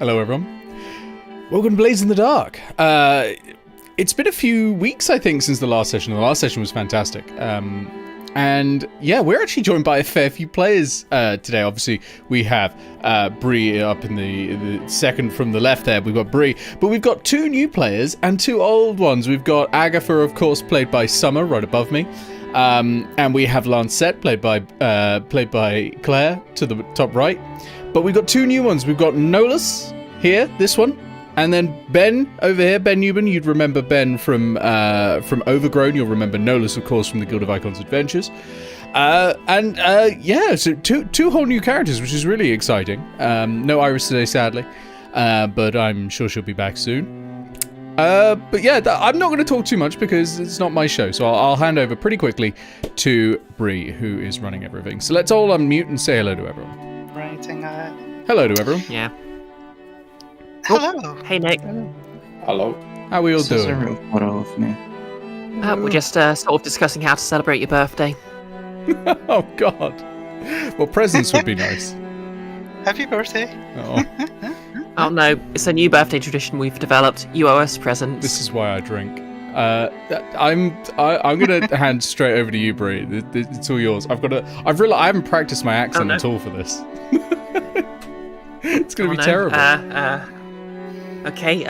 Hello, everyone. Welcome to Blaze in the Dark. It's been a few weeks, I think, since the last session. The last session was fantastic. And yeah, we're actually joined by a fair few players today. Obviously, we have Bree up in the second from the left there. We've got Bree, but we've got two new players and two old ones. We've got Agatha, of course, played by Summer, right above me. And we have Lancette, played by Eclaire, to the top right. But we've got two new ones. We've got Nolus here, this one. And then Ben over here, Ben Newman. You'd remember Ben from Overgrown. You'll remember Nolus, of course, from the Guild of Icons Adventures. Yeah, so two whole new characters, which is really exciting. No Iris today, sadly, but I'm sure she'll be back soon. But yeah, I'm not going to talk too much because it's not my show, so I'll hand over pretty quickly to Bree, who is running everything. So let's all unmute and say hello to everyone. Writing Hello to everyone. Yeah. Hello. Hey, Nick. Hello. How are we all doing? This is a real photo of me. We're just sort of discussing how to celebrate your birthday. Oh, God. Well, presents would be nice. Happy birthday. Oh, Oh no, it's a new birthday tradition we've developed. You owe us presents. this is why I drink. I'm gonna hand straight over to you, Bree. It's all yours. I haven't practiced my accent no. at all for this. It's gonna be no. terrible. Okay,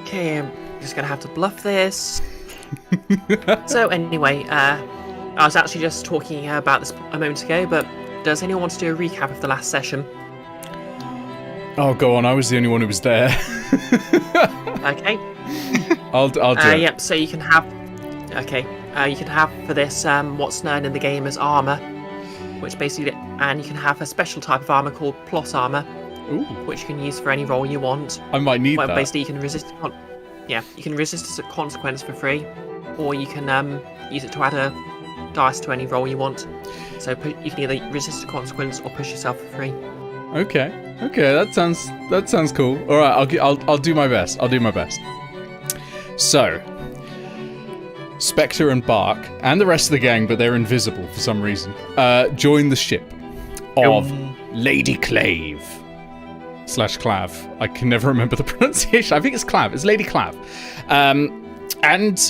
okay, I'm just gonna have to bluff this. So anyway, I was actually just talking about this a moment ago, but does anyone want to do a recap of the last session? Oh, go on. I was the only one who was there. Okay. I'll do it. Yep, so you can have... Okay, you can have for this what's known in the game as armor, which basically... And you can have a special type of armor called plot armor, Ooh, which you can use for any role you want. I might need Well, that. basically, you can resist... you can resist a consequence for free, or you can use it to add a dice to any role you want. So you can either resist a consequence or push yourself for free. Okay, that sounds cool. All right, I'll do my best. I'll do my best. So, Spectre and Bark and the rest of the gang, but they're invisible for some reason, join the ship of Lady Clave / Clav. I can never remember the pronunciation. I think it's Clav. It's Lady Clav. And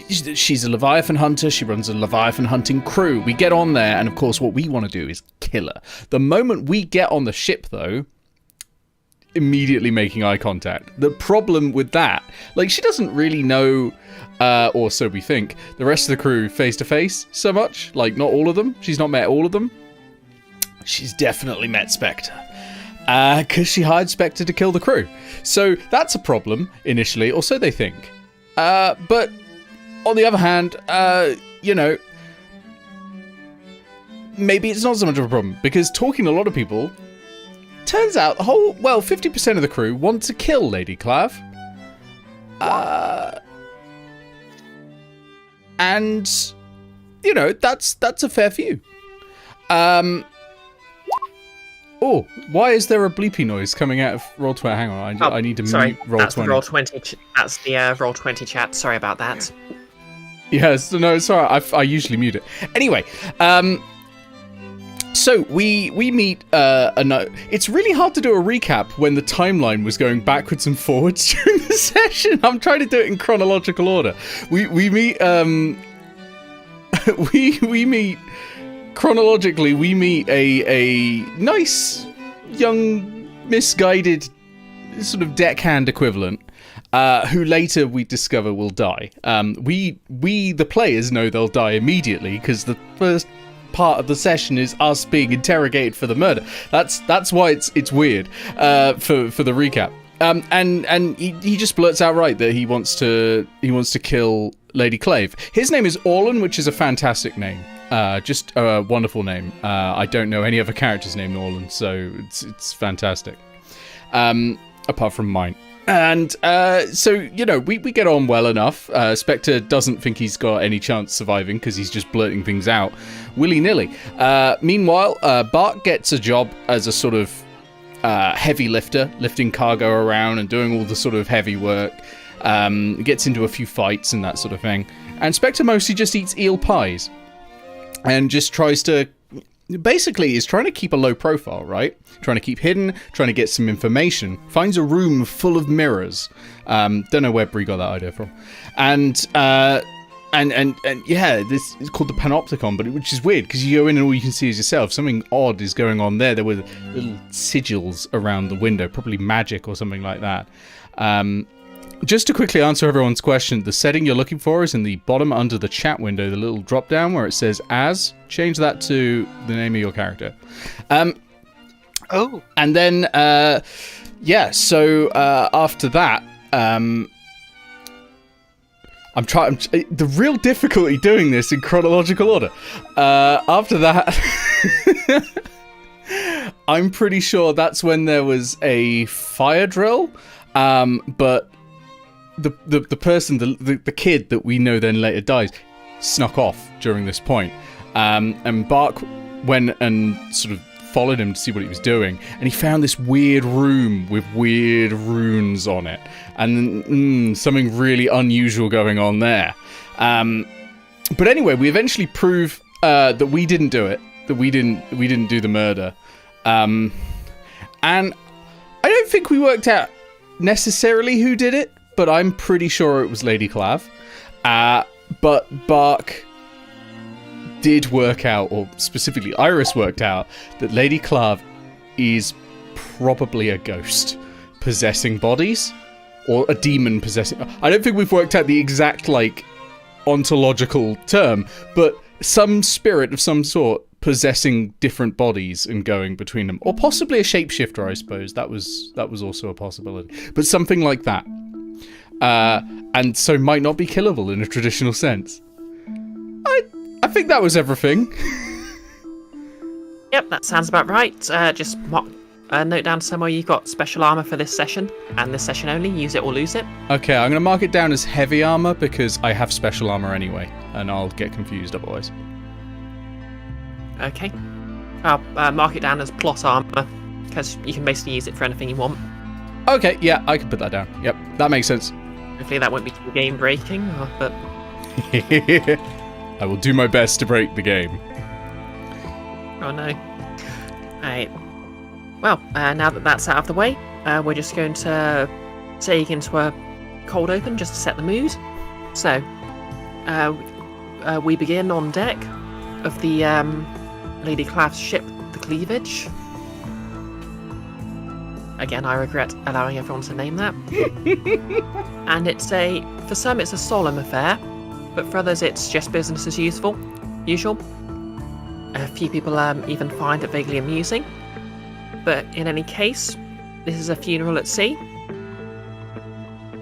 she's a Leviathan hunter. She runs a Leviathan hunting crew. We get on there, and of course, what we want to do is kill her. The moment we get on the ship, though, immediately making eye contact. The problem with that, like, she doesn't really know, or so we think, the rest of the crew face to face so much. Like, not all of them. She's not met all of them. She's definitely met Spectre. Because she hired Spectre to kill the crew. So that's a problem initially, or so they think. But on the other hand, maybe it's not so much of a problem, because talking to a lot of people, turns out 50% of the crew want to kill Lady Clav. And, that's a fair few. Oh, why is there a bleepy noise coming out of Roll20? Hang on, I need to mute Roll20. That's the Roll20. That's the Roll20 chat. Sorry about that. Yes, no, sorry. I usually mute it. Anyway, so we meet. It's really hard to do a recap when the timeline was going backwards and forwards during the session. I'm trying to do it in chronological order. We meet. We meet. Chronologically, we meet a nice, young, misguided, sort of deckhand equivalent, who later we discover will die. We the players know they'll die immediately because the first part of the session is us being interrogated for the murder. That's why it's weird for the recap. And he just blurts out right that he wants to kill Lady Clave. His name is Orlan, which is a fantastic name. Just a wonderful name. I don't know any other characters named Orlan, so it's fantastic. Apart from mine. And so, we get on well enough. Spectre doesn't think he's got any chance surviving because he's just blurting things out willy-nilly. Meanwhile, Bart gets a job as a sort of heavy lifter, lifting cargo around and doing all the sort of heavy work. Gets into a few fights and that sort of thing. And Spectre mostly just eats eel pies. And just tries to basically is trying to keep a low profile, right? Trying to keep hidden, trying to get some information. Finds a room full of mirrors. Don't know where Brie got that idea from. And yeah, this is called the Panopticon, but which is weird because you go in and all you can see is yourself. Something odd is going on there. There were little sigils around the window, probably magic or something like that. Just to quickly answer everyone's question, the setting you're looking for is in the bottom under the chat window, the little drop down where it says as. Change that to the name of your character. Oh. And then, yeah, so after that, I'm trying. The real difficulty doing this in chronological order. After that, I'm pretty sure that's when there was a fire drill, but the person, the kid that we know then later dies, snuck off during this point. And Bark went and sort of followed him to see what he was doing, and he found this weird room with weird runes on it, and something really unusual going on there. But anyway, we eventually prove that we didn't do it, that we didn't do the murder, and I don't think we worked out necessarily who did it, but I'm pretty sure it was Lady Clav. But Bark did work out, or specifically Iris worked out, that Lady Clav is probably a ghost possessing bodies, or a demon possessing. I don't think we've worked out the exact ontological term, but some spirit of some sort possessing different bodies and going between them, or possibly a shapeshifter. I suppose that was also a possibility, but something like that. And so might not be killable in a traditional sense. I think that was everything. Yep, that sounds about right. Just note down somewhere you've got special armor for this session, and this session only. Use it or lose it. Okay, I'm going to mark it down as heavy armor because I have special armor anyway, and I'll get confused otherwise. Okay. I'll mark it down as plot armor, because you can basically use it for anything you want. Okay, yeah, I can put that down. Yep, that makes sense. Hopefully that won't be too game breaking, but I will do my best to break the game. oh no. Alright. Well, now that that's out of the way, we're just going to take into a cold open just to set the mood. So, we begin on deck of the Lady Clav's ship, the Cleavage. Again, I regret allowing everyone to name that. And for some it's a solemn affair, but for others it's just business as usual. A few people even find it vaguely amusing. But in any case, this is a funeral at sea.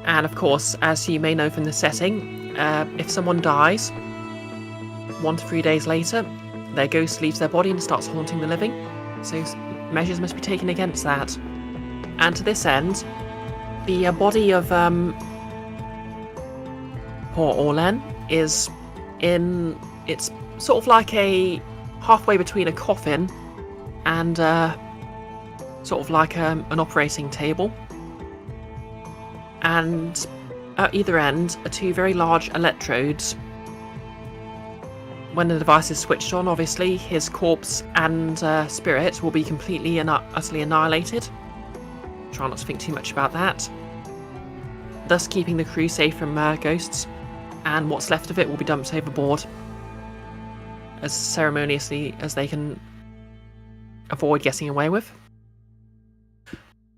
And of course, as you may know from the setting, if someone dies, 1 to 3 days later, their ghost leaves their body and starts haunting the living. So measures must be taken against that. And to this end, the body of poor Orlen is it's sort of like a halfway between a coffin and sort of like an operating table. And at either end are 2 very large electrodes. When the device is switched on, obviously, his corpse and spirit will be completely and utterly annihilated. Try not to think too much about that. Thus keeping the crew safe from ghosts, and what's left of it will be dumped overboard as ceremoniously as they can avoid getting away with.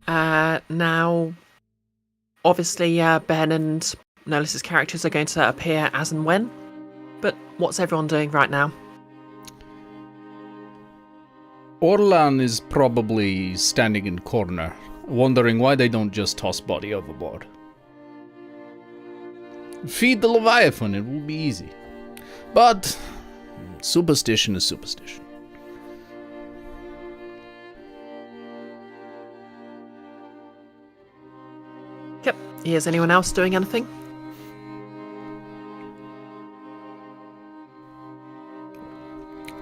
Now, obviously, Ben and Nolis's characters are going to appear as and when, but what's everyone doing right now? Orlan is probably standing in corner, wondering why they don't just toss body overboard. Feed the Leviathan, it will be easy. But superstition is superstition. Yep. Is anyone else doing anything?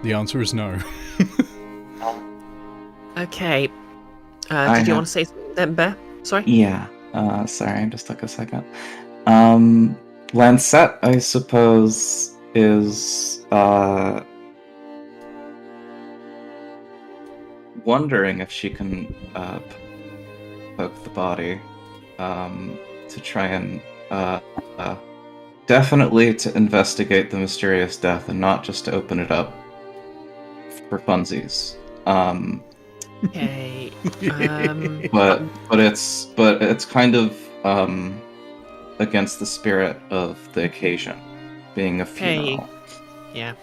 The answer is no. Okay. Did you want to say something then, Bear? Sorry? Yeah. Sorry, I just took a second. Lancette, I suppose, is wondering if she can poke the body to try and definitely to investigate the mysterious death and not just to open it up for funsies. Okay. But it's kind of against the spirit of the occasion, being a funeral. Yeah.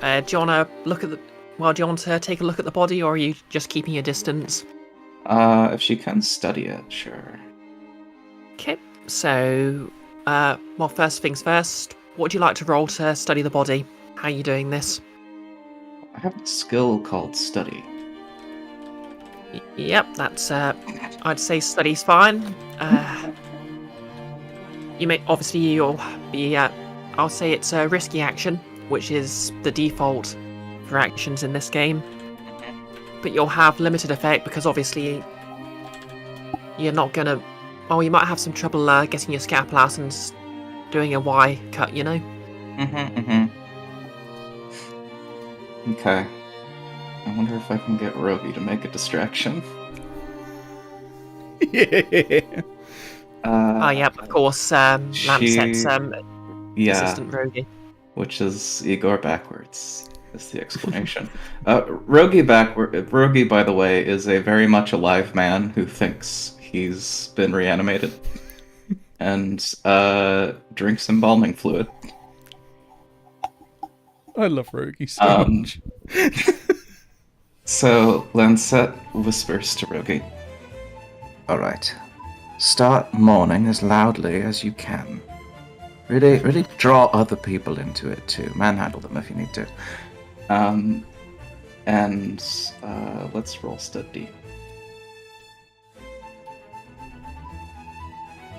Do you want to look at the? Well, do you want to take a look at the body, or are you just keeping your distance? If she can study it, sure. Okay. So, well, first things first. What would you like to roll to study the body? How are you doing this? I have a skill called study. Yep, that's. I'd say study's fine. You may obviously you'll be. I'll say it's a risky action, which is the default for actions in this game. But you'll have limited effect because obviously you're not gonna. Oh, you might have some trouble getting your scalpel out and doing a Y cut, you know. Okay. I wonder if I can get Rogi to make a distraction. Yep, of course. Lancette's assistant Rogi. Which is Igor backwards, is the explanation. Rogi, by the way, is a very much alive man who thinks he's been reanimated and drinks embalming fluid. I love Rogi so much. So Lancette whispers to Rogi, "Alright, start mourning as loudly as you can. Really draw other people into it too. Manhandle them if you need to. And let's roll study.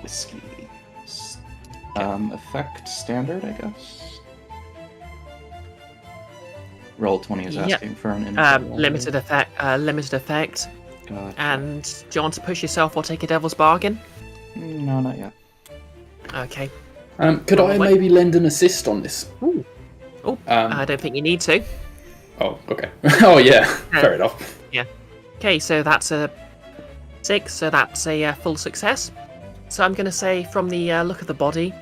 Whiskey. Effect standard, I guess. Roll 20 is asking for an limited effect. Limited effect. Gotcha. And do you want to push yourself or take a devil's bargain? No, not yet. Okay. Could I maybe lend an assist on this? Ooh. Oh, I don't think you need to. Oh, okay. Oh, yeah. Fair enough. Yeah. Okay, so that's a 6, so that's a full success. So I'm going to say from the look of the body,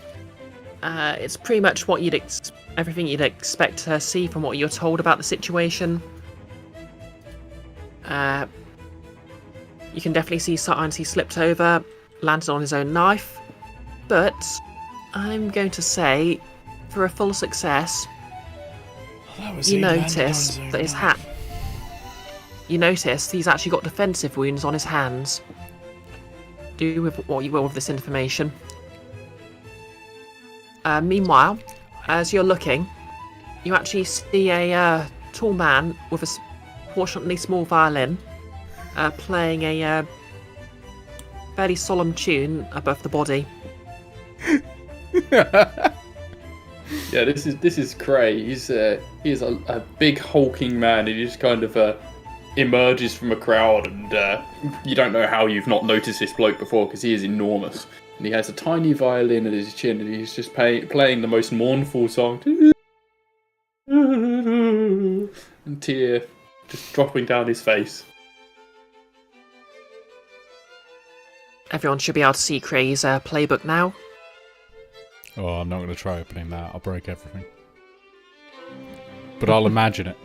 it's pretty much what everything you'd expect to see from what you're told about the situation. You can definitely see signs he slipped over, landed on his own knife, but I'm going to say, for a full success, you notice that his hat. You notice he's actually got defensive wounds on his hands. Do with what you will with this information. Meanwhile, as you're looking, you actually see a tall man with a proportionately small violin playing a fairly solemn tune above the body. Yeah, this is Cray. He's a big hulking man. He just kind of emerges from a crowd, and you don't know how you've not noticed this bloke before because he is enormous. And he has a tiny violin at his chin, and he's just playing the most mournful song. And tear just dropping down his face. Everyone should be able to see Cray's playbook now. Oh, I'm not going to try opening that. I'll break everything. But I'll imagine it.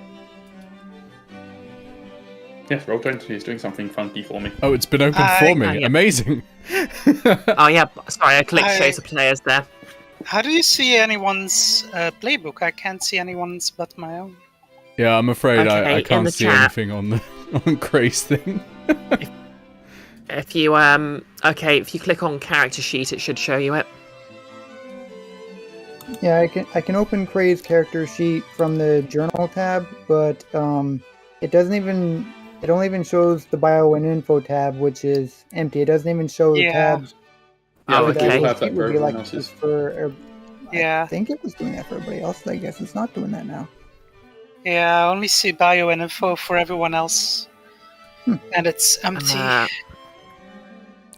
Yes, Roll20 is doing something funky for me. Oh, it's been opened for me. Yeah. Amazing. Oh yeah, sorry, I clicked show the players there. How do you see anyone's playbook? I can't see anyone's but my own. Yeah, I'm afraid Okay, I in can't the see chat. anything on Cray's thing. If you if you click on character sheet, it should show you it. Yeah, I can open Cray's character sheet from the journal tab, but it doesn't even. It only even shows the bio and info tab, which is empty. It doesn't even show the tabs. Yeah, Oh, like okay. we'll have that It for would be everyone like else's. Yeah. I think it was doing that for everybody else. I guess it's not doing that now. Yeah, I only see bio and info for everyone else. And it's empty. I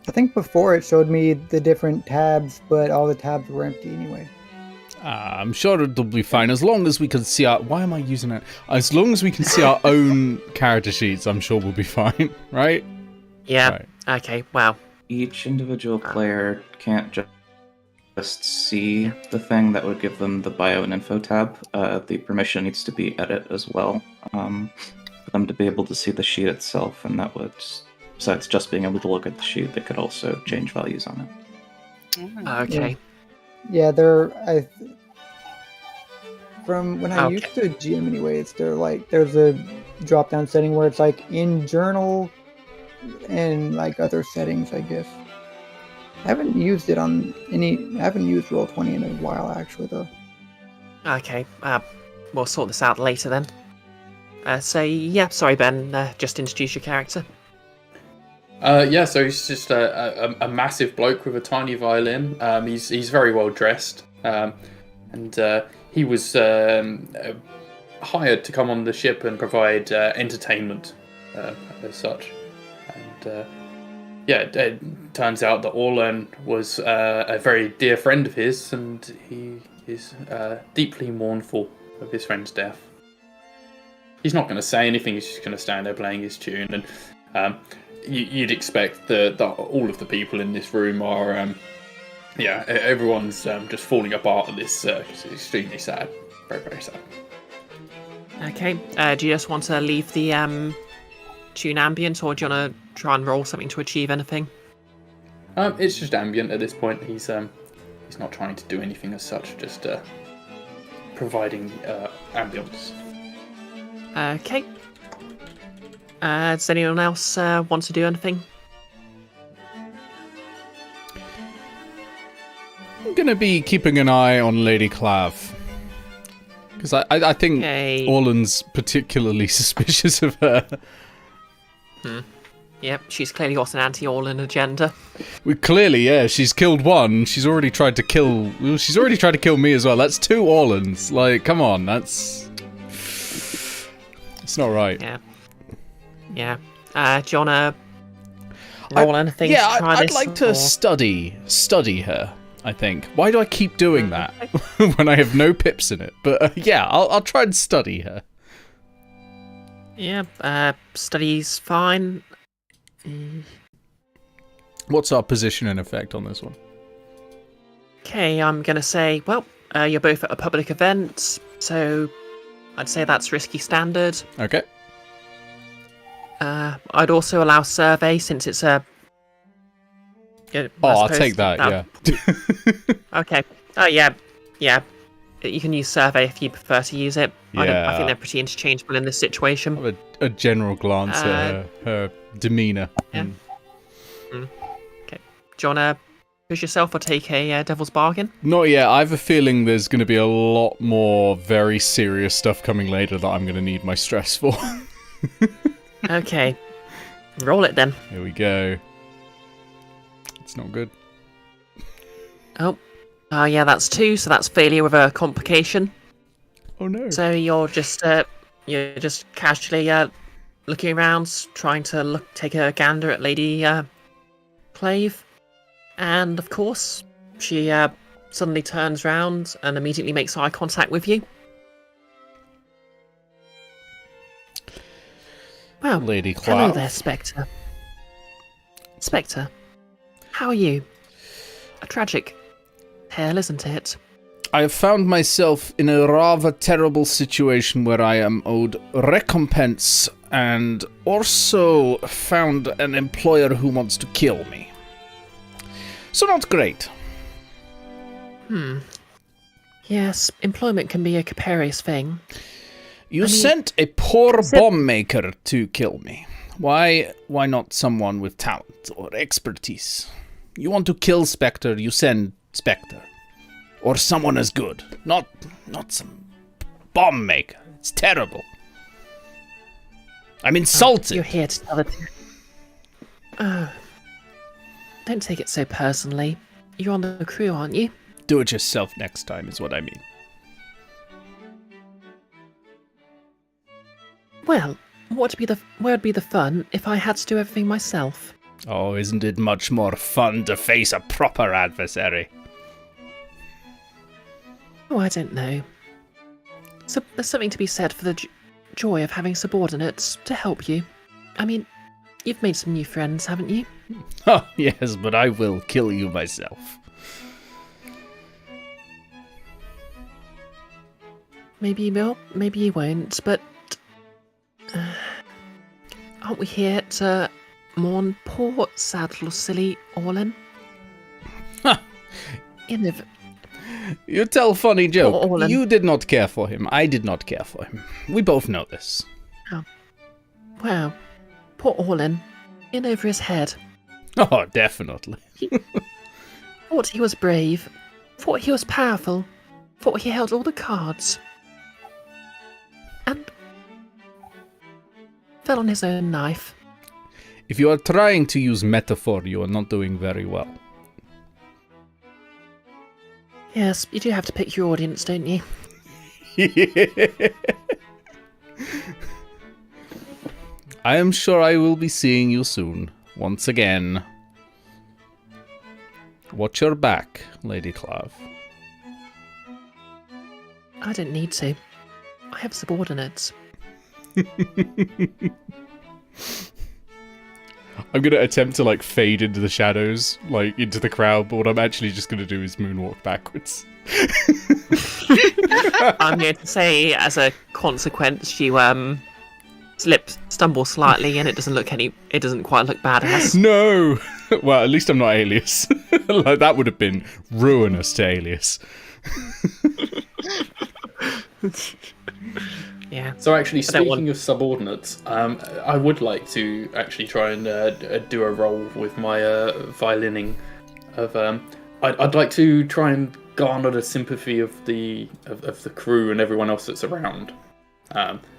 think before it showed me the different tabs, but all the tabs were empty anyway. I'm sure it'll be fine as long as we can see our. Why am I using it? As long as we can see our own character sheets, I'm sure we'll be fine, right? Yeah. Right. Okay. Wow. Each individual player can't just see the thing that would give them the bio and info tab. The permission needs to be edit as well for them to be able to see the sheet itself, and that would, besides just being able to look at the sheet, they could also change values on it. Okay. Yeah, from when I used to GM anyways, there's a drop down setting where it's like in journal and like other settings, I guess. I haven't used it on I haven't used Roll20 in a while actually though. Okay. We'll sort this out later then. So yeah, sorry Ben, just introduce your character. So he's just a massive bloke with a tiny violin. He's very well dressed, and he was hired to come on the ship and provide entertainment as such. And it turns out that Orlan was a very dear friend of his, and he is deeply mournful of his friend's death. He's not going to say anything. He's just going to stand there playing his tune, and you'd expect that all of the people in this room are, everyone's just falling apart at this. It's extremely sad, very very sad. Okay. Do you just want to leave the tune ambient, or do you want to try and roll something to achieve anything? It's just ambient at this point. He's not trying to do anything as such, just providing ambience. Okay. Does anyone else want to do anything? I'm going to be keeping an eye on Lady Clav. Because I think Orlan's particularly suspicious of her. Yep, she's clearly got an anti-Orlan agenda. Yeah, she's killed one. She's already tried to kill... Well, she's already tried to kill me as well. That's 2 Orlans. Like, come on, that's... It's not right. Yeah. Do you want to roll anything to try I'd this? like to study her, I think. Why do I keep doing that when I have no pips in it? But I'll try and study her. Yeah, study's fine. What's our position and effect on this one? Okay, I'm going to say, you're both at a public event, so I'd say that's risky standard. Okay. I'd also allow survey since it's a... I'll take that, yeah. Okay. Oh, yeah. You can use survey if you prefer to use it. Yeah. I think they're pretty interchangeable in this situation. Have a general glance at her demeanour. Yeah. Okay. Do you want to push yourself or take a devil's bargain? Not yet. I have a feeling there's going to be a lot more very serious stuff coming later that I'm going to need my stress for. Okay. Roll it then. Here we go. It's not good. Oh, yeah, that's 2, so that's failure with a complication. Oh no. So you're just casually looking around, trying to take a gander at Lady Clave, and of course she suddenly turns round and immediately makes eye contact with you. Well, Lady Clave. hello there, Spectre. Spectre, how are you? A tragic tale, isn't it? I have found myself in a rather terrible situation where I am owed recompense and also found an employer who wants to kill me. So not great. Yes, employment can be a capricious thing. You sent a poor bomb maker to kill me. Why not someone with talent or expertise? You want to kill Spectre, you send Spectre. Or someone as good. Not some bomb maker. It's terrible. I'm insulted. You're here to tell the truth. Don't take it so personally. You're on the crew, aren't you? Do it yourself next time is what I mean. Well, where'd be the fun if I had to do everything myself? Oh, isn't it much more fun to face a proper adversary? Oh, I don't know. So there's something to be said for the joy of having subordinates to help you. I mean, you've made some new friends, haven't you? Oh, yes, but I will kill you myself. Maybe you will, maybe you won't, but... aren't we here to mourn poor, sad little silly Orlin? You tell funny joke. Orlin. You did not care for him. I did not care for him. We both know this. Oh. Wow. Poor Orlin. In over his head. Oh, definitely. Thought he was brave. Thought he was powerful. Thought he held all the cards. And fell on his own knife. If you are trying to use metaphor, you are not doing very well. Yes, you do have to pick your audience, don't you? I am sure I will be seeing you soon, once again. Watch your back, Lady Clav. I don't need to. I have subordinates. I'm going to attempt to, fade into the shadows, into the crowd, but what I'm actually just going to do is moonwalk backwards. I'm going to say, as a consequence, you, stumble slightly, and it doesn't quite look badass. No! Well, at least I'm not Alias. That would have been ruinous to Alias. Yeah. So actually, speaking of subordinates, I would like to actually try and do a roll with my violining. I'd like to try and garner the sympathy of the crew and everyone else that's around.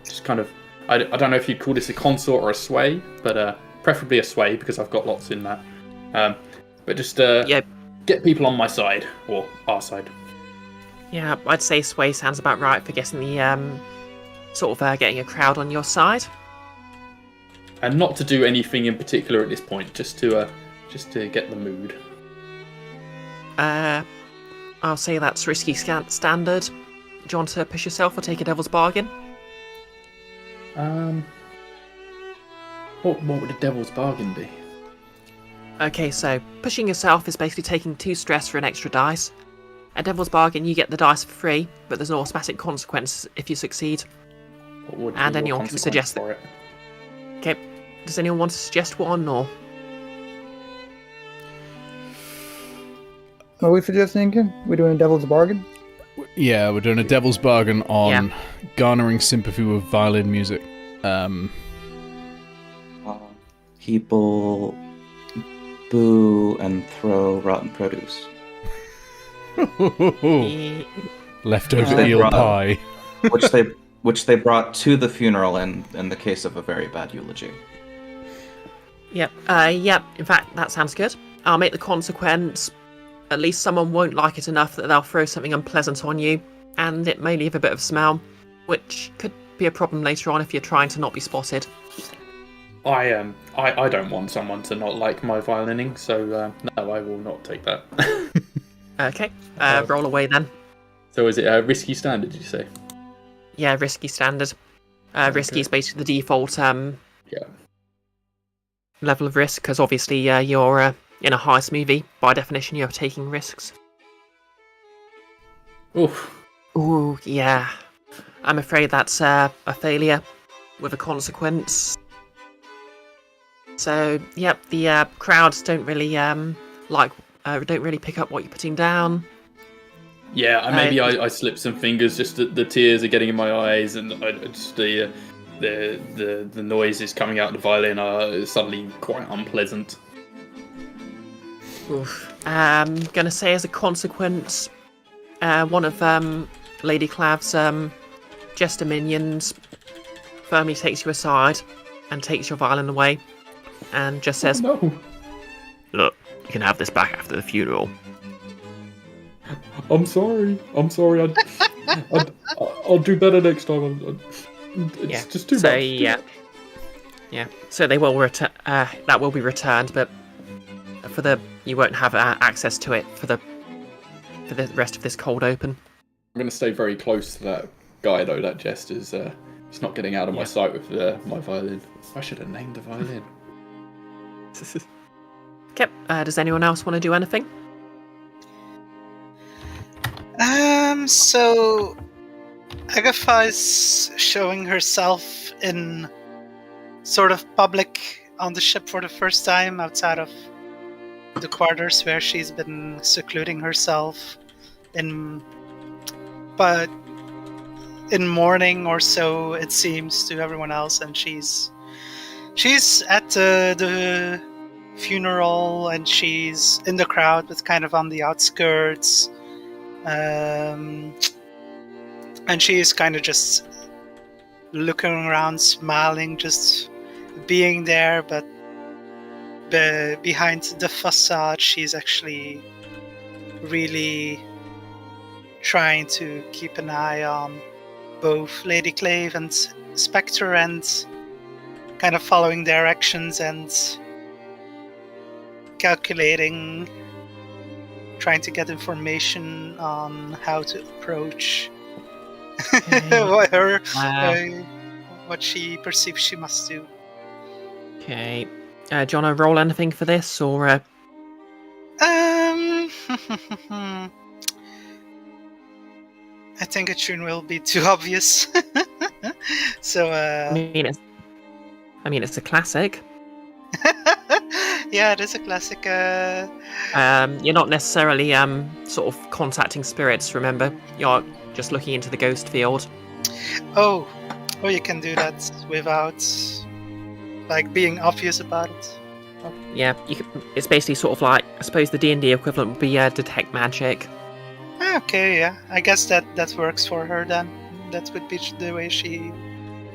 Just kind of, I don't know if you'd call this a consort or a sway, but preferably a sway because I've got lots in that. But just get people on my side or our side. Yeah, I'd say sway sounds about right for getting the getting a crowd on your side. And not to do anything in particular at this point, just to get the mood. I'll say that's risky standard. Do you want to push yourself or take a devil's bargain? What would a devil's bargain be? Okay, so pushing yourself is basically taking 2 stress for an extra dice. A devil's bargain, you get the dice for free, but there's no automatic consequence if you succeed. What would And be your anyone can consequence suggest for it? Okay, does anyone want to suggest one, or...? What are we suggesting again? We're doing a devil's bargain? Yeah, we're doing a devil's bargain on garnering sympathy with violin music. People boo and throw rotten produce. Leftover eel pie. which they brought to the funeral in the case of a very bad eulogy. Yep, in fact, that sounds good. I'll make the consequence. At least someone won't like it enough that they'll throw something unpleasant on you, and it may leave a bit of smell, which could be a problem later on if you're trying to not be spotted. I don't want someone to not like my violining, so no, I will not take that. Okay, roll away then. So is it a risky standard, did you say? Yeah, risky standard. Risky is basically the default level of risk, because obviously you're in a heist movie. By definition, you're taking risks. Oof. Ooh, yeah. I'm afraid that's a failure with a consequence. So, yep, the crowds don't really don't really pick up what you're putting down. Yeah, maybe I slipped some fingers. Just the tears are getting in my eyes, and the noises coming out of the violin are suddenly quite unpleasant. Oof. Gonna say as a consequence, one of Lady Clav's jester minions firmly takes you aside and takes your violin away, and just says, "Oh, no. Look, you can have this back after the funeral." I'm sorry. I'll do better next time. It's just too much. Yeah. So they will return. That will be returned, but you won't have access to it for the rest of this cold open. going to stay very close to that guy, though. That jester's he's not getting out of my sight with my violin. I should have named the violin. Okay, does anyone else want to do anything? So Agatha is showing herself in sort of public on the ship for the first time outside of the quarters where she's been secluding herself but in mourning or so it seems to everyone else, and she's at the funeral and she's in the crowd but kind of on the outskirts, and she's kind of just looking around, smiling, just being there, but behind the facade she's actually really trying to keep an eye on both Lady Clave and Spectre and kind of following their actions and calculating, trying to get information on how to approach what she perceives she must do. Okay. Do you want to roll anything for this, or? I think a tune will be too obvious. So. I mean, it's a classic. Yeah, it is a classic. You're not necessarily sort of contacting spirits. Remember, you're just looking into the ghost field. Oh, you can do that without like being obvious about it. Yeah, it's basically sort of like, I suppose the D&D equivalent would be detect magic. Okay, yeah, I guess that works for her then. That would be the way she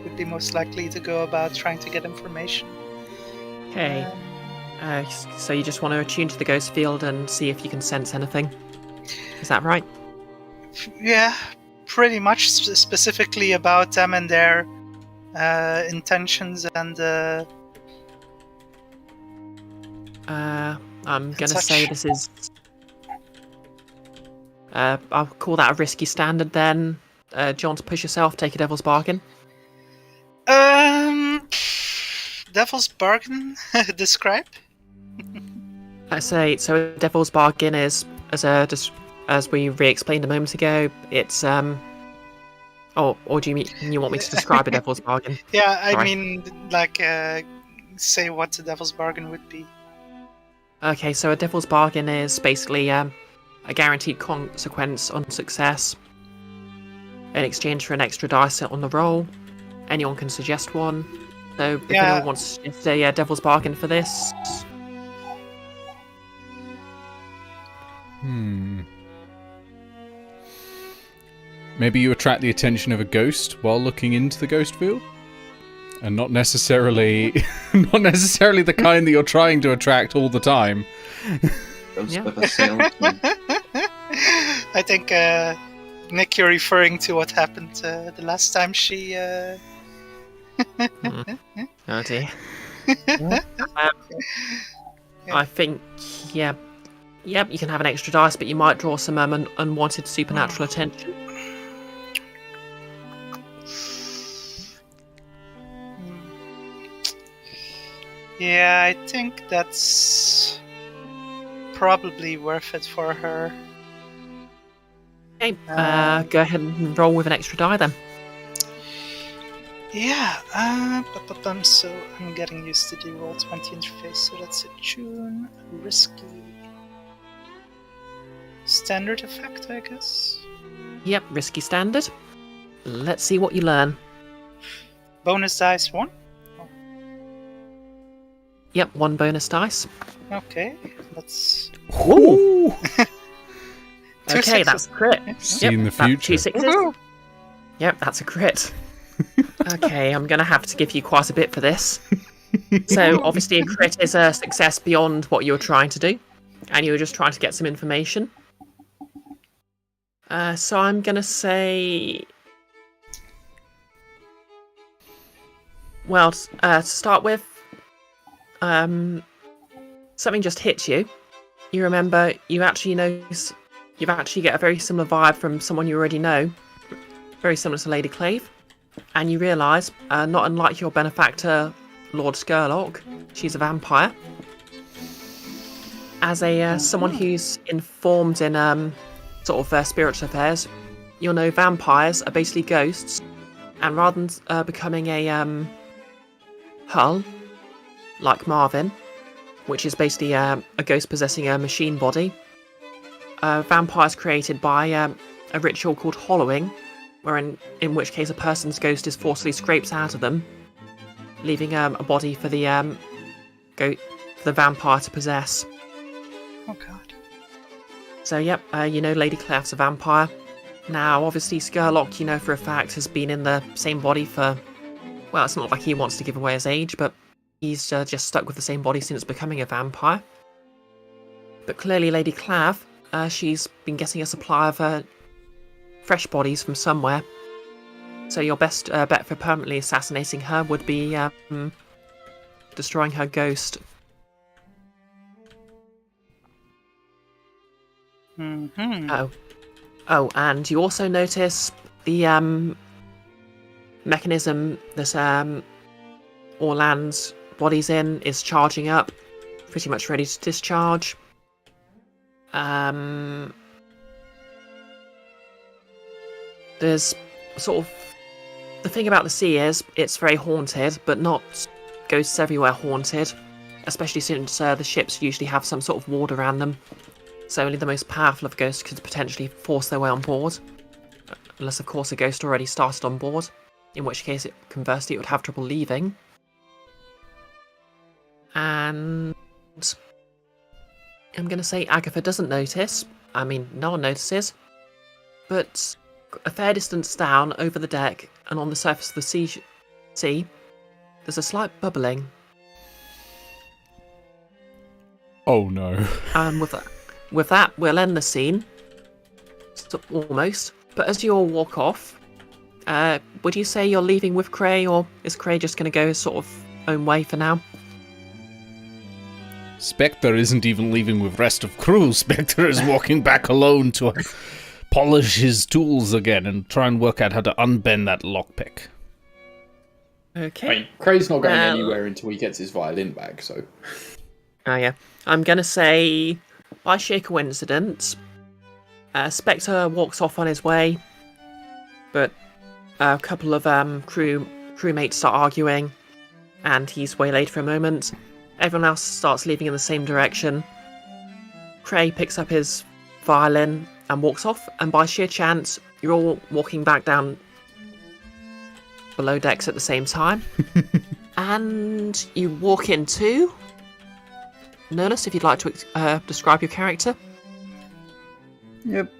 would be most likely to go about trying to get information. Okay. So you just want to attune to the ghost field and see if you can sense anything. Is that right? Yeah, pretty much specifically about them and their intentions and I'm gonna say this is I'll call that a risky standard then. Do you want to push yourself, take a devil's bargain? Devil's bargain? Describe? I say, so a devil's bargain is, as we re-explained a moment ago, it's or do you want me to describe a devil's bargain? Yeah, I Sorry. mean, like, say what the devil's bargain would be. Okay, so a devil's bargain is basically a guaranteed consequence on success in exchange for an extra dice on the roll. Anyone can suggest one. So if anyone wants to suggest a devil's bargain for this. Maybe you attract the attention of a ghost while looking into the ghost field? And not necessarily the kind that you're trying to attract all the time. Ghost Yeah. of a salesman. I think, Nick, you're referring to what happened the last time she... Oh dear. I think, yeah, you can have an extra dice, but you might draw some unwanted supernatural attention. Yeah, I think that's probably worth it for her. Okay, go ahead and roll with an extra die then. Yeah, so I'm getting used to the Roll20 interface, so that's a tune, risky, standard effect, I guess. Yep, risky standard. Let's see what you learn. Bonus dice 1. Yep, 1 bonus dice. Okay, that's... Ooh! Two Okay, sixes. that's a crit. Seen the That's 2 future. sixes. Woohoo! Yep, that's a crit. Okay, I'm going to have to give you quite a bit for this. So, obviously, a crit is a success beyond what you're trying to do, and you're just trying to get some information. So I'm going to say... Well, to start with, something just hits you. You remember you actually know you've actually get a very similar vibe from someone you already know, very similar to Lady Clave, and you realise, not unlike your benefactor, Lord Skurlock, she's a vampire. As a someone who's informed in sort of spiritual affairs, you'll know vampires are basically ghosts, and rather than becoming a hull, like Marvin, which is basically a ghost possessing a machine body, vampires created by a ritual called hollowing, in which case a person's ghost is forcibly scraped out of them, leaving a body for the vampire to possess. Oh god. So yep, you know Lady Claire's a vampire. Now, obviously, Skurlock, you know for a fact, has been in the same body for... Well, it's not like he wants to give away his age, but he's just stuck with the same body since becoming a vampire. But clearly Lady Clave, she's been getting a supply of fresh bodies from somewhere. So your best bet for permanently assassinating her would be destroying her ghost. Mm-hmm. Oh, and you also notice the mechanism that Orland's body's in is charging up, pretty much ready to discharge. There's sort of... The thing about the sea is, it's very haunted, but not ghosts everywhere haunted, especially since the ships usually have some sort of ward around them. So only the most powerful of ghosts could potentially force their way on board. Unless, of course, a ghost already started on board, in which case, conversely, it would have trouble leaving. And I'm going to say Agatha doesn't notice. I mean, no one notices. But a fair distance down, over the deck, and on the surface of the sea, there's a slight bubbling. Oh no. And with that, we'll end the scene. Almost. But as you all walk off, would you say you're leaving with Cray, or is Cray just going to go his sort of own way for now? Spectre isn't even leaving with rest of crew. Spectre is walking back alone to polish his tools again and try and work out how to unbend that lockpick. Okay. I mean, Cray's not going anywhere until he gets his violin back, so... Oh yeah. I'm going to say, by sheer coincidence, Spectre walks off on his way, but a couple of crewmates start arguing, and he's waylaid for a moment. Everyone else starts leaving in the same direction. Cray picks up his violin and walks off, and by sheer chance, you're all walking back down below decks at the same time. And you walk into... Nernest, if you'd like to describe your character. Yep.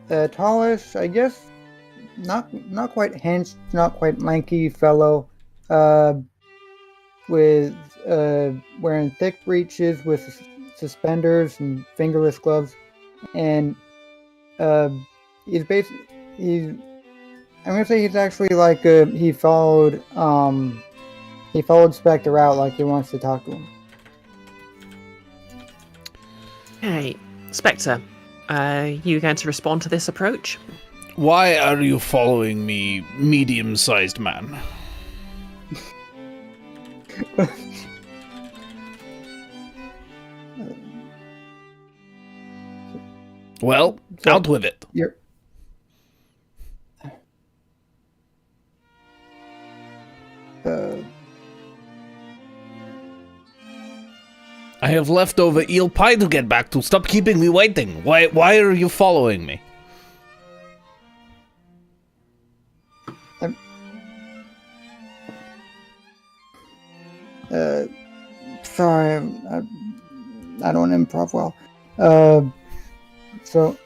Tallish, I guess. Not quite hench, not quite lanky fellow. With wearing thick breeches with suspenders and fingerless gloves, and he's basically I'm gonna say he's actually like he followed Spectre out, like he wants to talk to him. Hey, Spectre, you going to respond to this approach? Why are you following me, medium-sized man? Well, out with it. I have leftover eel pie to get back to. Stop keeping me waiting. Why are you following me? Sorry, I don't improv well. So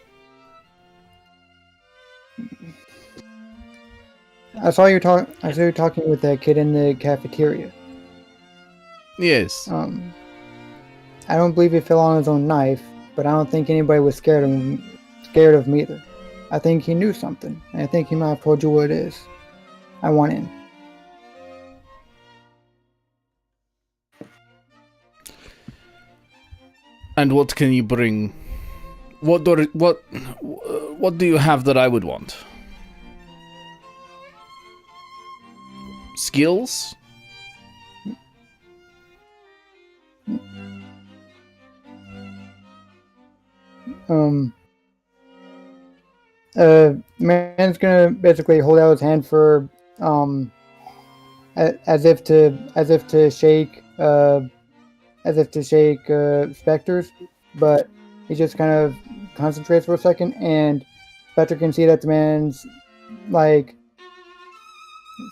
I saw you talking with that kid in the cafeteria. Yes. I don't believe he fell on his own knife, but I don't think anybody was scared of him either. I think he knew something, and I think he might have told you what it is. I want in. And what can you bring What do you have that I would want? Skills? Man's gonna basically hold out his hand for as if to shake Spectre's, but he just kind of concentrates for a second, and Spectre can see that the man's like,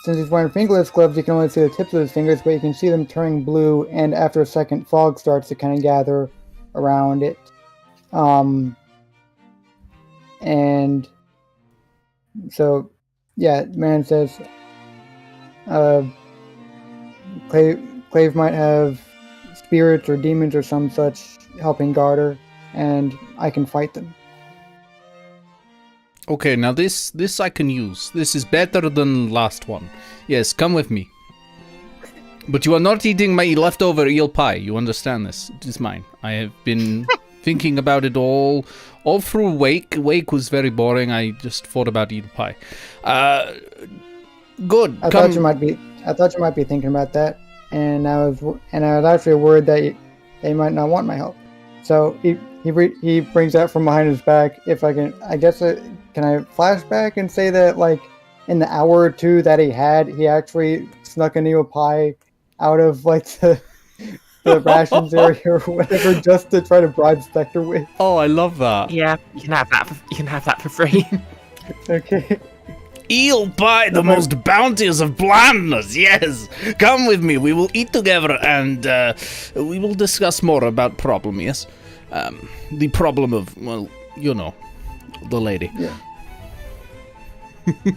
since he's wearing fingerless gloves, you can only see the tips of his fingers, but you can see them turning blue, and after a second, fog starts to kind of gather around it. And so, yeah, man says, Clave might have spirits or demons or some such helping guard her, and I can fight them. Okay, now this I can use. This is better than last one. Yes, come with me. But you are not eating my leftover eel pie. You understand this? It is mine. I have been thinking about it all through Wake. Wake was very boring. I just thought about eel pie. Good. I thought you might be thinking about that, and I was actually worried that they might not want my help. So he brings that from behind his back. If I can, I guess, can I flash back and say that, like, in the hour or two that he actually snuck an eel pie out of, like, the rations area or whatever, just to try to bribe Spectre with. Oh, I love that. Yeah, you can have that for free. Okay. Eel pie, the most bounteous of blandness, yes! Come with me, we will eat together and we will discuss more about problem, yes? The problem of, well, you know, the lady. Yeah.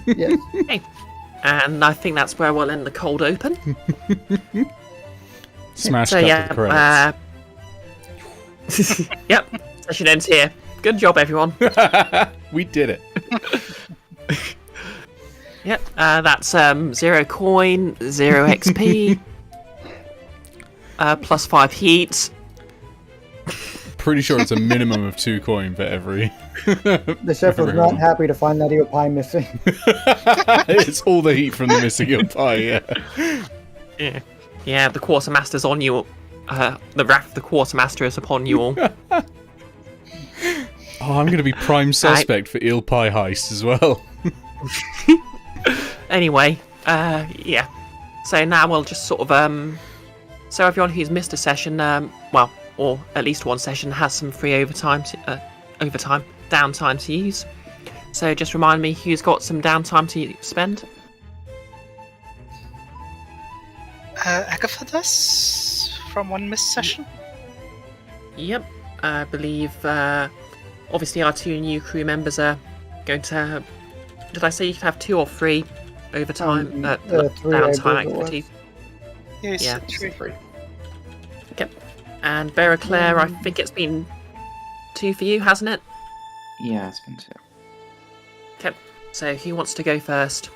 Yes. Okay. And I think that's where we'll end the cold open. Smash So cut yeah, to the credits. yep, session ends here. Good job, everyone. We did it. Yep, that's 0 coin, 0 XP, plus 5 heat. Pretty sure it's a minimum of 2 coin for every. The chef was not happy to find that eel pie missing. It's all the heat from the missing eel pie, yeah. Yeah, the quartermaster's on you. The wrath of the quartermaster is upon you all. Oh, I'm going to be prime suspect for eel pie heist as well. Anyway, yeah. So now we'll just sort of so everyone who's missed a session, well, or at least one session, has some free downtime to use. So just remind me who's got some downtime to spend. Agatha does from one missed session. Yep, I believe. Obviously, our 2 new crew members are going to. Did I say you could have 2 or 3 overtime 3, downtime activities? Yes, Yeah. 3. Yep. And Eclaire, I think it's been 2 for you, hasn't it? Yeah, it's been 2. Okay. So who wants to go first?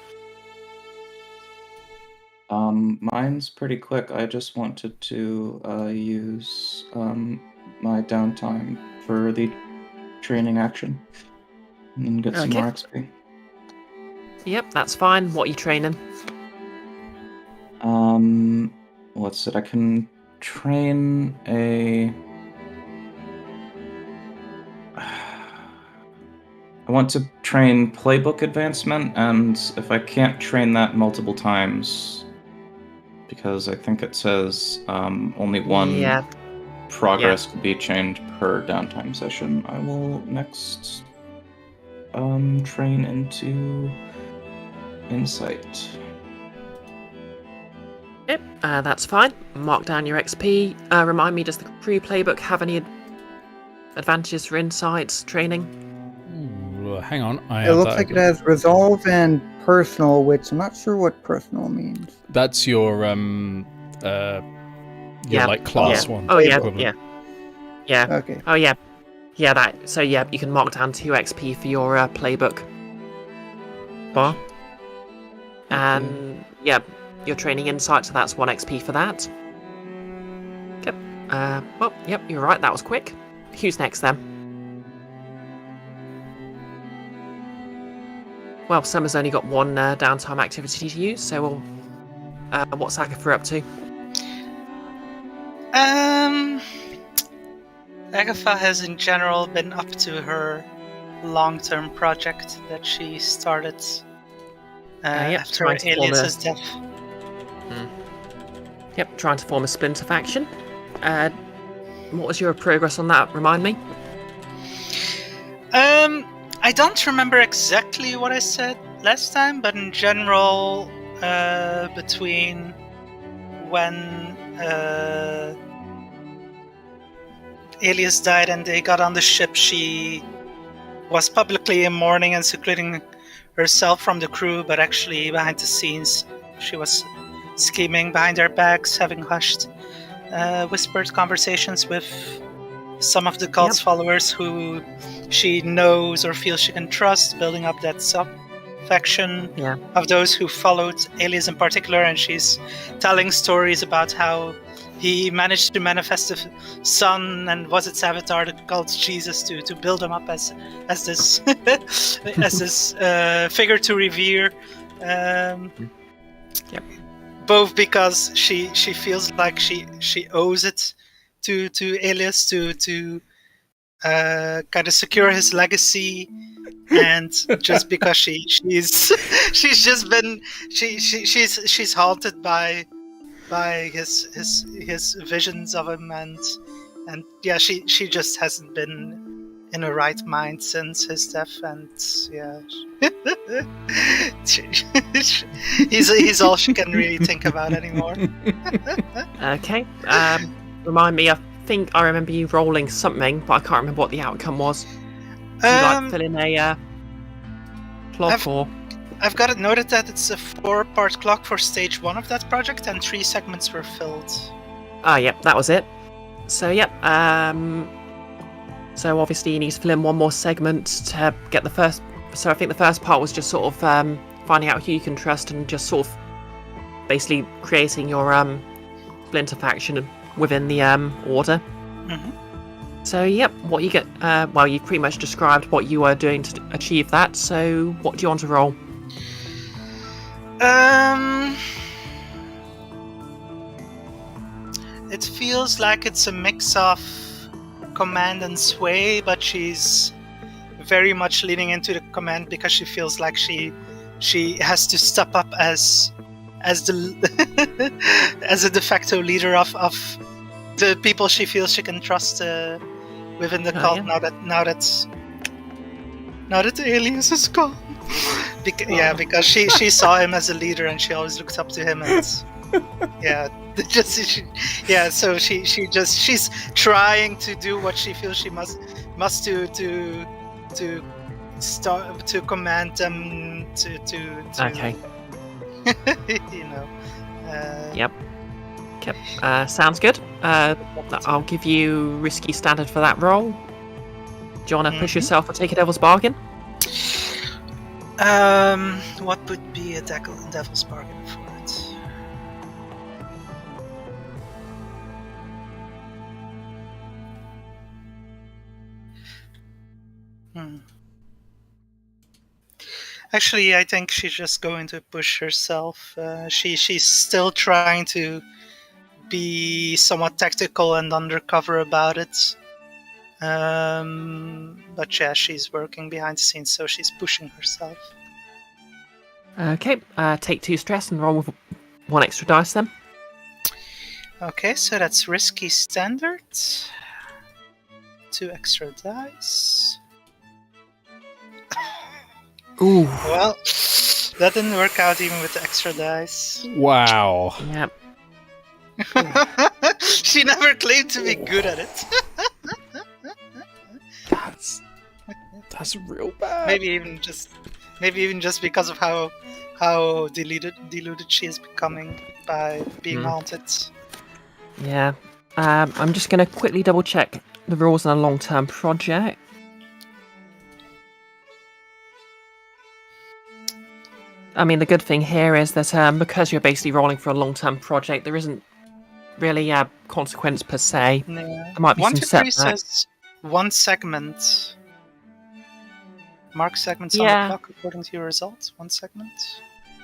Mine's pretty quick. I just wanted to use my downtime for the training action and get some Okay. more XP. Yep, that's fine. What are you training? What's it? I can train a. I want to train playbook advancement, and if I can't train that multiple times, because I think it says only one progress could be changed per downtime session, I will next train into insight. Yep, that's fine. Mark down your XP. Remind me, does the crew playbook have any advantages for insights training? Ooh, hang on. It looks like it has resolve and personal, which I'm not sure what personal means. That's your like class one. Oh yeah, equivalent. yeah. Okay. Oh yeah, that. So yeah, you can mark down 2 XP for your playbook bar, and yeah, you're training insight, so that's 1 XP for that. Yep. Well, yep, you're right. That was quick. Who's next then? Well, Summer's only got one downtime activity to use, so we'll, what's Agatha up to? Agatha has in general been up to her long-term project that she started after trying to form Alias's death. Yep, trying to form a splinter faction. What was your progress on that? Remind me. I don't remember exactly what I said last time, but in general, between when Alias died and they got on the ship, she was publicly in mourning and secluding herself from the crew, but actually behind the scenes she was scheming behind their backs, having hushed whispered conversations with some of the cult's followers who she knows or feels she can trust, building up that sub-faction of those who followed Alias in particular, and she's telling stories about how he managed to manifest the sun and was its avatar, the cult's Jesus, to build him up as this as this figure to revere. Both because she feels like she owes it to Alias to kind of secure his legacy, and just because she's haunted by his visions of him, and yeah, she just hasn't been in her right mind since his death, and yeah, he's all she can really think about anymore. Okay. Remind me. I think I remember you rolling something, but I can't remember what the outcome was. Did you like fill in a clock or? I've got it noted that it's a 4-part clock for stage 1 of that project, and 3 segments were filled. Ah, yep, that was it. So, yep. So obviously you need to fill in one more segment to get the first. So I think the first part was just sort of finding out who you can trust and just sort of basically creating your splinter faction within the order. Mm-hmm. So yep, what you get. Well, you've pretty much described what you were doing to achieve that. So what do you want to roll? It feels like it's a mix of command and sway, but she's very much leaning into the command because she feels like she has to step up as the as a de facto leader of the people she feels she can trust within the cult. Yeah. Now that Alias is gone. Because she saw him as a leader and she always looked up to him, and so she's trying to do what she feels she must to start to command them to Okay. you know. Yep. Okay. Sounds good. I'll give you risky standard for that roll. Do you want to push yourself or take a devil's bargain? What would be a devil's bargain for it? Actually, I think she's just going to push herself. She's still trying to be somewhat tactical and undercover about it. But yeah, she's working behind the scenes, so she's pushing herself. Okay, take 2 stress and roll with 1 extra dice then. Okay, so that's risky standard. 2 extra dice. Ooh. Well, that didn't work out even with the extra dice. Wow. Yep. She never claimed to be good at it. That's real bad. Maybe even just because of how deluded she is becoming by being haunted. Yeah. I'm just going to quickly double check the rules on a long-term project. I mean, the good thing here is that because you're basically rolling for a long-term project, there isn't really a consequence per se. Yeah. There might be 1, some 2, 3 setbacks. says 1 segment. Mark segments on the clock according to your results. 1 segment.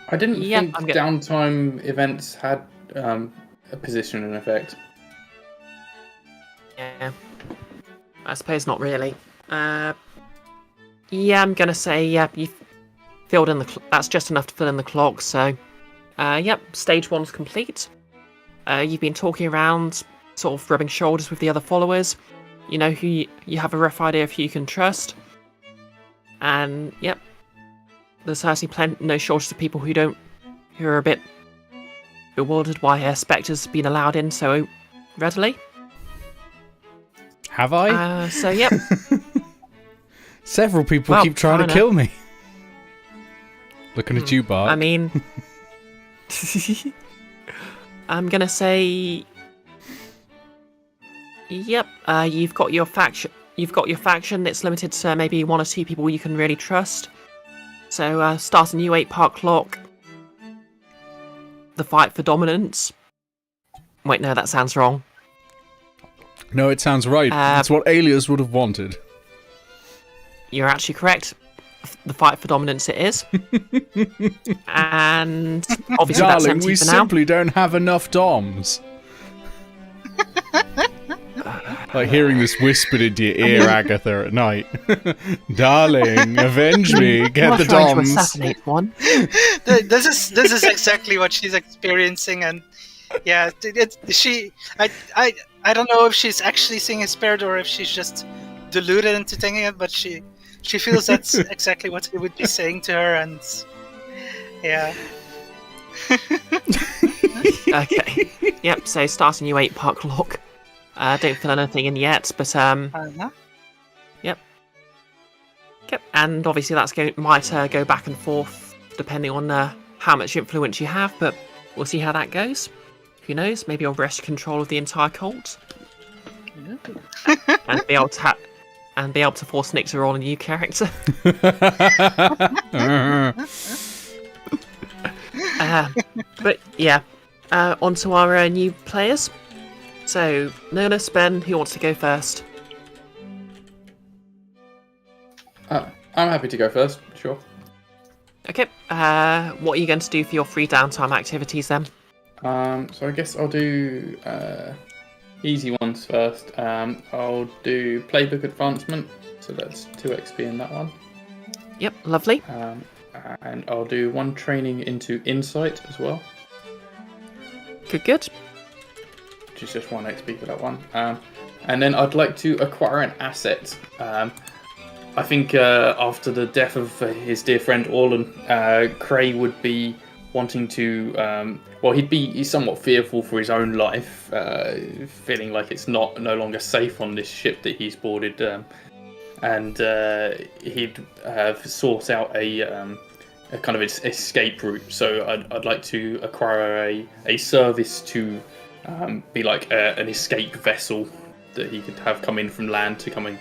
I didn't think I'm downtime events had a position in effect. Yeah. I suppose not really. I'm gonna say you filled in the. That's just enough to fill in the clock. So, stage 1's complete. You've been talking around, sort of rubbing shoulders with the other followers. You know who you have a rough idea of who you can trust. And there's certainly no shortage of people who are a bit bewildered why Spectre's been allowed in so readily. Have I? Several people keep trying to kill me. Looking at you, Bart. I mean, I'm gonna say, you've got your faction. You've got your faction. It's limited to maybe 1 or 2 people you can really trust. So start a new 8-part clock. The fight for dominance. Wait, no, that sounds wrong. No, it sounds right. It's what Alias would have wanted. You're actually correct. The fight for dominance it is. And obviously that's Darling, empty we for now. simply don't have enough DOMs. Like hearing this whispered into your ear, Agatha, at night. Darling, avenge me, get the trying to DOMs. assassinate one. This is exactly what she's experiencing, and I don't know if she's actually seeing a spirit or if she's just deluded into thinking it, but she feels that's exactly what he would be saying to her, and Okay. Yep, so starting your 8-part clock. Don't fill anything in yet, but Yep. And obviously that's might go back and forth depending on how much influence you have, but we'll see how that goes. Who knows? Maybe you'll wrest control of the entire cult, and be able to force Nick to roll a new character. But on to our new players. So, Nolus, Ben, who wants to go first? I'm happy to go first, sure. Okay. What are you going to do for your free downtime activities then? So I guess I'll do easy ones first. I'll do playbook advancement, so that's 2 XP in that one. Yep, lovely. And I'll do 1 training into insight as well. Good. Which is just 1 XP for that one. And then I'd like to acquire an asset. I think after the death of his dear friend Orlan, Cray would be wanting to. He's somewhat fearful for his own life, feeling like it's no longer safe on this ship that he's boarded, and he'd sought out a kind of escape route. So I'd like to acquire a service to be like an escape vessel that he could have come in from land to come and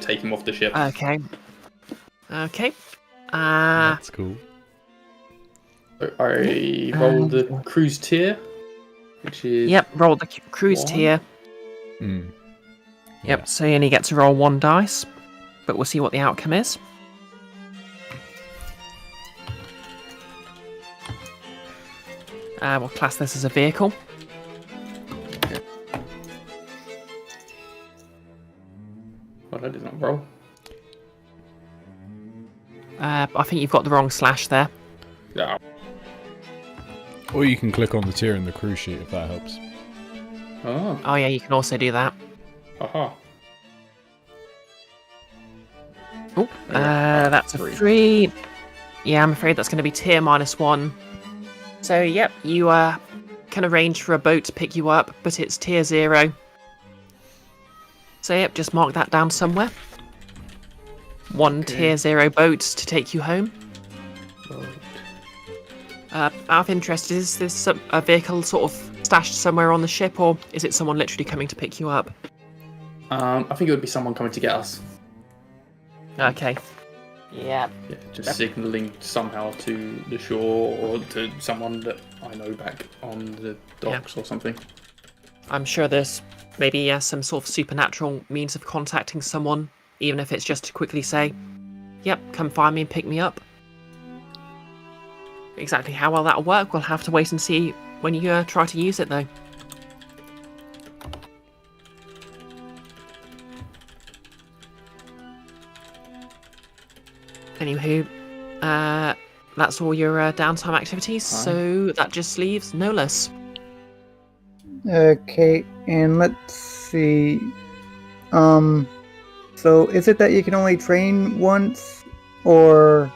take him off the ship. Okay. That's cool. So I rolled the cruise tier, which is... Yep, roll the cruise 1. tier. Yep, so you only get to roll 1 dice, but we'll see what the outcome is. We'll class this as a vehicle. Well, that did not roll. I think you've got the wrong slash there. Yeah. Or you can click on the tier in the cruise sheet if that helps. Oh yeah, you can also do that. Aha. Oh, that's a 3. Yeah, I'm afraid that's going to be tier -1. So, yep, you can arrange for a boat to pick you up, but it's tier 0. So, yep, just mark that down somewhere. 1 tier 0 boat to take you home. Out of interest, is this a vehicle sort of stashed somewhere on the ship, or is it someone literally coming to pick you up? I think it would be someone coming to get us. Okay. Yeah. Just signalling somehow to the shore or to someone that I know back on the docks or something. I'm sure there's maybe some sort of supernatural means of contacting someone, even if it's just to quickly say, yep, come find me and pick me up. Exactly how well that'll work, we'll have to wait and see when you try to use it, though. Anywho, that's all your downtime activities, so that just leaves Nolus. Okay, and let's see. So is it that you can only train once, or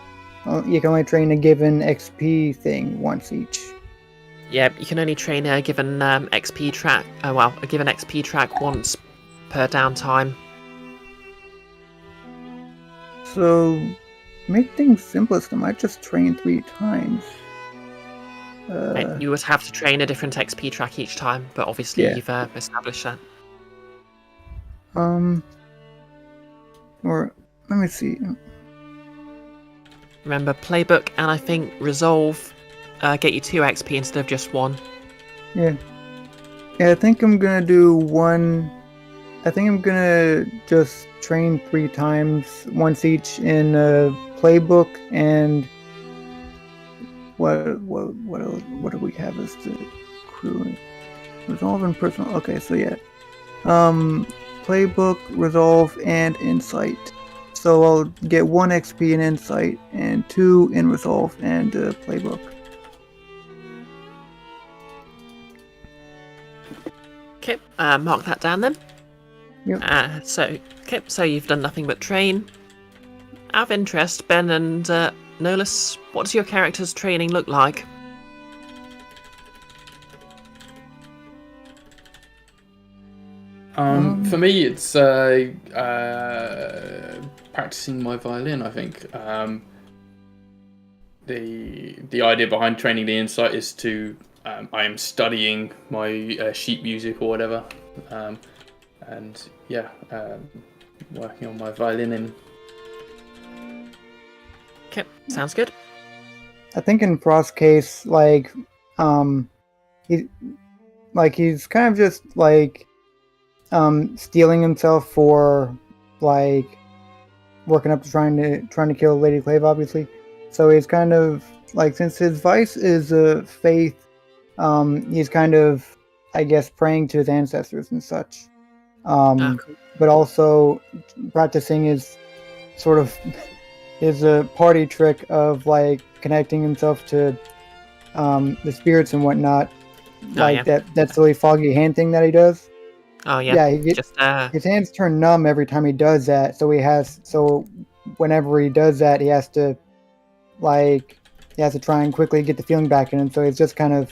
you can only train a given XP thing once each? Yeah, you can only train a given XP track. A given XP track once per downtime. So, make things simplest, I might just train 3 times. You would have to train a different XP track each time, but obviously Yeah. you've established that. Or let me see. Remember, playbook and I think resolve get you 2 XP instead of just 1. Yeah, I think I'm gonna do 1. I think I'm gonna just train 3 times, once each in playbook and what do we have as the crew? Resolve and personal. Okay, so yeah, playbook, resolve, and insight. So I'll get 1 XP in insight and 2 in resolve and playbook. Okay, mark that down then. Yep. So you've done nothing but train. Out of interest, Ben and Nolus, what does your character's training look like? For me, it's practicing my violin. I think the idea behind training the insight is to I am studying my sheet music or whatever, and yeah, working on my violin. And Okay, sounds good. I think in Frost's case, he's kind of just stealing himself for working up to trying to kill Lady Clave, obviously. So he's kind of since his vice is faith, he's kind of, I guess, praying to his ancestors and such. Cool. But also practicing his sort of his party trick of connecting himself to the spirits and whatnot, that silly foggy hand thing that he does. Oh yeah, his hands turn numb every time he does that. So whenever he does that, he has to try and quickly get the feeling back in him. So he's just kind of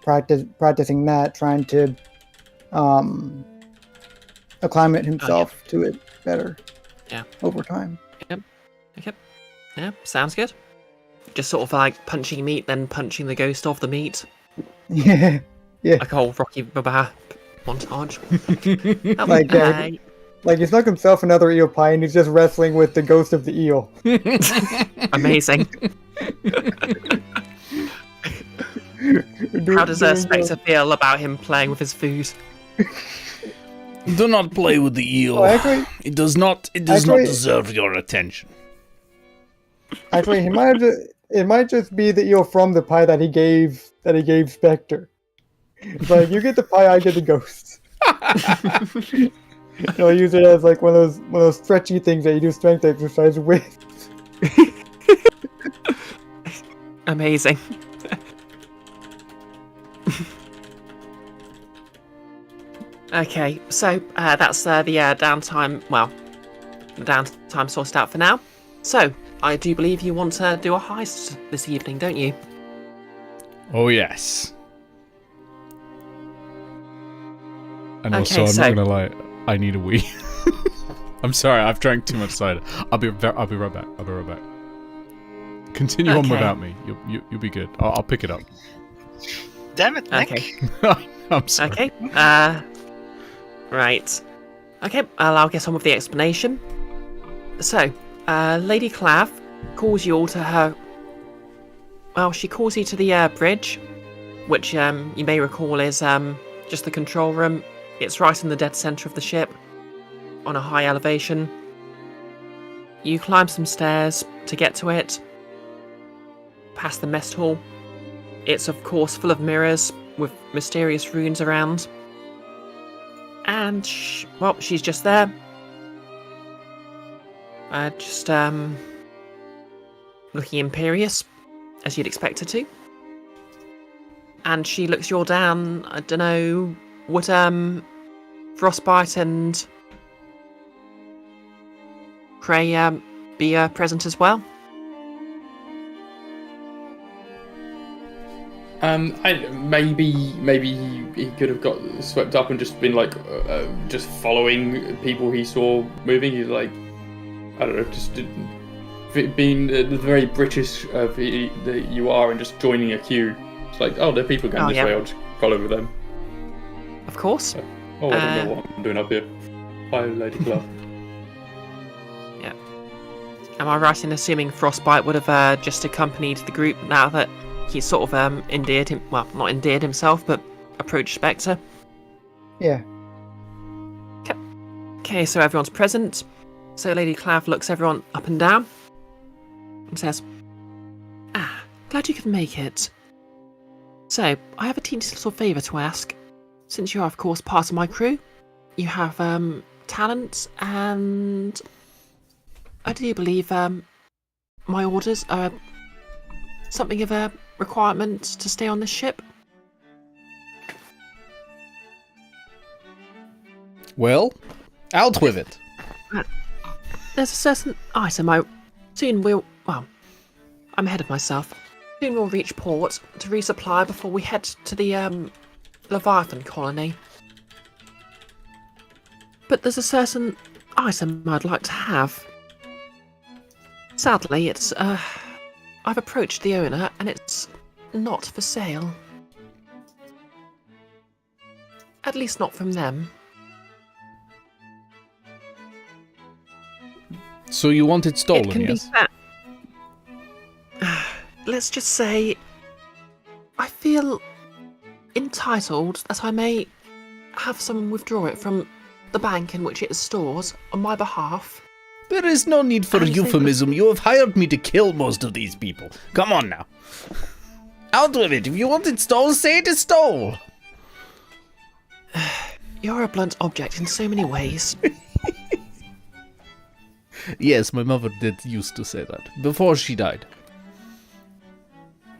practicing that, trying to acclimate himself to it better. Yeah. Over time. Yep. Okay. Yeah, sounds good. Just sort of punching meat, then punching the ghost off the meat. Yeah. Like a whole Rocky Balboa montage. He snuck himself another eel pie and he's just wrestling with the ghost of the eel. Amazing. How does Spectre feel about him playing with his food? Do not play with the eel. Actually, it does not deserve your attention. Actually, it might just be the eel from the pie that he gave Spectre. It's you get the pie, I get the ghost. I'll use it as one of those stretchy things that you do strength exercise with. Amazing. Okay, so that's the downtime. Well, the downtime sorted out for now. So I do believe you want to do a heist this evening, don't you? Oh yes. And also, Okay, I'm not gonna lie, I need a wee. I'm sorry, I've drank too much cider. I'll be right back. Continue on without me. You'll be good. I'll pick it up. Damn it, Nick. Okay. I'm sorry. Okay. Right. Okay, I'll get on with the explanation. So, Lady Clav calls you all to her... Well, she calls you to the bridge, which you may recall is just the control room. It's right in the dead centre of the ship, on a high elevation. You climb some stairs to get to it, past the mess hall. It's, of course, full of mirrors with mysterious runes around. And, she's just there. Looking imperious, as you'd expect her to. And she looks you all down. I don't know, would Frostbite and Cray be present as well? Maybe he could have got swept up and just been like, just following people he saw moving. He's like, I don't know, just being the very British that you are and just joining a queue. It's like, oh, there are people going this way. I'll just follow with them. Of course. Oh, I don't know what I'm doing up here. Hi, Lady Glove. Yeah. Am I right in assuming Frostbite would have just accompanied the group now that he's sort of not endeared himself, but approached Spectre? Yeah. Okay, so everyone's present. So Lady Clav looks everyone up and down and says, glad you could make it. So, I have a teensy little favour to ask. Since you are, of course, part of my crew, you have talents, and I do believe my orders are something of a requirement to stay on this ship. Well, out with it. There's a certain item I'm ahead of myself. Soon we'll reach port to resupply before we head to the Leviathan colony. But there's a certain item I'd like to have. Sadly, it's I've approached the owner and it's not for sale. At least not from them. So you want it stolen, It can yes? be let's just say I feel entitled that I may have someone withdraw it from the bank in which it is stored on my behalf. There is no need for And euphemism. You have hired me to kill most of these people. Come on now. Out with it. If you want it stole, say it is stole. You're a blunt object in so many ways. Yes, my mother did used to say that. Before she died.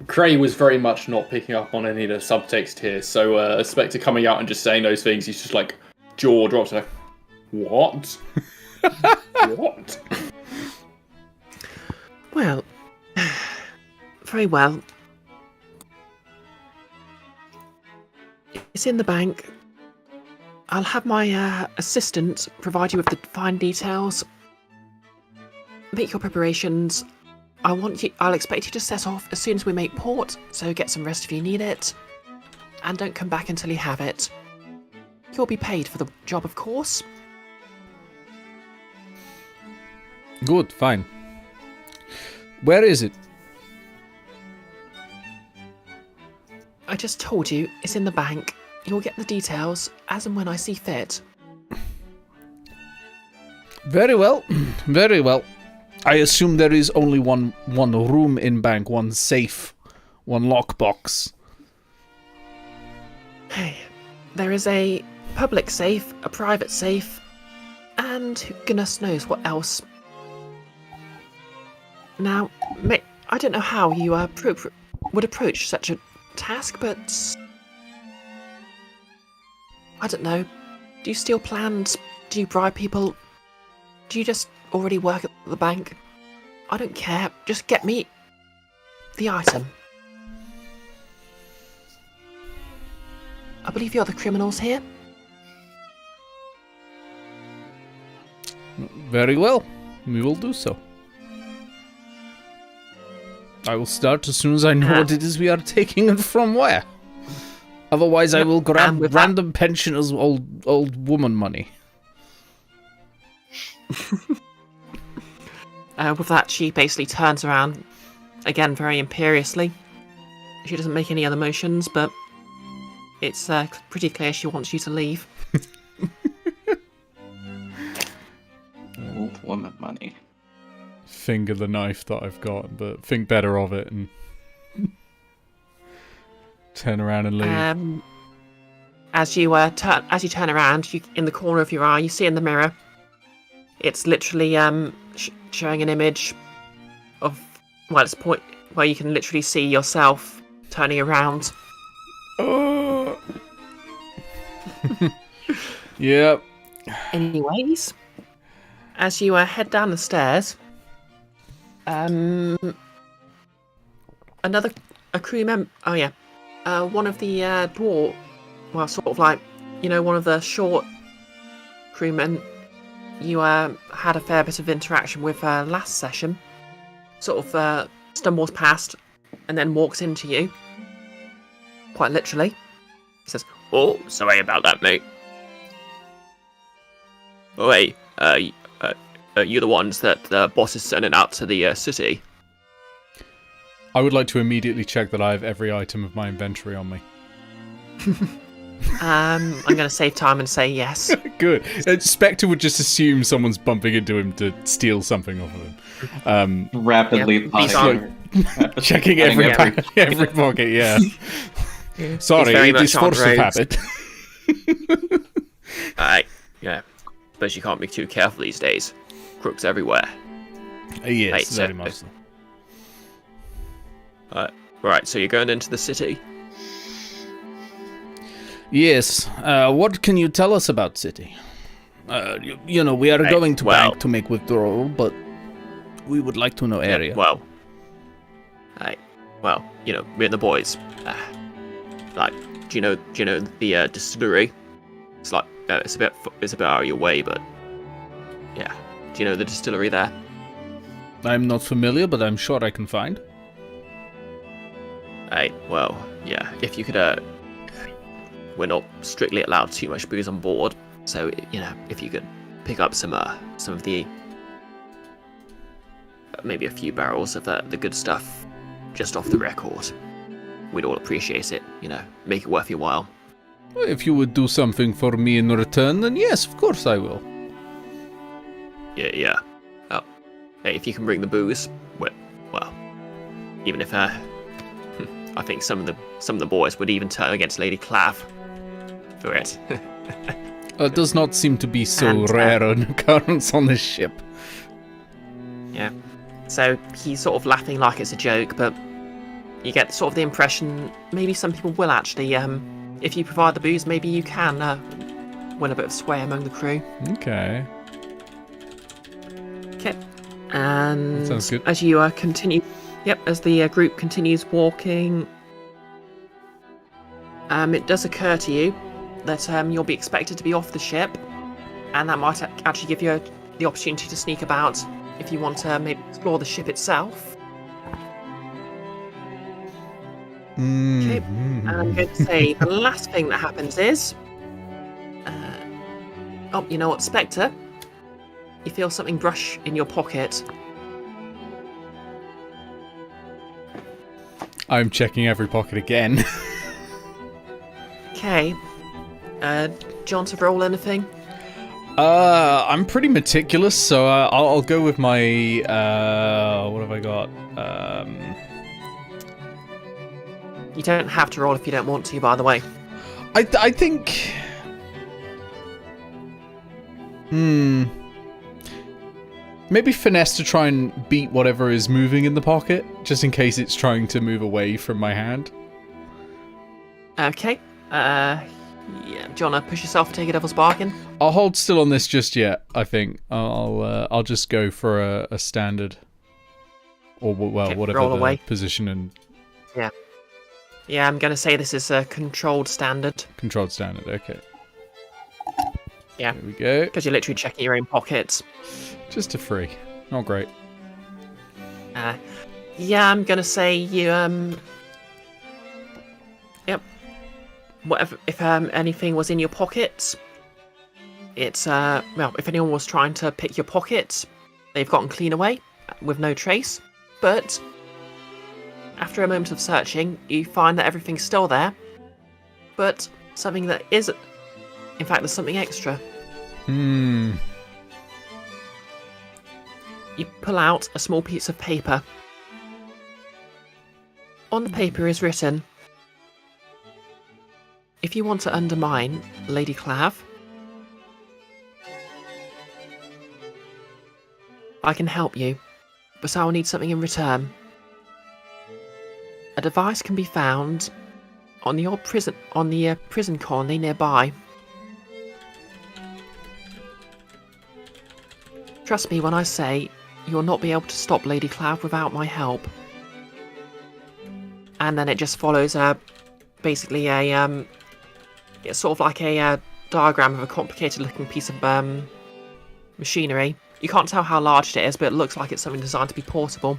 Cray was very much not picking up on any of the subtext here, so Spectre coming out and just saying those things, he's just like, jaw drops, like, what? What? Well, very well. It's in the bank. I'll have my assistant provide you with the fine details. Make your preparations. I'll expect you to set off as soon as we make port, so get some rest if you need it. And don't come back until you have it. You'll be paid for the job, of course. Good, fine. Where is it? I just told you, it's in the bank. You'll get the details as and when I see fit. Very well. Very well. I assume there is only one room in bank, one safe, one lockbox. Hey, there is a public safe, a private safe, and goodness knows what else. Now, I don't know how you would approach such a task, but I don't know. Do you steal plans? Do you bribe people? Do you just already work at the bank? I don't care. Just get me the item. I believe you're the criminals here. Very well. We will do so. I will start as soon as I know what it is we are taking and from where. Otherwise, I will grab random pensioners' old woman money. With that, she basically turns around, again very imperiously. She doesn't make any other motions, but it's pretty clear she wants you to leave. Old woman money. finger the knife that I've got, but think better of it and turn around and leave. As you turn around, in the corner of your eye, you see in the mirror. It's literally showing an image of it's a point where you can literally see yourself turning around. Oh. Yep. Anyways, as you head down the stairs, a crew member. Oh yeah, one of the dwarf. Well, sort of like, one of the short crewmen you had a fair bit of interaction with last session. Sort of stumbles past and then walks into you. Quite literally. He says, "Oh, sorry about that, mate. Oh, hey, you the ones that the boss is sending out to the city?" I would like to immediately check that I have every item of my inventory on me. I'm going to save time and say yes. Good. Spectre would just assume someone's bumping into him to steal something off of him. Rapidly potting. Checking every pocket, yeah. Sorry, it is force of habit. Yeah. But you can't be too careful these days. Crooks everywhere. Yes, very much so. Right, so you're going into the city? Yes. What can you tell us about city? We are going to bank to make withdrawal, but we would like to know area. Me and the boys. Do you know the distillery? It's like it's a bit out of your way, but yeah. Do you know the distillery there? I'm not familiar, but I'm sure I can find. If you could. We're not strictly allowed too much booze on board, so if you could pick up some of the maybe a few barrels of the good stuff just off the record, we'd all appreciate it. Make it worth your while. If you would do something for me in return, then yes, of course I will. Yeah. Oh, hey, if you can bring the booze, well, even if I think some of the boys would even turn against Lady Clav for it. It does not seem to be so rare an occurrence on this ship. Yeah. So he's sort of laughing like it's a joke, but you get sort of the impression maybe some people will actually, if you provide the booze, maybe you can win a bit of sway among the crew. Okay. And sounds good. As you continue, as the group continues walking, it does occur to you that you'll be expected to be off the ship, and that might actually give you the opportunity to sneak about if you want to maybe explore the ship itself. Okay, and I'm going to say the last thing that happens is, you know what, Spectre? You feel something brush in your pocket. I'm checking every pocket again. Okay. Do you want to roll anything? I'm pretty meticulous, so I'll go with my. What have I got? You don't have to roll if you don't want to, by the way. I think. Maybe finesse to try and beat whatever is moving in the pocket, just in case it's trying to move away from my hand. Okay. Do you want to push yourself and take a devil's bargain? I'll hold still on this just yet. I think I'll just go for a standard, or whatever roll the away. Position and. Yeah, I'm going to say this is a controlled standard. Controlled standard. Okay. Yeah. There we go. Because you're literally checking your own pockets. Just a free. Not great. Yeah, I'm gonna say you Yep. Whatever, if anything was in your pockets, it's if anyone was trying to pick your pockets, they've gotten clean away with no trace. But after a moment of searching, you find that everything's still there, but something that isn't. In fact, there's something extra. You pull out a small piece of paper. On the paper is written, "If you want to undermine Lady Clav, I can help you, but I will need something in return. A device can be found on the prison colony nearby. Trust me when I say you will not be able to stop Lady Clav without my help." And then it just follows basically it's sort of like a diagram of a complicated looking piece of machinery. You can't tell how large it is, but it looks like it's something designed to be portable.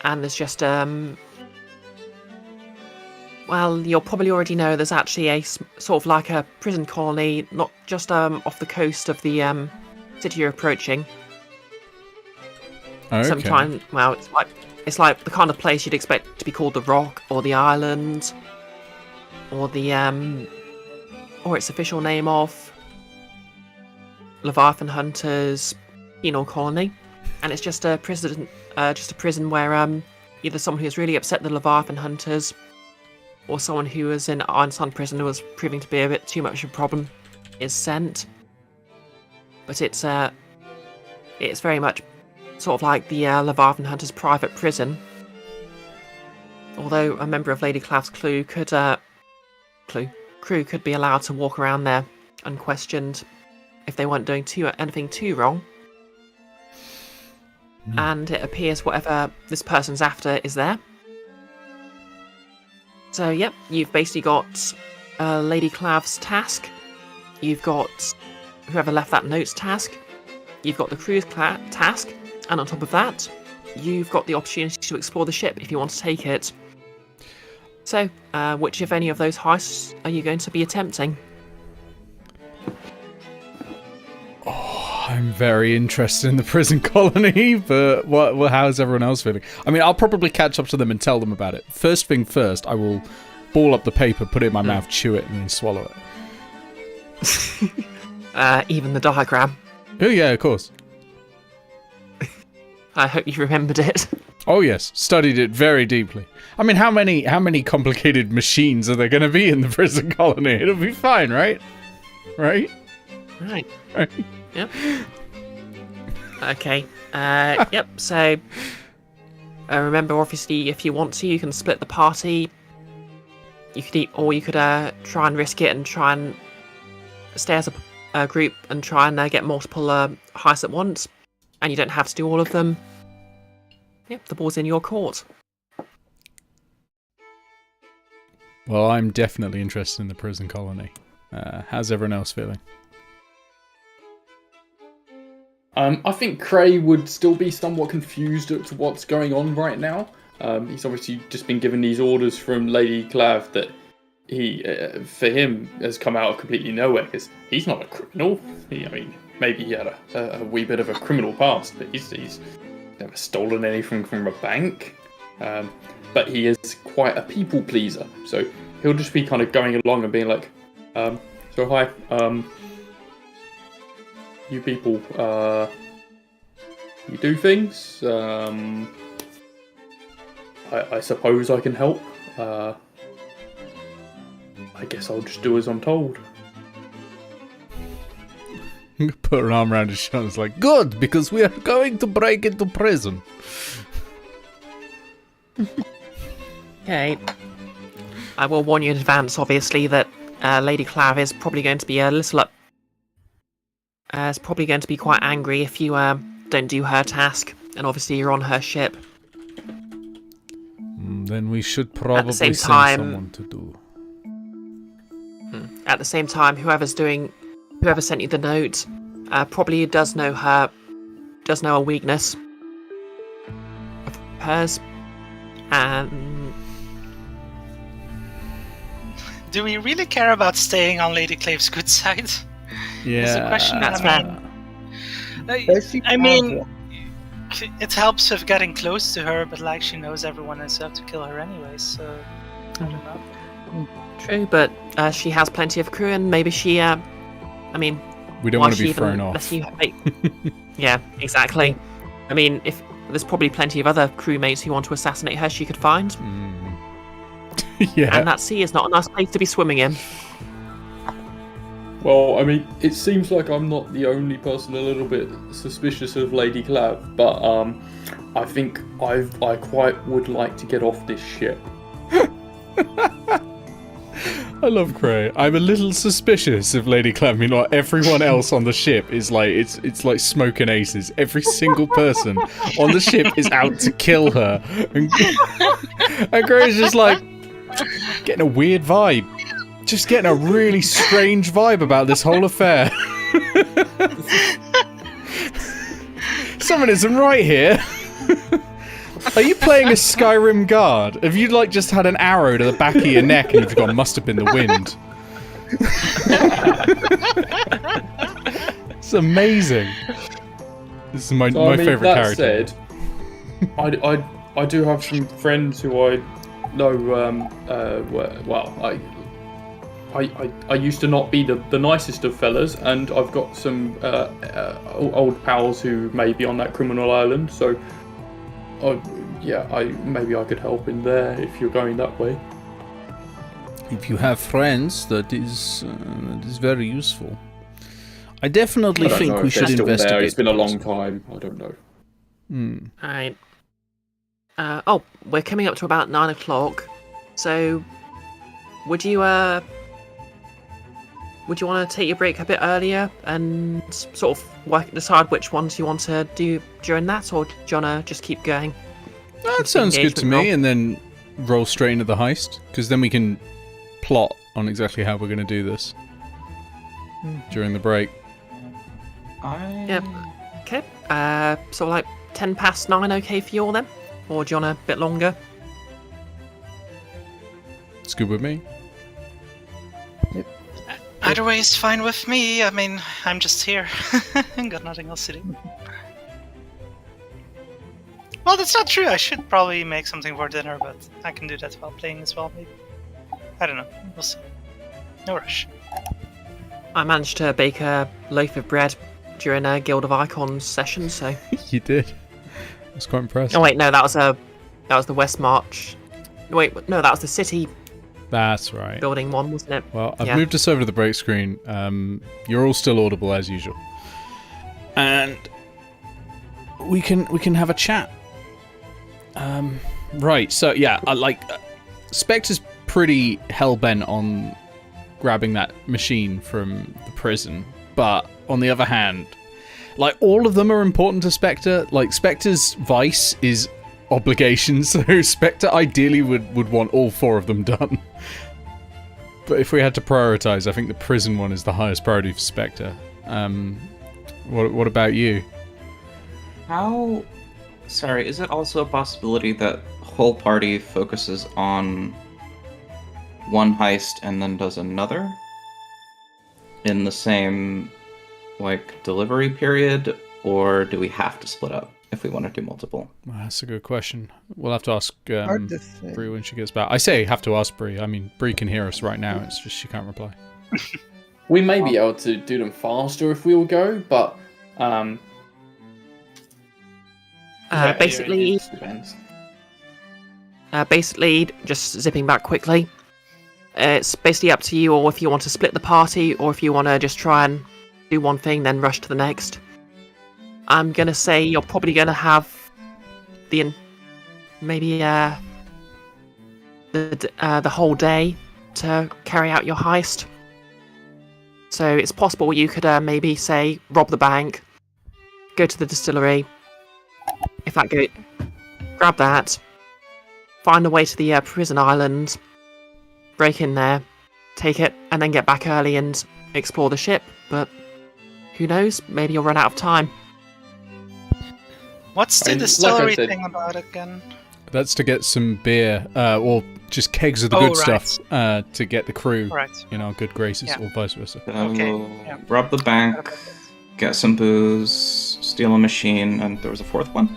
And there's just well, you'll probably already know there's actually a sort of like a prison colony, not just off the coast of the city you're approaching. Okay. Sometimes, well, it's like the kind of place you'd expect to be called the Rock or the Island, or the or its official name of Leviathan Hunters Penal Colony, and it's just a prison where either someone who's really upset the Leviathan Hunters, or someone who was in Iron Sun prison who was proving to be a bit too much of a problem, is sent. But it's very much sort of like the Leviathan Hunters' private prison. Although a member of Lady Clav's crew could be allowed to walk around there unquestioned if they weren't doing anything too wrong. And it appears whatever this person's after is there. So, yep, you've basically got Lady Clav's task. You've got whoever left that note's task. You've got the crew's task. And on top of that, you've got the opportunity to explore the ship if you want to take it. So, which, if any of those heists, are you going to be attempting? I'm very interested in the prison colony, but how's everyone else feeling? I mean, I'll probably catch up to them and tell them about it. First thing first, I will ball up the paper, put it in my mouth, chew it, and then swallow it. Even the diagram. Oh yeah, of course. I hope you remembered it. Oh yes, studied it very deeply. I mean, how many complicated machines are there going to be in the prison colony? It'll be fine, right? Right? Right. Right. Yep. Okay. Yep. So, remember, obviously, if you want to, you can split the party. You could try and risk it and try and stay as a group and try and get multiple heists at once. And you don't have to do all of them. Yep, the ball's in your court. Well, I'm definitely interested in the prison colony. How's everyone else feeling? I think Cray would still be somewhat confused at what's going on right now. He's obviously just been given these orders from Lady Clav that he, for him, has come out of completely nowhere, because he's not a criminal. Maybe he had a wee bit of a criminal past, but he's never stolen anything from a bank. But he is quite a people pleaser, so he'll just be kind of going along and being like, so hi, you people, you do things, I suppose I can help, I guess I'll just do as I'm told. Put her arm around his shoulders like, good, because we are going to break into prison. Okay. I will warn you in advance, obviously, that Lady Clav is probably going to be a little is probably going to be quite angry if you don't do her task, and obviously you're on her ship. Then we should probably send someone to do. At the same time, whoever sent you the note probably does know a weakness of hers. Do we really care about staying on Lady Clav's good side? Yeah, Is the question. That's I mean, it helps with getting close to her, but like she knows everyone is out to kill her anyway, so I don't know. True, but she has plenty of crew, and maybe she, we don't want to be thrown off. Yeah, exactly. I mean, if there's probably plenty of other crewmates who want to assassinate her, she could find. Yeah. And that sea is not a nice place to be swimming in. Well, I mean, it seems like I'm not the only person a little bit suspicious of Lady Clav, but I think I quite would like to get off this ship. I love Cray. I'm a little suspicious of Lady Clam. You know, everyone else on the ship is like it's like smoking aces. Every single person on the ship is out to kill her, and Cray's just like getting a weird vibe, just getting a really strange vibe about this whole affair. Something isn't right here. Are you playing a Skyrim guard? Have you like just had an arrow to the back of your neck and you've gone, must have been the wind? It's amazing. This is my favourite character. That said, I do have some friends who I know. I used to not be the nicest of fellas, and I've got some old pals who may be on that criminal island. So, maybe I could help in there if you're going that way. If you have friends, that is very useful. I definitely think we should investigate. It's been a long time. I don't know. Alright. We're coming up to about 9 o'clock. So, would you want to take your break a bit earlier and sort of decide which ones you want to do during that, or do you want to just keep going? That sounds good to me, and then roll straight into the heist, because then we can plot on exactly how we're going to do this during the break. Yep. Okay. So like 10 past 9 okay for you all then? Or do you want a bit longer? It's good with me. Either way is fine with me. I mean, I'm just here. Got nothing else to do. Well, that's not true. I should probably make something for dinner, but I can do that while playing as well, maybe. I don't know. We'll see. No rush. I managed to bake a loaf of bread during a Guild of Icons session, so... You did. I was quite impressed. Oh wait, no, that was the West March. Wait, no, that was the City That's right. building one, wasn't it? Well, I've moved us over to the break screen. You're all still audible as usual, and we can have a chat. Right. So yeah, Spectre's pretty hell-bent on grabbing that machine from the prison, but on the other hand, like, all of them are important to Spectre. Like, Spectre's vice is obligation, so Spectre ideally would want all 4 of them done. But if we had to prioritize, I think the prison one is the highest priority for Spectre. What about you? Sorry, is it also a possibility that whole party focuses on one heist and then does another in the same, like, delivery period, or do we have to split up if we want to do multiple? Well, that's a good question. We'll have to ask Hard to say. Bree when she gets back. I say have to ask Bree. I mean, Bree can hear us right now. It's just she can't reply. We may be able to do them faster if we all go, but Basically, it depends. just zipping back quickly. It's basically up to you, or if you want to split the party, or if you want to just try and do one thing, then rush to the next. I'm gonna say you're probably gonna have the whole day to carry out your heist. So it's possible you could maybe say rob the bank, go to the distillery. If that go, grab that, find a way to the prison island, break in there, take it, and then get back early and explore the ship. But who knows? Maybe you'll run out of time. What's the Like I distillery said- thing about again? That's to get some beer, or just kegs of the good right. stuff, to get the crew Right. in our good graces, Yeah. or vice versa. Okay, yeah. Rob the bank, get some booze, steal a machine, and there was a 4th one?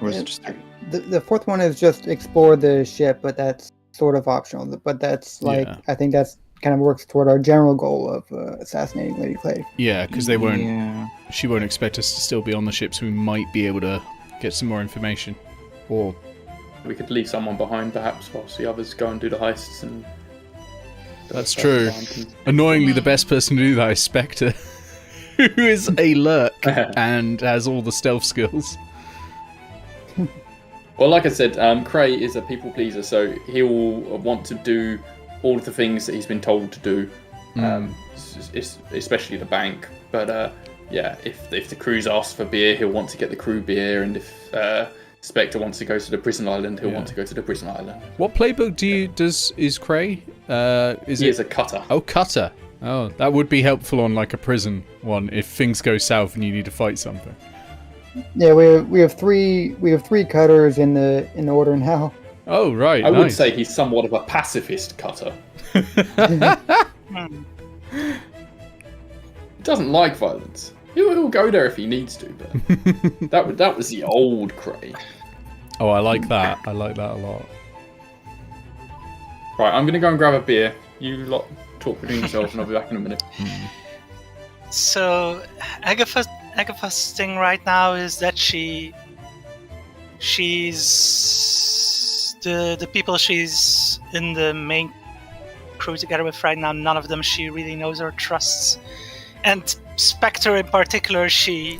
Or was it just 3? The 4th one is just explore the ship, but that's sort of optional. But that's like, Yeah. I think that's kind of works toward our general goal of assassinating Lady Clave. Yeah, because they won't. Yeah. She won't expect us to still be on the ship, so we might be able to get some more information. Or We could leave someone behind, perhaps, whilst the others go and do the heists. And that's true. Annoyingly, the best person to do that is Spectre, who is a lurk and has all the stealth skills. Well, like I said, Cray is a people pleaser, so he'll want to do all of the things that he's been told to do, especially the bank. But yeah, if the crew's asked for beer, he'll want to get the crew beer, and if Spectre wants to go to the prison island, he'll want to go to the prison island. What playbook is Cray? He is a cutter. Oh, cutter. Oh, that would be helpful on like a prison one if things go south and you need to fight something. Yeah, we have three cutters in the order now. Oh right, I would nice. say he's somewhat of a pacifist cutter. He doesn't like violence. He'll go there if he needs to, but that was the old Cray. Oh, I like that. I like that a lot. Right, I'm gonna go and grab a beer. You lot talk between yourselves, and I'll be back in a minute. So Agatha's thing right now is that she's the people she's in the main crew together with right now, none of them she really knows or trusts. And Spectre in particular, she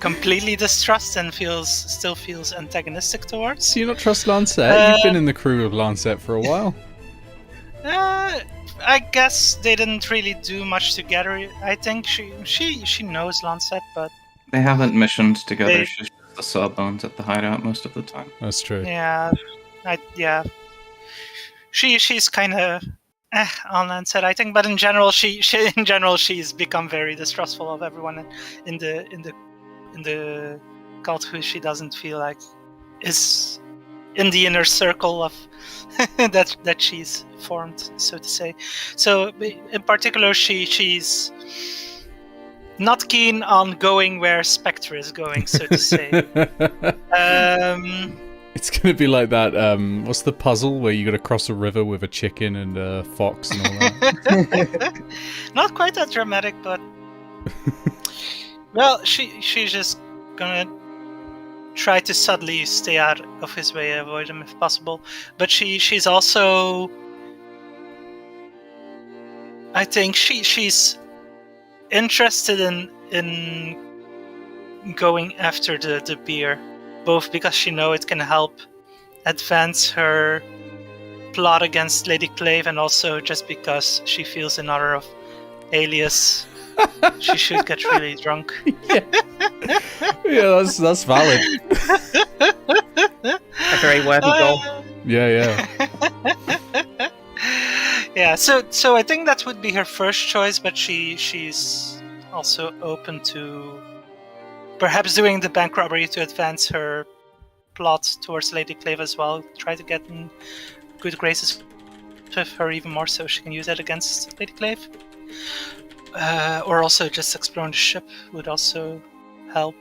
completely distrusts and still feels antagonistic towards. So you not trust Lancette? You've been in the crew of Lancette for a while. I guess they didn't really do much together. I think she knows Lancette, but They haven't missioned together. She's just the sawbones at the hideout most of the time. That's true. yeah, she's kind of on Lancette, I think. But in general, she's become very distrustful of everyone in the cult who she doesn't feel like is in the inner circle of that she's formed, so to say. So in particular, she's not keen on going where Spectre is going, so to say. It's gonna be like that. What's the puzzle where you got to cross a river with a chicken and a fox and all that? Not quite that dramatic, but well, she's just gonna try to subtly stay out of his way, avoid him if possible. But she's also, I think she's interested in going after the beer, both because she knows it can help advance her plot against Lady Clave, and also just because she feels in honor of Alias she should get really drunk. Yeah, that's valid. A very worthy goal. Yeah. Yeah, so I think that would be her first choice, but she's also open to perhaps doing the bank robbery to advance her plot towards Lady Clave as well. Try to get in good graces with her even more so she can use that against Lady Clave. Or also just exploring the ship would also help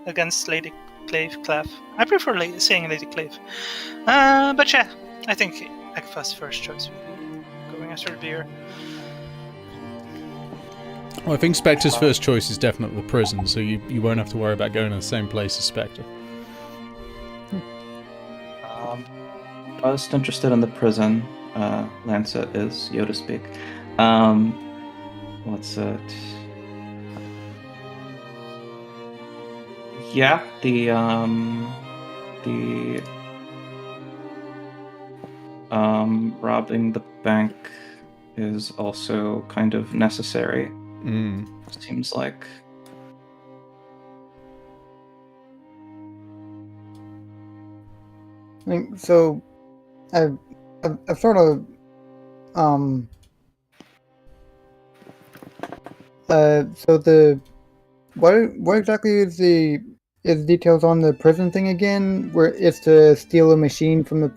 against Lady Clave. I prefer saying Lady Clave. But yeah, I think Agatha's first choice would be going after the beer. Well, I think Spectre's first choice is definitely the prison, so you won't have to worry about going to the same place as Spectre. Most interested in the prison, Lancette is, Yoda speak. What's it? Yeah, the robbing the bank is also kind of necessary. Seems like. I think so. I've sort of so the what exactly is the details on the prison thing again? Where it's to steal a machine from the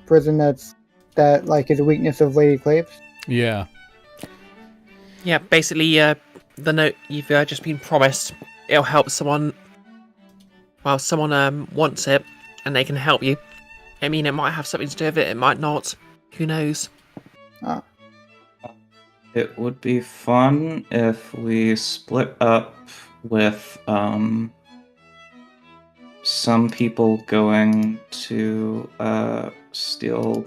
prison that like is a weakness of Lady Clave's? Yeah. Yeah, basically, the note you've just been promised, it'll help someone. Well, someone wants it, and they can help you. I mean, it might have something to do with it, it might not. Who knows? It would be fun if we split up with some people going to steal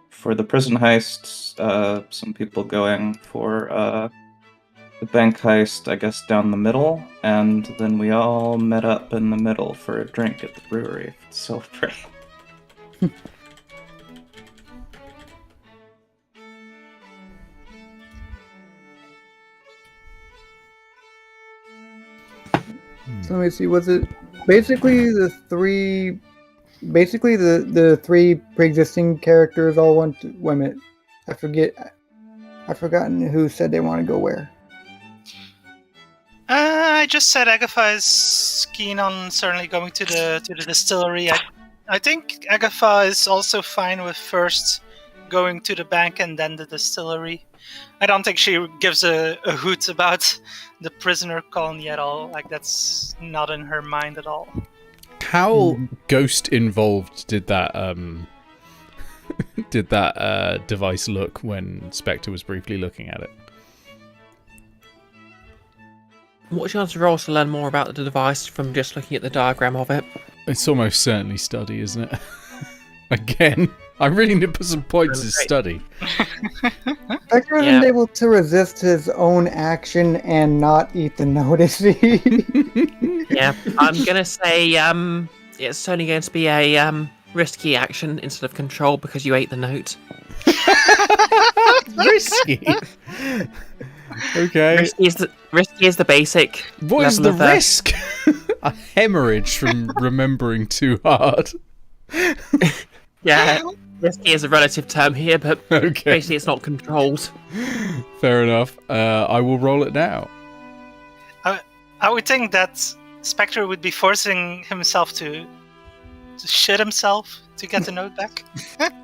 for the prison heists, some people going for the bank heist, I guess, down the middle, and then we all met up in the middle for a drink at the brewery to celebrate. So let me see. Was it basically the three? Basically, the three pre-existing characters all went to. Wait a minute. I forget. I've forgotten who said they want to go where. I just said Agatha is keen on certainly going to the distillery. I think Agatha is also fine with first going to the bank and then the distillery. I don't think she gives a hoot about the prisoner colony at all. Like, that's not in her mind at all. How ghost involved did that device look when Spectre was briefly looking at it? What's your chance of rolls to learn more about the device from just looking at the diagram of it? It's almost certainly study, isn't it? Again, I really need to put some points in study. Spectre wasn't able to resist his own action and not eat the notice. Yeah, I'm gonna say it's only going to be a risky action instead of control because you ate the note. Risky. Okay. Risky is the basic. What is the risk? A hemorrhage from remembering too hard. Yeah, risky is a relative term here, but basically it's not controlled. Fair enough. I will roll it now. I would think that Spectre would be forcing himself to shit himself to get the note back.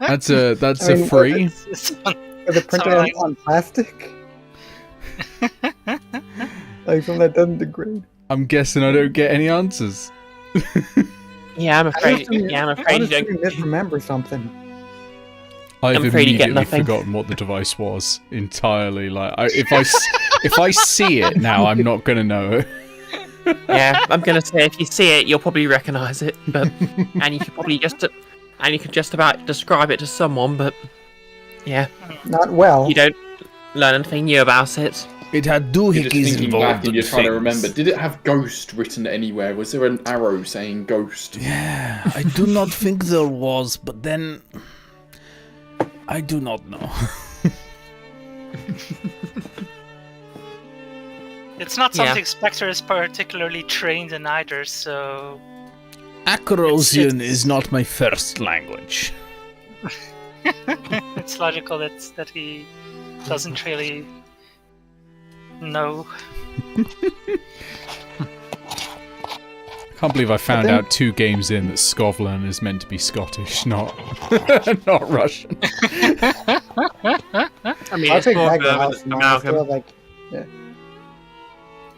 That's a free. It's on, Is it printed on plastic? Like something that doesn't degrade. I'm guessing I don't get any answers. Yeah, I'm afraid you don't. Misremember something. I've afraid you get immediately nothing. forgotten what the device was entirely. Like, if I see it now, I'm not gonna know it. Yeah, I'm gonna say if you see it, you'll probably recognise it, but and you could just about describe it to someone, but yeah, Not well. you don't learn anything new about it. It had You're just doohickeys thinking involved. back and you're trying to things. remember. Did it have ghost written anywhere? Was there an arrow saying ghost? Yeah, I do not think there was, but then I do not know. it's not something Spectre is particularly trained in either, so... Acrosian is not my first language. it's logical that he doesn't really know. I can't believe I found out 2 games in that Scotland is meant to be Scottish, not not Russian. I mean, I'll it's take more Dagger of House an now. I still amalgam. have,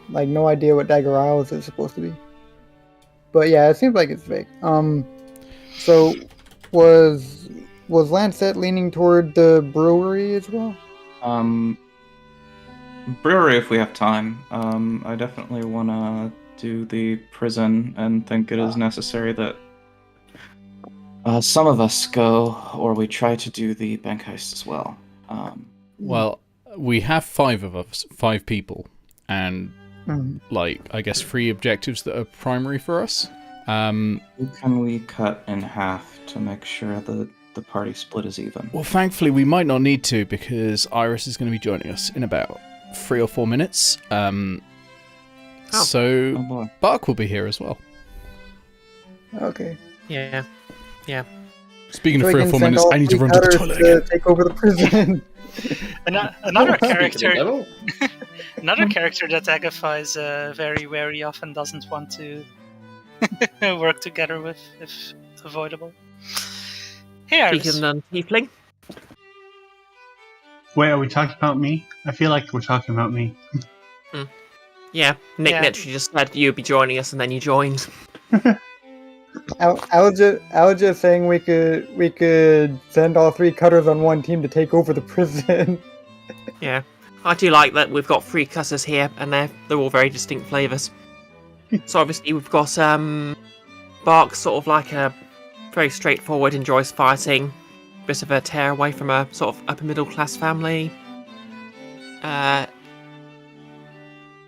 like no idea what Dagger House is supposed to be. But yeah, it seems like it's fake. So was Lancette leaning toward the brewery as well? Brewery if we have time. I definitely want to do the prison and think it is necessary that some of us go, or we try to do the bank heist as well. Well, we have 5 of us, 5 people, and I guess 3 objectives that are primary for us. Who can we cut in half to make sure that the party split is even? Well, thankfully, we might not need to because Iris is going to be joining us in about 3 or 4 minutes. So boy. Bark will be here as well. Okay. Yeah. Speaking So of we 3 or can 4 send minutes, all I need to 3 run to the cutters toilet to again. take over the prison. Another Speaking of character, devil. another character that Agatha is very wary of and doesn't want to work together with, if avoidable. Hey, Iris. Speaking of tiefling, Wait, are we talking about me? I feel like we're talking about me. yeah, Nick Yeah. literally just said you'd be joining us, and then you joined. I was just saying we could send all 3 cutters on one team to take over the prison. Yeah. I do like that we've got 3 cusses here, and they're all very distinct flavours. So obviously we've got Bark, sort of like a very straightforward, enjoys fighting, bit of a tear away from a sort of upper middle class family.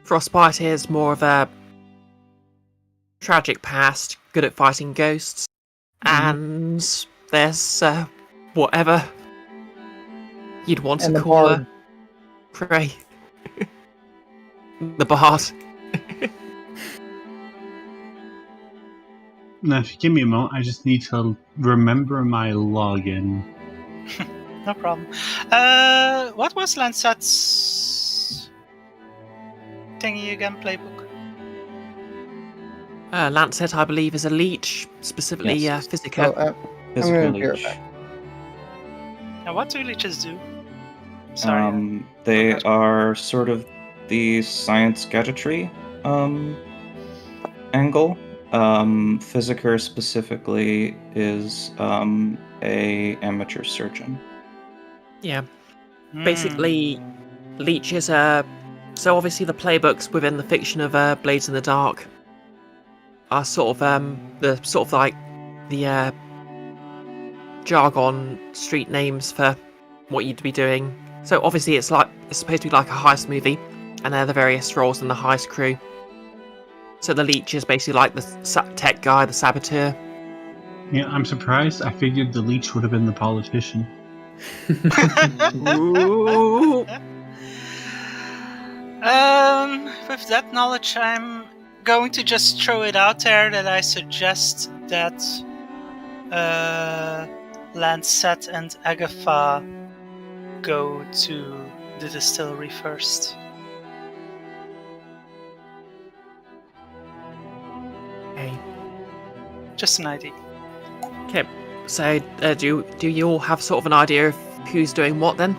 Frostbite is more of a tragic past, good at fighting ghosts, and there's whatever you'd want And to the call bard. her. Prey. The bard. Now, if you give me a moment, I just need to remember my login. No problem. What was Lancette's thingy again? Playbook. Lancette, I believe, is a leech, specifically Yes. Physica. I'm Physical gonna hear it leech. back. Now, what do leeches do? Sorry. They are sort of the science gadgetry angle. Physiker specifically is a amateur surgeon. Yeah. Basically, leeches are... So obviously the playbooks within the fiction of Blades in the Dark are sort of the sort of like the jargon street names for what you'd be doing. So obviously it's supposed to be like a heist movie, and they're the various roles in the heist crew. So the leech is basically like the tech guy, the saboteur. Yeah, I'm surprised. I figured the leech would have been the politician. Ooh. With that knowledge, I'm going to just throw it out there that I suggest that Lancette and Agatha go to the distillery first. Okay. Just an idea. Okay. So do you all have sort of an idea of who's doing what then?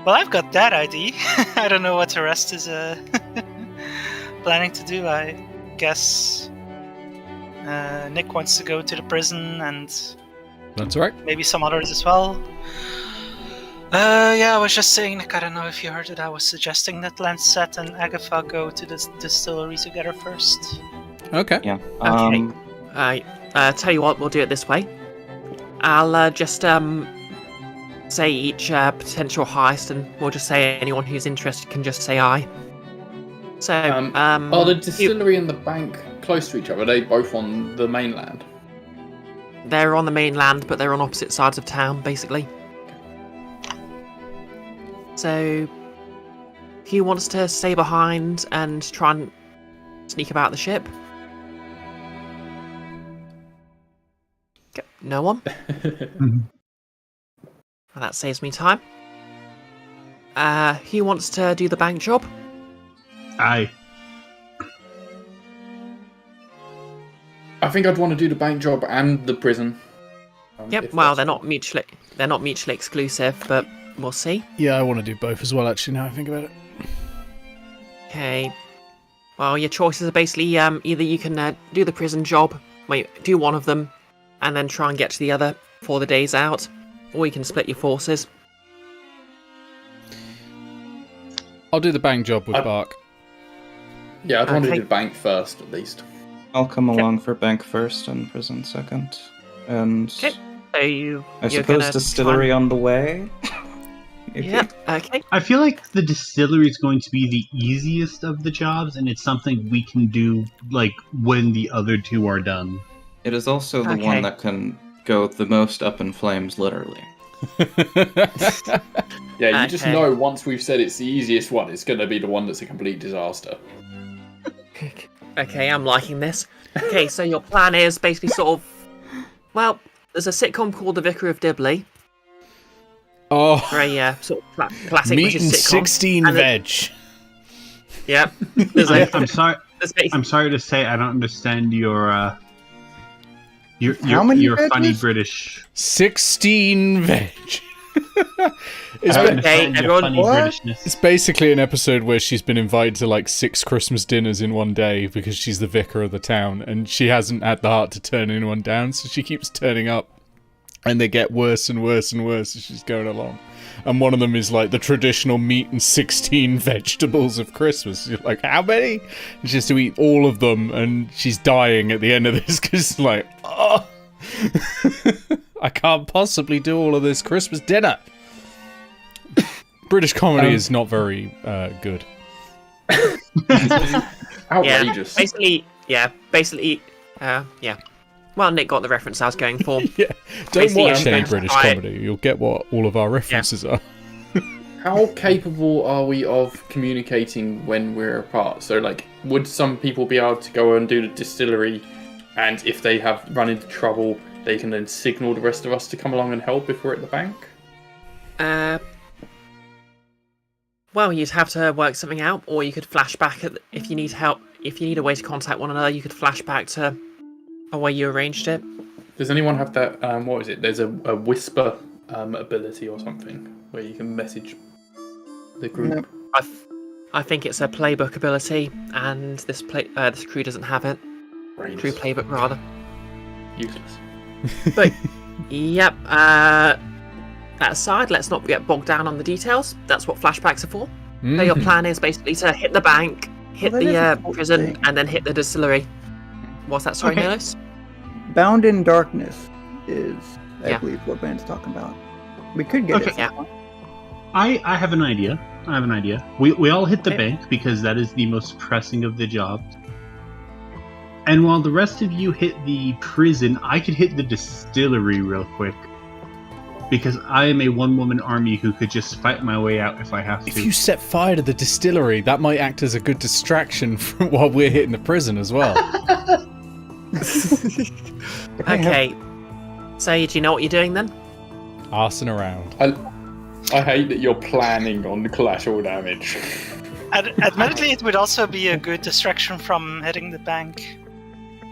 Well, I've got that idea. I don't know what the rest is planning to do. I guess Nick wants to go to the prison, and That's right. maybe some others as well. Yeah, I was just saying, Nick, I don't know if you heard it. I was suggesting that Lancette and Agatha go to the distillery together first. Okay. Yeah. Okay. Tell you what, we'll do it this way. I'll just say each potential heist, and we'll just say anyone who's interested can just say aye. So, Are the distillery and the bank close to each other? Are they both on the mainland? they're on the mainland, but they're on opposite sides of town, basically. So, who wants to stay behind and try and sneak about the ship? Okay, no one? Well, that saves me time. Who wants to do the bank job? Aye. I think I'd want to do the bank job and the prison. Yep. if Well, that's- they're not mutually exclusive, but we'll see. Yeah, I want to do both as well, actually, now I think about it. Okay. Well, your choices are basically either you can do the prison job, do one of them, and then try and get to the other before the day's out, or you can split your forces. I'll do the bang job with I- Bark. Yeah, I'd want to Okay. do the bank first, at least. I'll come along for bank first and prison second. And Okay. So you're suppose gonna distillery on the way? Maybe. Yeah. Okay. I feel like the distillery is going to be the easiest of the jobs, and it's something we can do like when the other two are done. It is also the Okay. one that can go the most up in flames, literally. Yeah, you just Okay. know once we've said it's the easiest one, it's going to be the one that's a complete disaster. Okay, I'm liking this. Okay, so your plan is basically sort of, well, there's a sitcom called The Vicar of Dibley. Oh, Very sort of classic meat British and sitcom. 16 And veg. Yep. There's a, I'm sorry. there's basically- I'm sorry to say I don't understand your How many funny veggies? British. 16 veg. It's, I don't ba- Okay, understand your everyone- funny What? Britishness. it's basically an episode where she's been invited to like 6 Christmas dinners in one day because she's the vicar of the town and she hasn't had the heart to turn anyone down, so she keeps turning up and they get worse and worse and worse as she's going along. And one of them is like the traditional meat and 16 vegetables of Christmas. You're like, how many? And she has to eat all of them, and she's dying at the end of this because, like, oh, I can't possibly do all of this Christmas dinner. British comedy is not very good. Outrageous. Basically, Well, Nick got the reference I was going for. Yeah. Don't Basically, watch any I'm British going to- comedy. You'll get what all of our references are. How capable are we of communicating when we're apart? So, like, would some people be able to go and do the distillery, and if they have run into trouble, they can then signal the rest of us to come along and help if we're at the bank? Well, you'd have to work something out, or you could flash back if you need help. If you need a way to contact one another, you could flash back to a way you arranged it. Does anyone have that? What is it? There's a whisper ability or something where you can message the group. No. I think it's a playbook ability, and this crew doesn't have it. Crew playbook, rather. Useless. But yep. That aside, let's not get bogged down on the details. That's what flashbacks are for. So your plan is basically to hit the bank, hit Well, that is the a cool prison, thing. and then hit the distillery. What's that? Sorry, Okay. Nilos? Bound in Darkness is, I Yeah. believe, what Ben's talking about. We could get Okay. it. Yeah. I have an idea. We all hit the Okay. bank because that is the most pressing of the jobs. And while the rest of you hit the prison, I could hit the distillery real quick. Because I am a one-woman army who could just fight my way out if I have to. If you set fire to the distillery, that might act as a good distraction while we're hitting the prison as well. Okay. So, do you know what you're doing then? Arsing around. I hate that you're planning on collateral damage. Admittedly, it would also be a good distraction from hitting the bank.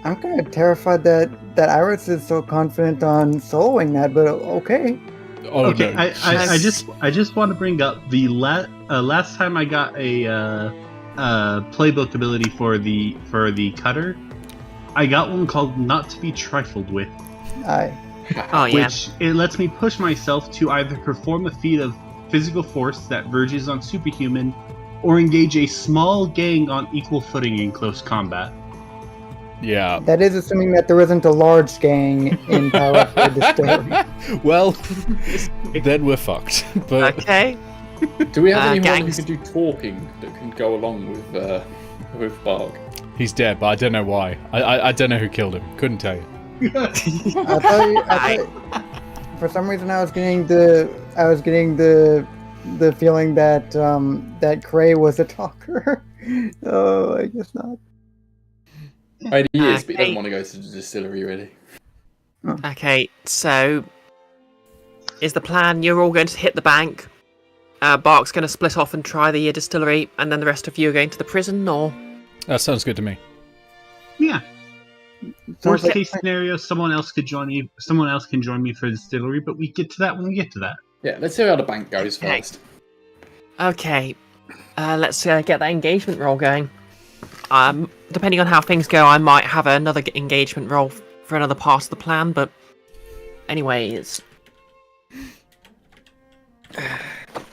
I'm kind of terrified that Iris is so confident on soloing that, but okay. Oh Okay, no. I just want to bring up the last time I got a playbook ability for the cutter. I got one called Not to be Trifled with, Oh yeah. which it lets me push myself to either perform a feat of physical force that verges on superhuman, or engage a small gang on equal footing in close combat. Yeah. That is assuming that there isn't a large gang in power for a distillery. Well, then we're fucked. But Okay. Do we have anyone gangs. who can do talking that can go along with Barg? he's dead, but I don't know why. I don't know who killed him. Couldn't tell you. I thought you, for some reason I was getting the feeling that that Cray was a talker. Oh, I guess not. Right, he is, but he Okay. doesn't want to go to the distillery, really. Okay. So, is the plan you're all going to hit the bank? Bark's going to split off and try the distillery, and then the rest of you are going to the prison, or? That sounds good to me. Yeah. Sounds Worst like- case scenario, someone else could join me. Someone else can join me for the distillery, but we get to that when we get to that. Yeah, let's see how the bank goes Okay. first. Okay. Let's get that engagement roll going. Depending on how things go, I might have another engagement roll for another part of the plan, but anyways.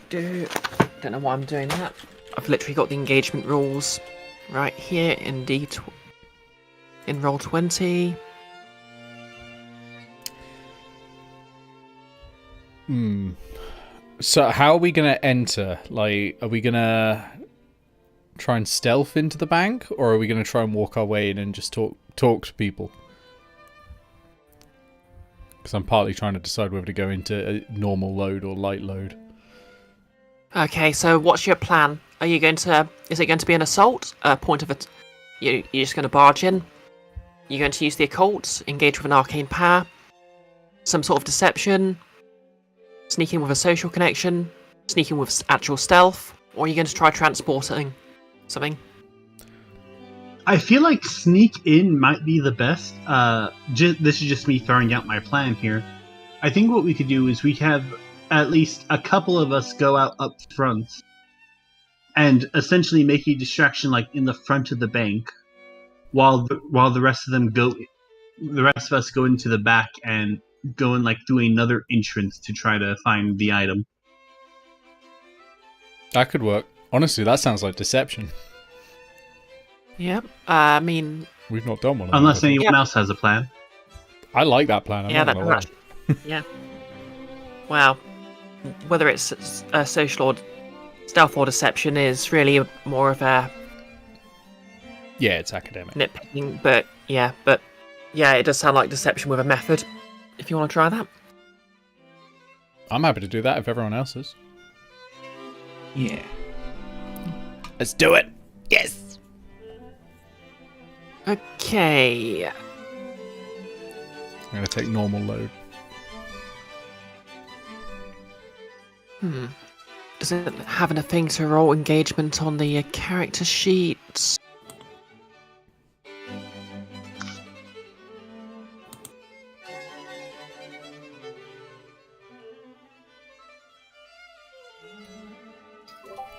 Don't know why I'm doing that. I've literally got the engagement rules right here in in roll 20. So how are we gonna enter? Like, are we gonna try and stealth into the bank, or are we gonna try and walk our way in and just talk to people? Because I'm partly trying to decide whether to go into a normal load or light load. Okay, so what's your plan? Are you going to? Is it going to be an assault? Point of it? You're just going to barge in? You're going to use the occult, engage with an arcane power, some sort of deception, sneak in with a social connection, sneak in with actual stealth, or are you going to try transporting something? I feel like sneak in might be the best. This is just me throwing out my plan here. I think what we could do is we have at least a couple of us go out up front and essentially make a distraction, like in the front of the bank, while the rest of them go. The rest of us go into the back and go and like do another entrance to try to find the item. That could work. Honestly, that sounds like deception. Yep. I mean, We've not done one of them Unless before. anyone else has a plan. I like that plan. I'm yeah, not gonna lie. yeah. Well, whether it's a social or stealth or deception is really more of a Yeah, it's academic. nitpicking, but yeah, it does sound like deception with a method. If you want to try that. I'm happy to do that if everyone else is. Yeah. Let's do it. Yes. Okay. I'm gonna take normal load. Does it have anything to roll engagement on the character sheets?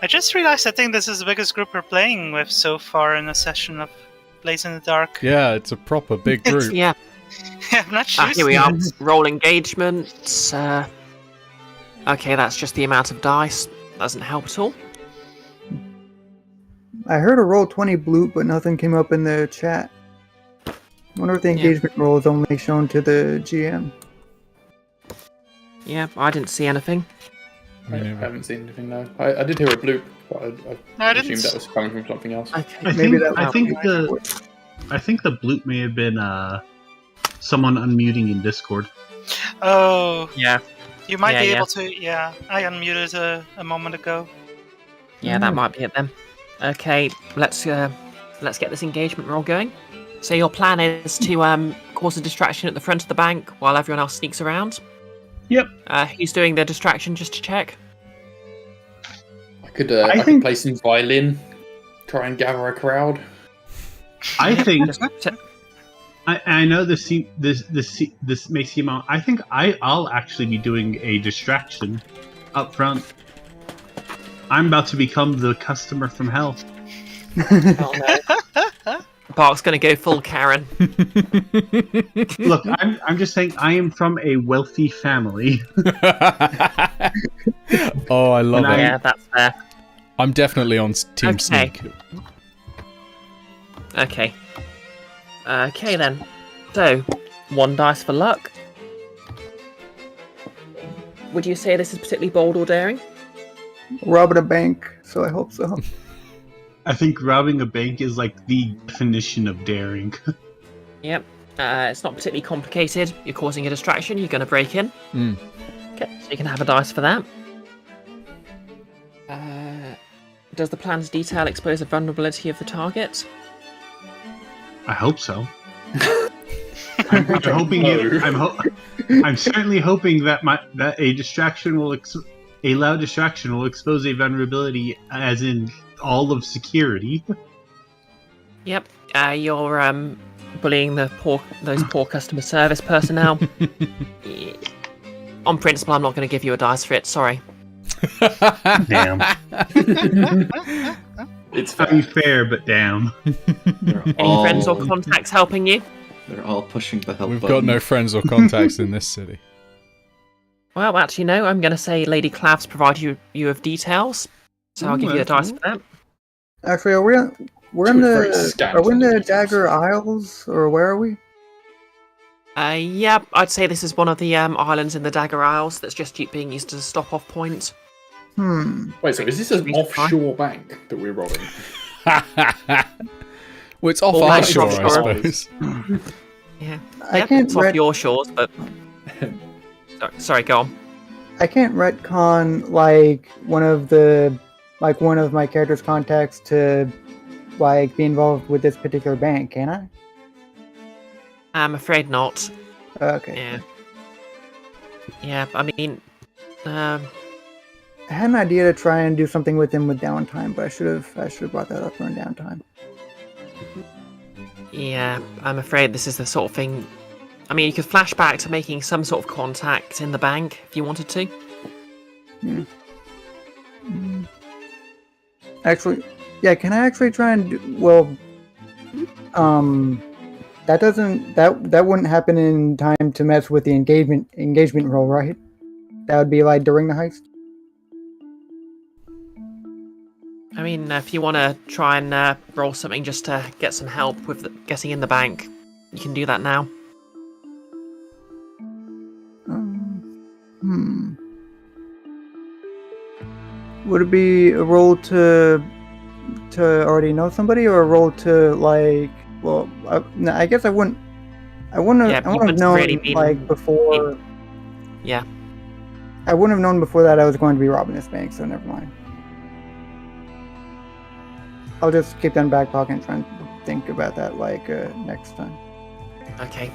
I just realized I think this is the biggest group we're playing with so far in a session of Blaze in the Dark. Yeah, it's a proper big group. Yeah. I'm not sure. Here we are. Roll engagement. Okay, that's just the amount of dice. Doesn't help at all. I heard a roll 20 bloop, but nothing came up in the chat. I wonder if the engagement roll is only shown to the GM. Yeah, I didn't see anything. I haven't seen anything though. I did hear a bloop, but I assumed that was coming from something else. Okay. I Maybe think the bloop may have been someone unmuting in Discord. Oh, Yeah. you might Yeah, be yeah. able to. Yeah, I unmuted a moment ago. Yeah, that might be it then. Okay, let's get this engagement roll going. So your plan is to cause a distraction at the front of the bank while everyone else sneaks around. Yep. Who's doing the distraction, just to check? I could I I think- could play some violin, try and gather a crowd. I think Just- I know this may seem odd. I think I'll actually be doing a distraction up front. I'm about to become the customer from hell. Oh, no. Bark's gonna go full Karen. Look, I'm just saying I am from a wealthy family. Oh, I love And it. Yeah, that's fair. I'm definitely on Team Okay. Sneak. Okay. Okay then. So, 1 dice for luck. Would you say this is particularly bold or daring? Robbing a bank, so I hope so. I think robbing a bank is like the definition of daring. Yep. It's not particularly complicated. You're causing a distraction. You're going to break in. Mm. Okay, so you can have a dice for that. Does the plan's detail expose the vulnerability of the target? I hope so. I'm hoping I'm certainly hoping that a distraction will a loud distraction will expose a vulnerability, as in all of security. Yep. You're bullying those poor customer service personnel. On principle, I'm not going to give you a dice for it. Sorry. Damn. It's To be fair, but damn. Any friends or contacts helping you? They're all pushing the help We've button. got no friends or contacts in this city. Well, actually, no. I'm going to say Lady Clavs provide you with details, so I'll give you a dice for that. Actually, are we in Very the scant. Dagger Isles, or where are we? Yeah, I'd say this is one of the islands in the Dagger Isles that's just being used as a stop-off point. Wait, so is this an offshore bank that we're robbing? Well, it's off Or our like shore, I offshore. suppose. Yeah. I Yep, can't it's off your shores, but... Sorry, go on. I can't retcon like one of my character's contacts to like be involved with this particular bank, can I? I'm afraid not. Okay. Yeah. Yeah, I mean... I had an idea to try and do something with him with downtime, but I should have brought that up during downtime. Yeah, I'm afraid this is the sort of thing... I mean, you could flash back to making some sort of contact in the bank if you wanted to. Actually, yeah, can I actually try and do, well, that doesn't that wouldn't happen in time to mess with the engagement roll, right? That would be like during the heist. I mean, if you want to try and roll something just to get some help with getting in the bank, you can do that now. Would it be a roll to already know somebody, or a roll to like? Well, I guess I wouldn't. I wouldn't have known really been, like before. Yeah. I wouldn't have known before that I was going to be robbing this bank, so never mind. I'll just keep that in back pocket and try and think about that like next time. Okay.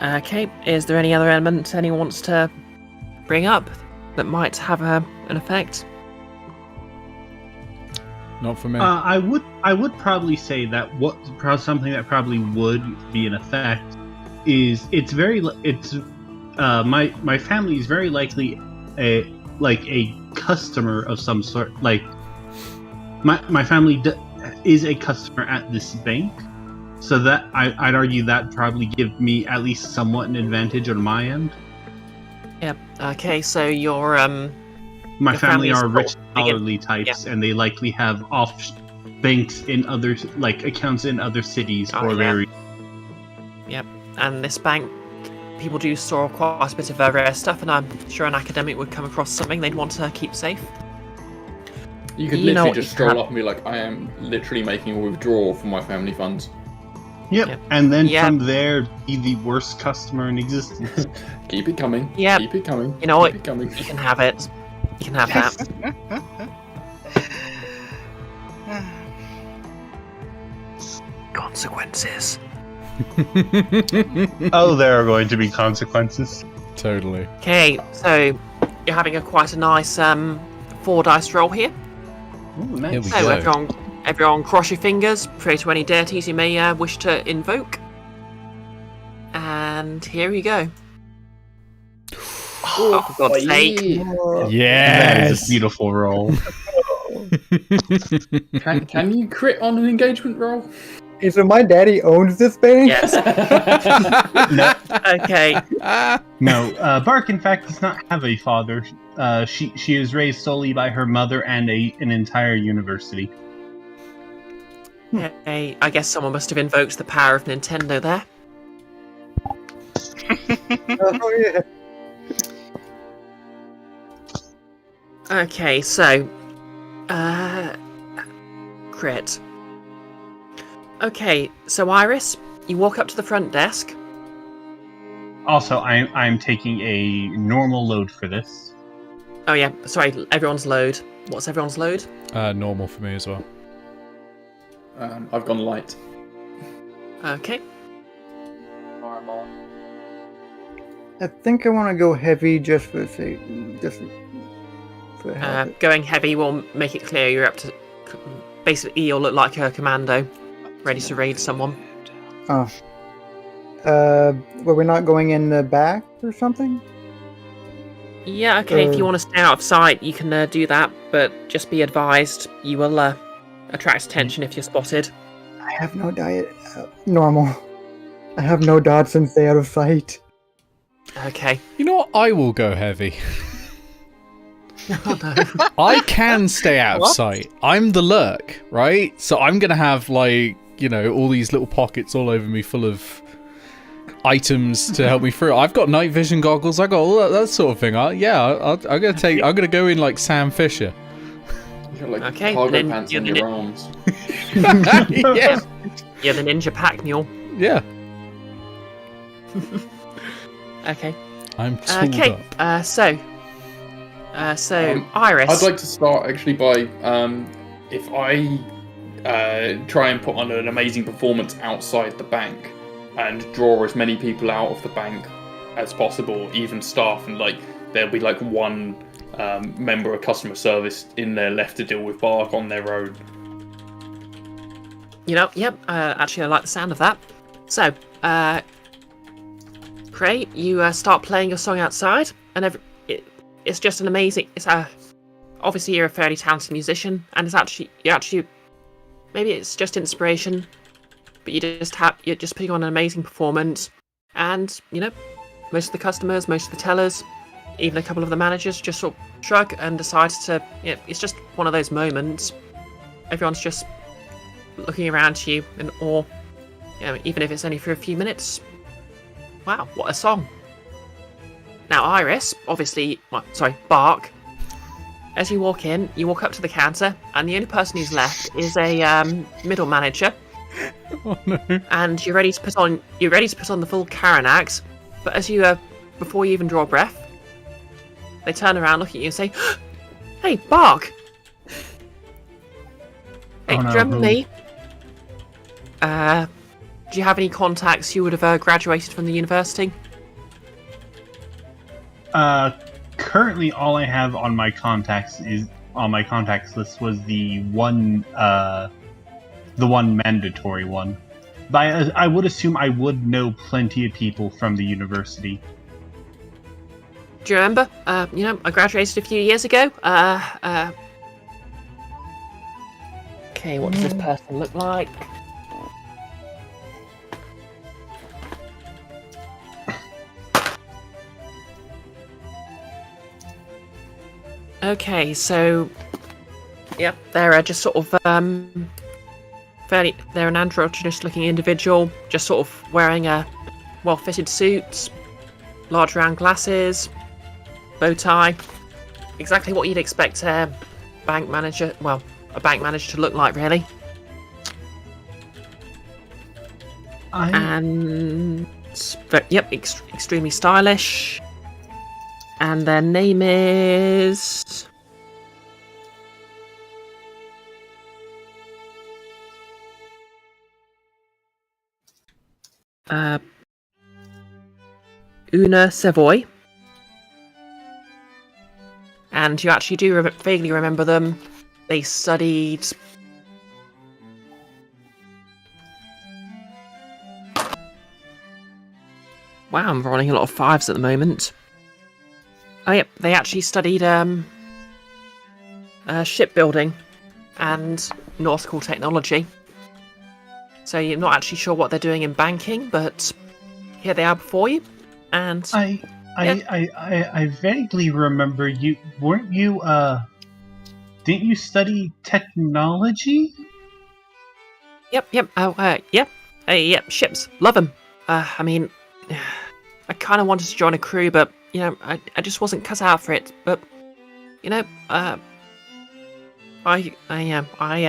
Okay. Is there any other element anyone wants to bring up that might have an effect? Not for me. I would probably say that something that probably would be an effect is my family is very likely a customer of some sort. Like my family is a customer at this bank, so that I'd argue that probably give me at least somewhat an advantage on my end. Yep. Okay. So your My your family family's are rich sort of scholarly types, and they likely have off banks in other accounts in other cities Oh, or yeah. very. Yep. And this bank, people do store quite a bit of rare stuff, and I'm sure an academic would come across something they'd want to keep safe. You could You know literally what just you stroll have- up and be like, I am literally making a withdrawal from my family funds. Yep. Yep. And then Yep. from there, be the worst customer in existence. Keep it coming. Yep. Keep it coming. You know Keep what? it coming. You can have it. You can have that. Consequences. Oh, there are going to be consequences. Totally. Okay, so you're having quite a nice 4 dice roll here. Ooh, Here we nice. So go. everyone cross your fingers, pray to any deities you may wish to invoke. And here we go. Oh, for God's sake. That Yes. is a beautiful roll. Can you crit on an engagement roll? Hey, so my daddy owns this bank? Yes. No, Okay. no. Bark, in fact, does not have a father. She is raised solely by her mother and an entire university. Okay, I guess someone must have invoked the power of Nintendo there. Oh yeah. Okay, so crit. Okay, so Iris, you walk up to the front desk. Also, I'm taking a normal load for this. Oh yeah, sorry, everyone's load. What's everyone's load? Normal for me as well. I've gone light. Okay. Normal. I think I want to go heavy just for the sake, just for the hell of it. Going heavy will make it clear you're up to. Basically, you'll look like a commando, ready to raid someone. Oh. Were we not going in the back or something? Yeah, okay, if you want to stay out of sight, you can do that, but just be advised, you will attract attention if you're spotted. I have no diet. Normal. I have no dodge and stay out of sight. Okay. You know what? I will go heavy. Oh no. I can stay out of What? sight. I'm the lurk, right? So I'm going to have, like, you know, all these little pockets all over me full of items to help me through. I've got night vision goggles. I got all that sort of thing. I'm gonna go in like Sam Fisher. You got like Okay, cargo then pants you're on the your ni- arms. Yeah. You're the ninja pack mule. Yeah. Okay. I'm tooled Okay. up. So Iris. I'd like to start actually by if I try and put on an amazing performance outside the bank and draw as many people out of the bank as possible, even staff, and like there'll be like one member of customer service in there left to deal with Bark on their own. You know, yep. Actually, I like the sound of that. So, Cray, you start playing your song outside, and it's just an amazing. Obviously you're a fairly talented musician, and you're actually maybe it's just inspiration, but you're just putting on an amazing performance, and most of the customers, most of the tellers, even a couple of the managers just sort of shrug and decide to. It's just one of those moments. Everyone's just looking around to you in awe. Even if it's only for a few minutes. Wow, what a song! Now, Iris, Bark. As you walk in, you walk up to the counter, and the only person who's left is a middle manager. Oh no! And you're ready to put on the full Karanax, but before you even draw a breath, they turn around, look at you, and say, "Hey, Bark! Hey, Oh, no, do you remember who? me? Do you have any contacts who would have graduated from the university?" Currently, all I have on my contacts list was the one mandatory one. But I would assume I would know plenty of people from the university. Do you remember? I graduated a few years ago. Okay, what does this person look like? Okay, so they're just sort of they're an androgynous-looking individual, just sort of wearing a well-fitted suit, large round glasses, bow tie, exactly what you'd expect a bank manager to look like, really. Extremely stylish. And their name is... Una Savoy. And you actually do vaguely remember them. They studied... Wow, I'm rolling a lot of 5s at the moment. Oh, yep, they actually studied shipbuilding and nautical technology. So you're not actually sure what they're doing in banking, but here they are before you. And I vaguely remember you. Didn't you study technology? Yep. Yep. Ships, love them. I mean, I kind of wanted to join a crew, but I just wasn't cut out for it. But I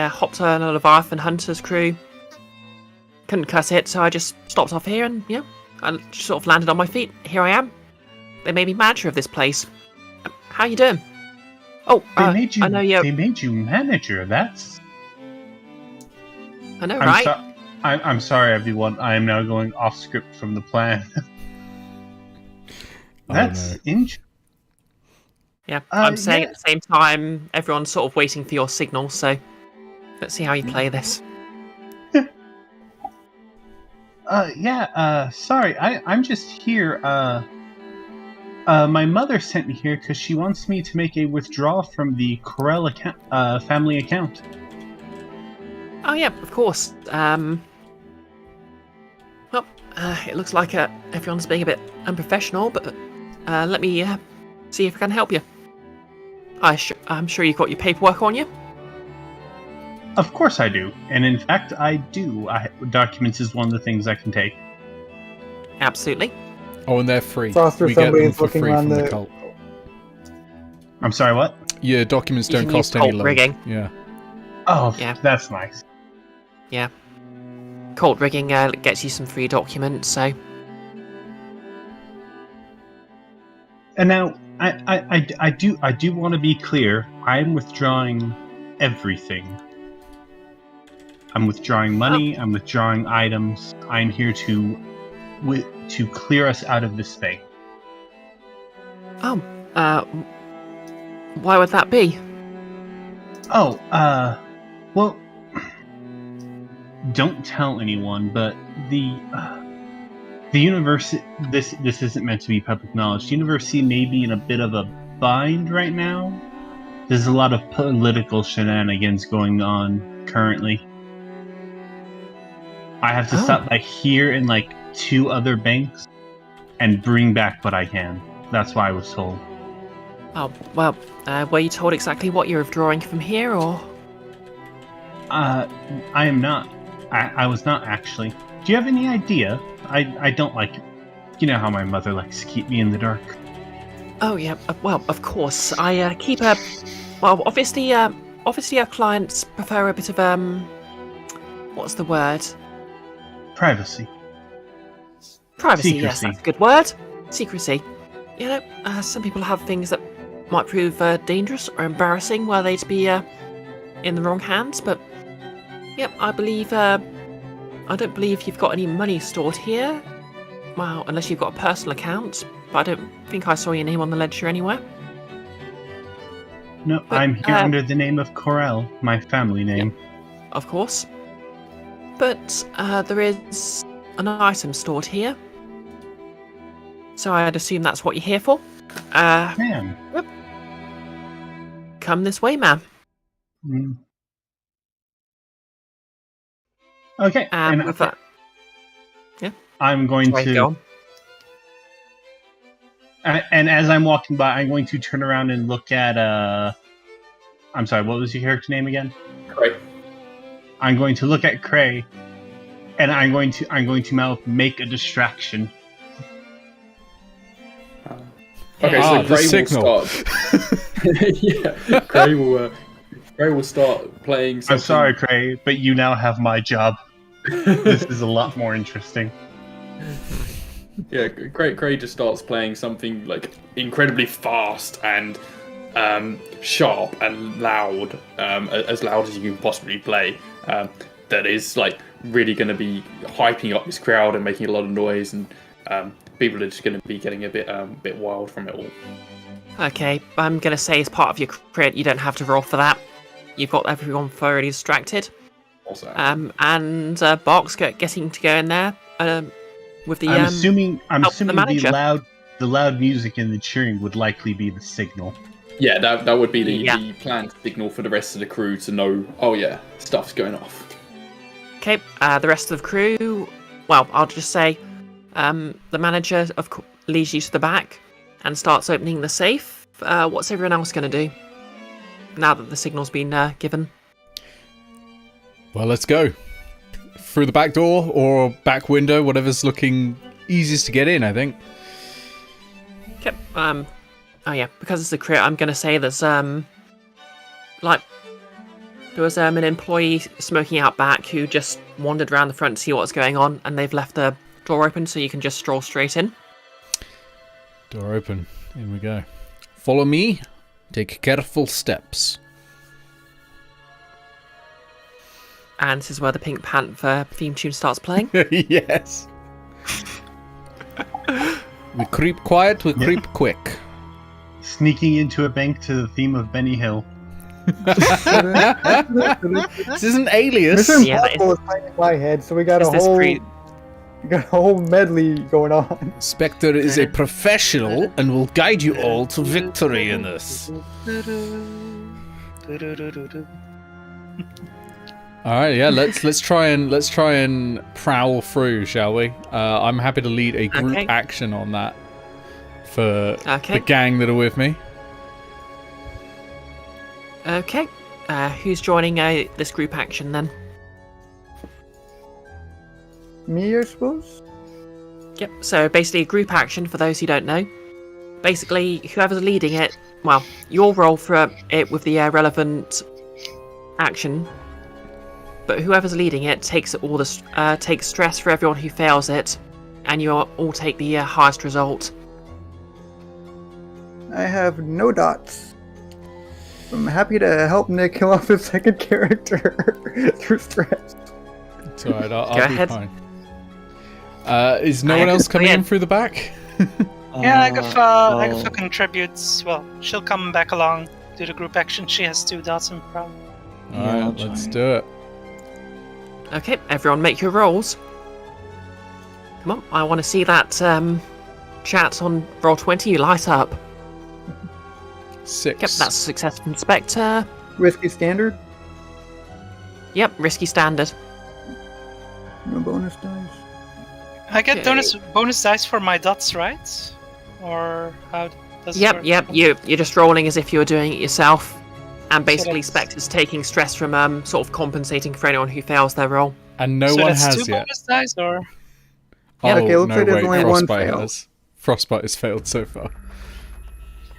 hopped on a Leviathan Hunter's crew. Couldn't cut it, so I just stopped off here, and I just sort of landed on my feet. Here I am. They made me manager of this place. How you doing? Oh, They made you. I know you. They made you manager. That's. I know, right? I'm sorry, everyone. I am now going off script from the plan. That's interesting. Yeah, I'm saying at the same time, everyone's sort of waiting for your signal, so let's see how you play this. Sorry, I'm just here. My mother sent me here because she wants me to make a withdrawal from the Corel family account. Oh yeah, of course. It looks like everyone's being a bit unprofessional, but let me see if I can help you. I'm sure you've got your paperwork on you. Of course I do, and in fact I do. Documents is one of the things I can take. Absolutely. Oh, and they're free. Foster, we get them somebody's for looking free around from the the- cult. I'm sorry, what? Yeah, documents You don't can cost use any cult loan. rigging. Yeah. Oh, Yeah. That's nice. Yeah. Cold rigging gets you some free documents, so... And now, I do want to be clear. I'm withdrawing everything. I'm withdrawing money. I'm withdrawing items. I'm here to clear us out of this thing. Why would that be? Oh, well, don't tell anyone, but the university, this isn't meant to be public knowledge. The university may be in a bit of a bind right now. There's a lot of political shenanigans going on currently. I have to stop by here and like 2 other banks and bring back what I can. That's why I was told. Oh, well, were you told exactly what you're withdrawing from here, or? I am not. I was not actually. Do you have any idea? I don't like it. You know how my mother likes to keep me in the dark. Oh yeah, well, of course. I keep a. Well, obviously our clients prefer a bit of what's the word? Privacy. Privacy. Yes, Secrecy. that's a good word. Secrecy. You know, some people have things that might prove dangerous or embarrassing were they to be in the wrong hands. But yep, I believe. I don't believe you've got any money stored here. Well, unless you've got a personal account. But I don't think I saw your name on the ledger anywhere. No, But, I'm here under the name of Corel, my family name. Of course. But there is an item stored here. So I'd assume that's what you're here for. Ma'am. Come this way, ma'am. Mm. Okay, And and with that, I'm going sorry, to. go on. And as I'm walking by, I'm going to turn around and look at. I'm sorry. What was your character name again? Great. I'm going to look at Cray, and I'm going to mouth "make a distraction." Okay, Ah, so the Gray signal. will start. Yeah, Gray will start playing. Something. I'm sorry, Cray, but you now have my job. This is a lot more interesting. Yeah, Gray just starts playing something like incredibly fast and sharp and loud, as loud as you can possibly play. That is like really going to be hyping up this crowd and making a lot of noise, and people are just going to be getting a bit wild from it all. Okay, I'm going to say as part of your crit, you don't have to roll for that. You've got everyone thoroughly distracted. Also, And Box getting to go in there with the. I'm assuming help the the manager. loud music and the cheering would likely be the signal. yeah, that would be Yeah. the planned signal for the rest of the crew to know. Oh yeah, stuff's going off. Okay, the rest of the crew. Well, I'll just say, the manager leads you to the back and starts opening the safe. What's everyone else going to do now that the signal's been given? Well, let's go. Through the back door or back window, whatever's looking easiest to get in, I think. Okay. Oh yeah, because it's a crit, I'm going to say there's there was an employee smoking out back who just wandered around the front to see what's going on, and they've left the door open so you can just stroll straight in. Door open. In we go. Follow me. Take careful steps. And this is where the Pink Panther theme tune starts playing. Yes. We creep quiet, we creep quick. Sneaking into a bank to the theme of Benny Hill. This isn't Alias. Mission Yeah, Impossible is playing in my head, so we got Is a this whole pre- medley going on. Spectre is a professional and will guide you all to victory in this. All right, yeah, let's try and prowl through, shall we? I'm happy to lead a group Okay. action on that for Okay. the gang that are with me. Okay. Who's joining this group action then? Me, I suppose? Yep, so basically a group action, for those who don't know. Basically, whoever's leading it, well, you'll roll for it with the relevant action, but whoever's leading it takes all the takes stress for everyone who fails it, and you all take the highest result. I have no dots. I'm happy to help Nick kill off his second character through stress. It's all right, I'll Go be ahead. fine. Is no one else coming in through the back? Yeah, Agatha contributes. Well, she'll come back along to the group action. She has 2 dots in problem. All Yeah, I'll right, let's join. do it. Okay, everyone make your rolls. Come on, I want to see that chat on Roll20 you light up. 6. Yep, that's a success from Spectre. Risky standard? Yep, risky standard. No bonus dice. I get Okay. bonus dice for my dots, right? Or how does it Yep, work? yep. You're just rolling as if you were doing it yourself, and basically that's- Spectre's taking stress from sort of compensating for anyone who fails their roll. And no so one that's has 2 yet. bonus dice, or Yeah. Oh, Okay, looks no, like there's wait, only one Frostbite fail. has. Frostbite has failed so far.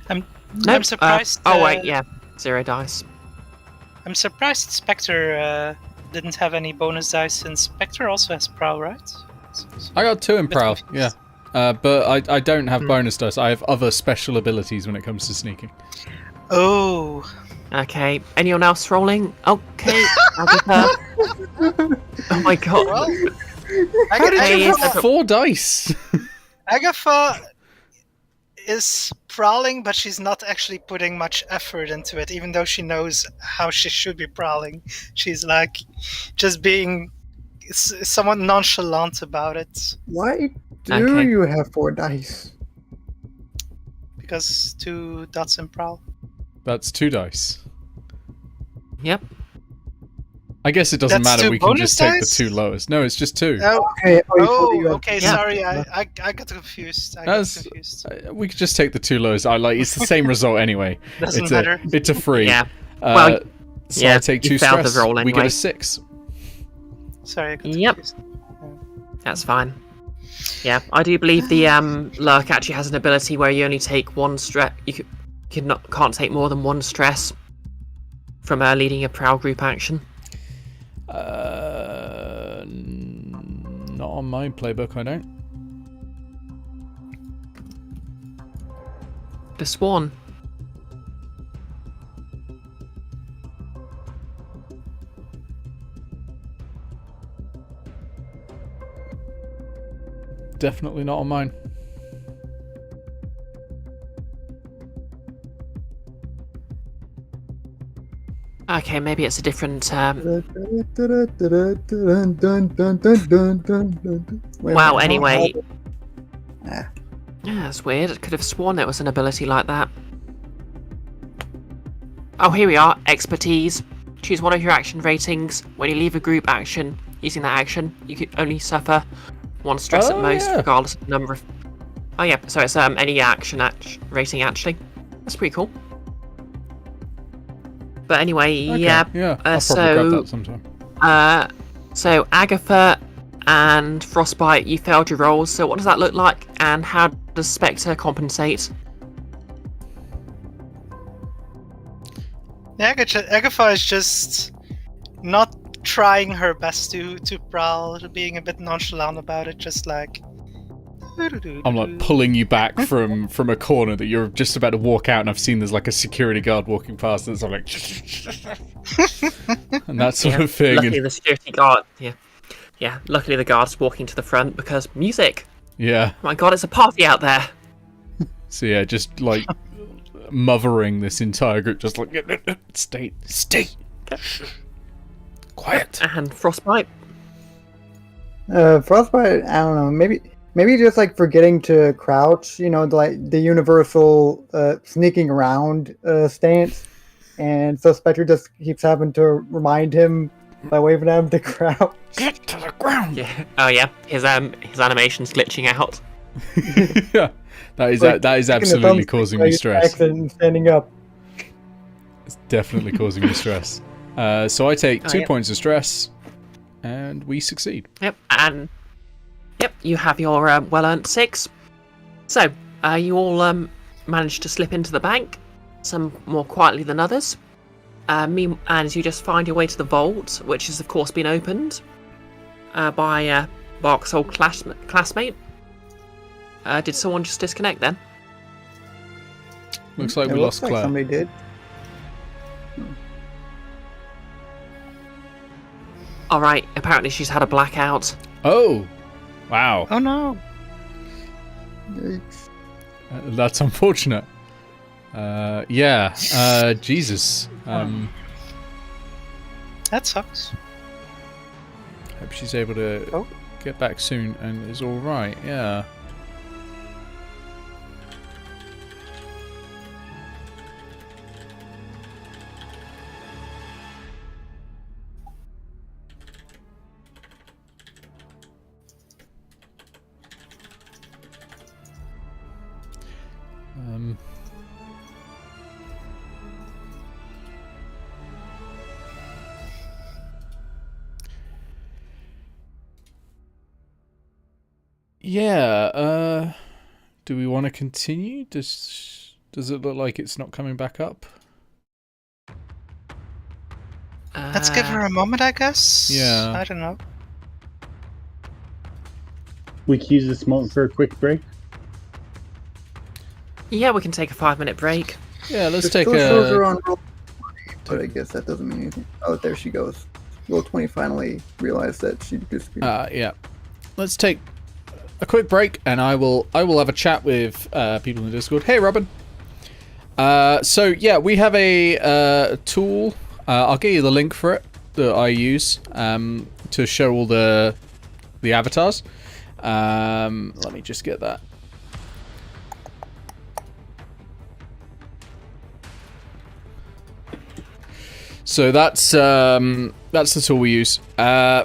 I'm Nope, surprised. oh wait, yeah, 0 dice. I'm surprised Spectre didn't have any bonus dice, since Spectre also has prowl, right? I got 2 in Bit Prowl, confused. yeah. But I don't have bonus dice. I have other special abilities when it comes to sneaking. Oh, Okay, anyone else rolling? Okay, Agatha. Oh my god. well. How did you Agatha- have 4 dice? Agatha is prowling, but she's not actually putting much effort into it, even though she knows how she should be prowling. She's like just being somewhat nonchalant about it, Why do Okay. you have 4 dice? because 2 dots in prowl. That's 2 dice. Yep. I guess it doesn't That's matter. 2 We can bonus just take the dice? 2 lowest. No, it's just 2. Oh, Okay. Oh, you told me you had- okay. Yeah. Sorry, I got confused. That's- We could just take the 2 lowest. It's the same result anyway. Doesn't it's matter. It's a free. Yeah. Uh, Well, so yeah, I take you 2 failed the stress. roll We get anyway. a 6. Sorry, I got Yep. confused. That's fine. Yeah, I do believe the lurk actually has an ability where you only take 1 stress. You can't take more than 1 stress from leading a prowl group action. Not on my playbook, I don't. The Swan. Definitely not on mine. Okay, maybe it's a different. Wow. Anyway. Ah. Yeah, that's weird. I could have sworn there was an ability like that. Oh, here we are. Expertise. Choose one of your action ratings. When you leave a group action, using that action, you could only suffer 1 stress at Oh, most, yeah. regardless of the number of. Oh yeah, so it's any action rating actually. That's pretty cool. But anyway, Okay, yeah. yeah. I'll probably grab that sometime. So Agatha and Frostbite, you failed your rolls. So what does that look like, and how does Spectre compensate? Yeah, Agatha is just not trying her best to prowl, being a bit nonchalant about it, just like. I'm like pulling you back from a corner that you're just about to walk out, and I've seen there's like a security guard walking past, and so I'm like, and that sort of thing. Luckily, And, the security guard. Yeah. Luckily, the guard's walking to the front because music. yeah. Oh my God, it's a party out there. So yeah, just like mothering this entire group, just like stay, quiet. And Frostbite. Frostbite, I don't know. Maybe just like forgetting to crouch. Like the universal sneaking around stance, and so Spectre just keeps having to remind him by waving at him to crouch. Get to the ground. Yeah. Oh yeah. His animation's glitching out. Yeah, that is Like, that is taking the absolutely thumbstick causing while me you're stress. accident standing up. It's definitely causing me stress. So I take 2 yep. points of stress, and we succeed. Yep. And yep, you have your well-earned 6. So you all managed to slip into the bank, some more quietly than others. And as you just find your way to the vault, which has of course been opened by Bark's old classmate. Did someone just disconnect then? Looks like It we looks lost like Claire. somebody did. All right. Apparently she's had a blackout. Oh, wow. Oh no! Yikes. That's unfortunate. Yeah. Jesus. That sucks. Hope she's able to Oh. get back soon and is all right. Yeah. Yeah. Do we want to continue? Does it look like it's not coming back up? Let's give her a moment, I guess. Yeah. I don't know. We can use this moment for a quick break. Yeah, we can take a 5-minute break. Yeah, let's It take still shows her a. on roll 20, but I guess that doesn't mean anything. Oh, there she goes. Roll 20 finally realized that she disappeared. Yeah. Let's take a quick break, and I will have a chat with people in the Discord. Hey, Robin. So yeah, we have a tool. I'll get you the link for it that I use to show all the avatars. Let me just get that. So that's the tool we use.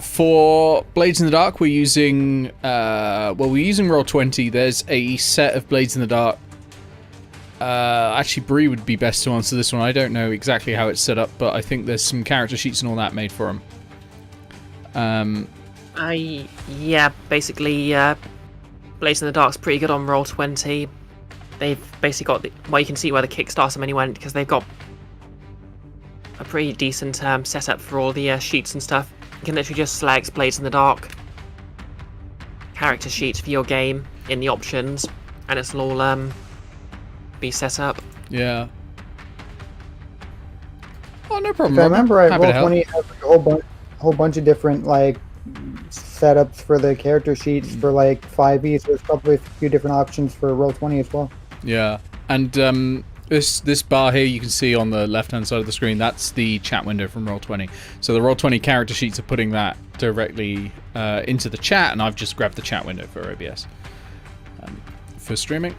For Blades in the Dark, we're using we're using Roll20. There's a set of Blades in the Dark. Actually, Bree would be best to answer this one. I don't know exactly how it's set up, but I think there's some character sheets and all that made for him. Yeah, basically, Blades in the Dark's pretty good on Roll20. They've basically got well, you can see where the Kickstarter money went because they've got a pretty decent setup for all the sheets and stuff. You can literally just select Blades in the Dark, character sheets for your game in the options, and it'll all be set up. Yeah. Oh, no problem. If I remember right, Happy to help. Roll20 has like a whole bunch of different like setups for the character sheets for like 5e. So there's probably a few different options for Roll20 as well. Yeah, and this bar here you can see on the left-hand side of the screen. That's the chat window from Roll20. So the Roll20 character sheets are putting that directly into the chat, and I've just grabbed the chat window for OBS for streaming.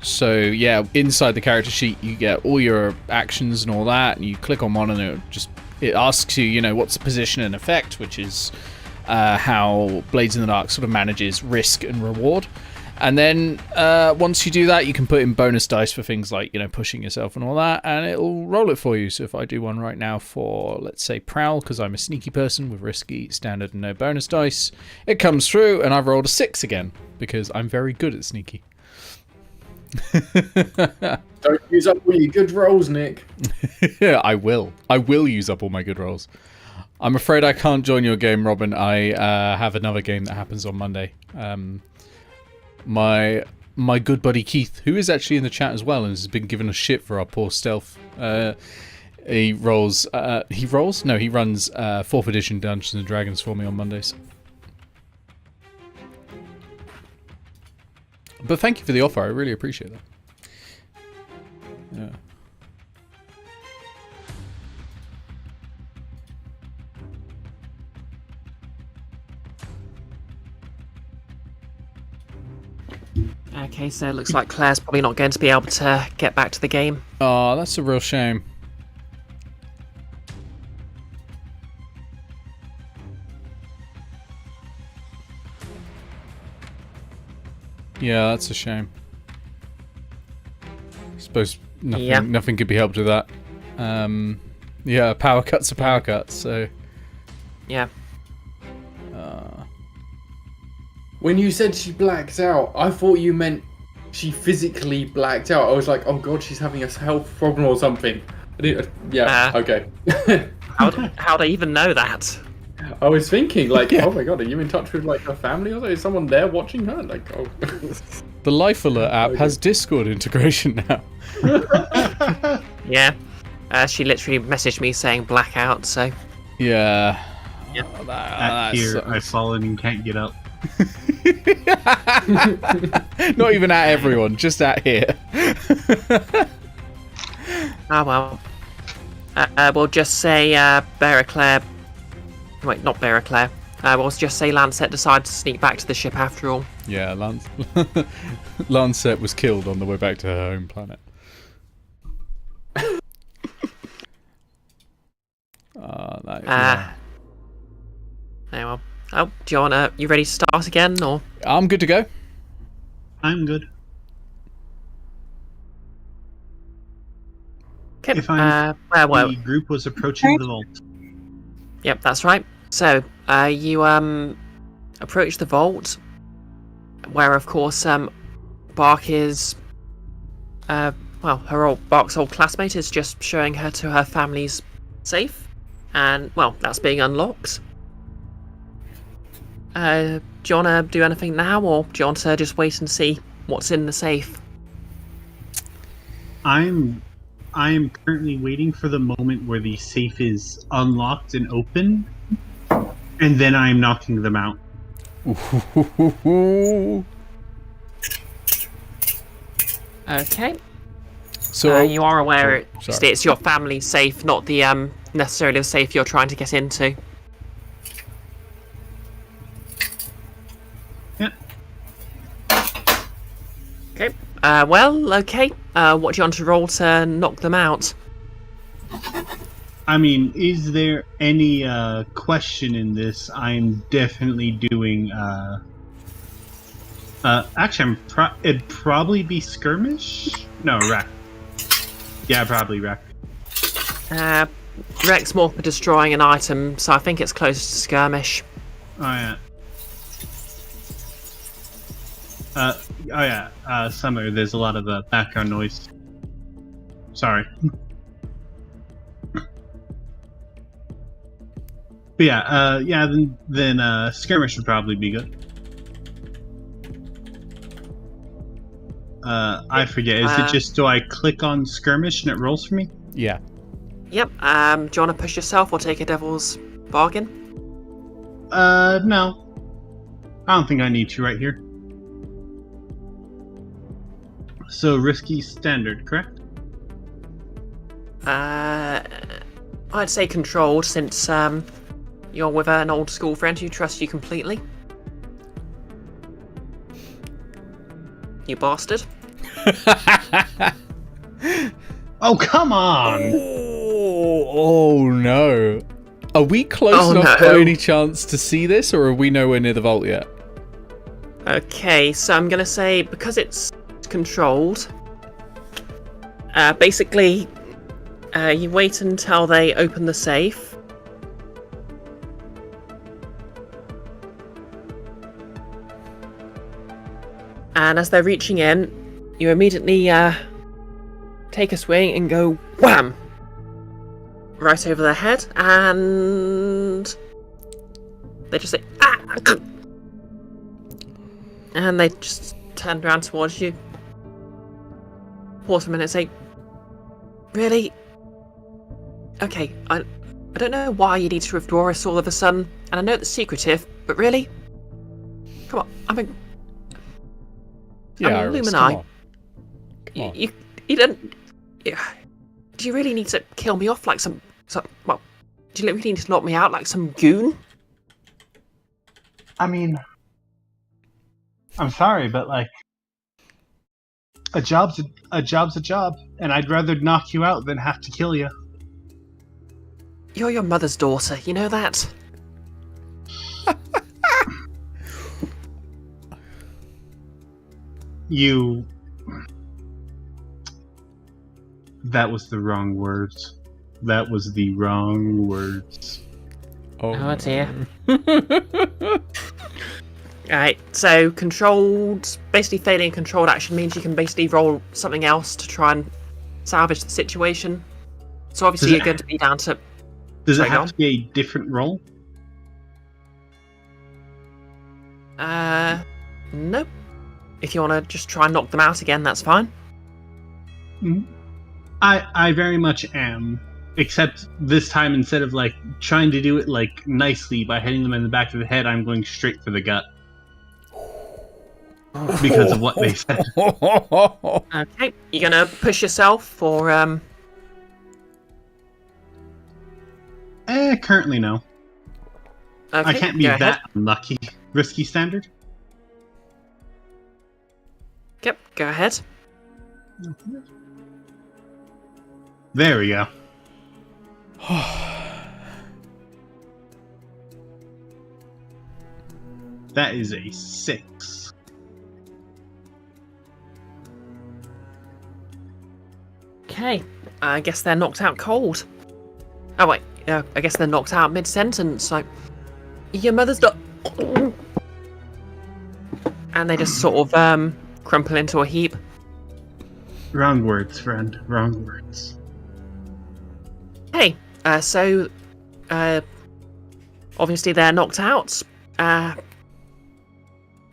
So yeah, inside the character sheet you get all your actions and all that, and you click on one and it asks you, what's the position and effect, which is how Blades in the Dark sort of manages risk and reward. And then once you do that, you can put in bonus dice for things like, pushing yourself and all that, and it'll roll it for you. So if I do one right now for, let's say, Prowl, because I'm a sneaky person with risky, standard, and no bonus dice, it comes through, and I've rolled a 6 again, because I'm very good at sneaky. Don't use up all your good rolls, Nick. Yeah, I will. I will use up all my good rolls. I'm afraid I can't join your game, Robin. I have another game that happens on Monday. My good buddy Keith, who is actually in the chat as well and has been given a shit for our poor stealth. He runs 4th edition Dungeons and Dragons for me on Mondays. But thank you for the offer. I really appreciate that. Yeah. Okay, so it looks like Claire's probably not going to be able to get back to the game. Oh, that's a real shame. Yeah, that's a shame. I suppose nothing could be helped with that. Yeah, power cuts are power cuts, so... Yeah. When you said she blacked out, I thought you meant she physically blacked out. I was like, oh god, she's having a health problem or something. Okay. How'd I even know that? I was thinking, like, oh my god, are you in touch with, like, her family or something? Is someone there watching her? Like, oh. The Life Alert app has Discord integration now. Yeah. She literally messaged me saying blackout, so... Yeah. Yep. Oh, At here, sucks. I've fallen and can't get up. Not even at everyone, just at here. Oh well. We'll just say Eclaire. Wait, not Eclaire. We'll just say Lancette decided to sneak back to the ship after all. Yeah, Lancette was killed on the way back to her home planet. Yeah, well. Oh, do you want you ready to start again, or? I'm good to go. I'm good. Okay. If the group was approaching the vault. Yep, that's right. So, you approach the vault, where of course Bark is, Bark's old classmate is just showing her to her family's safe, and that's being unlocked. Do you want to do anything now, or do you want to just wait and see what's in the safe? I'm currently waiting for the moment where the safe is unlocked and open, and then I'm knocking them out. Okay. So you are aware sorry. it's your family's safe, not the necessarily the safe you're trying to get into. Yeah. Okay. Okay. What do you want to roll to knock them out? I mean, is there any question in this? I'm definitely doing. Actually, it'd probably be skirmish. No, wreck. Yeah, probably wreck. Wreck's more for destroying an item, so I think it's close to skirmish. Oh yeah. Summer. There's a lot of background noise. Sorry. But then skirmish would probably be good. I forget. Is it just do I click on skirmish and it rolls for me? Yeah. Yep. Do you want to push yourself or take a devil's bargain? No. I don't think I need to right here. So risky standard, correct? I'd say controlled, since you're with an old school friend who trusts you completely. You bastard. Oh, come on! Oh no. Are we close enough by any chance to see this, or are we nowhere near the vault yet? Okay, so I'm gonna say, because it's controlled, basically, you wait until they open the safe. And as they're reaching in, you immediately take a swing and go wham! Right over their head, and they just say, ah! And they just turn around towards you. Pause for a minute and say, really? Okay, I don't know why you need to withdraw us all of a sudden, and I know it's secretive, but really? Come on, I'm an Iris, Lumini. come on. You don't... Do you really need to kill me off like some... Well, do you really need to lock me out like some goon? I mean... I'm sorry, but like... A job's a job, and I'd rather knock you out than have to kill you. You're your mother's daughter, you know that? You... That was the wrong words. That was the wrong words. Oh dear. Alright, so controlled, basically failing controlled action means you can basically roll something else to try and salvage the situation. So obviously you're going to be down to... Does it have to be a different roll? Nope. If you want to just try and knock them out again, that's fine. Mm-hmm. I very much am. Except this time, instead of like trying to do it like nicely by hitting them in the back of the head, I'm going straight for the gut. Because of what they said. Okay, you're gonna push yourself for Currently no. Okay, I can't be go that ahead. unlucky. Risky standard? Yep, go ahead. There we go. That is a 6. Okay, I guess they're knocked out cold. Oh wait, I guess they're knocked out mid-sentence. Like, your mother's not... And they just sort of crumple into a heap. Wrong words, friend. Wrong words. Hey, so obviously they're knocked out.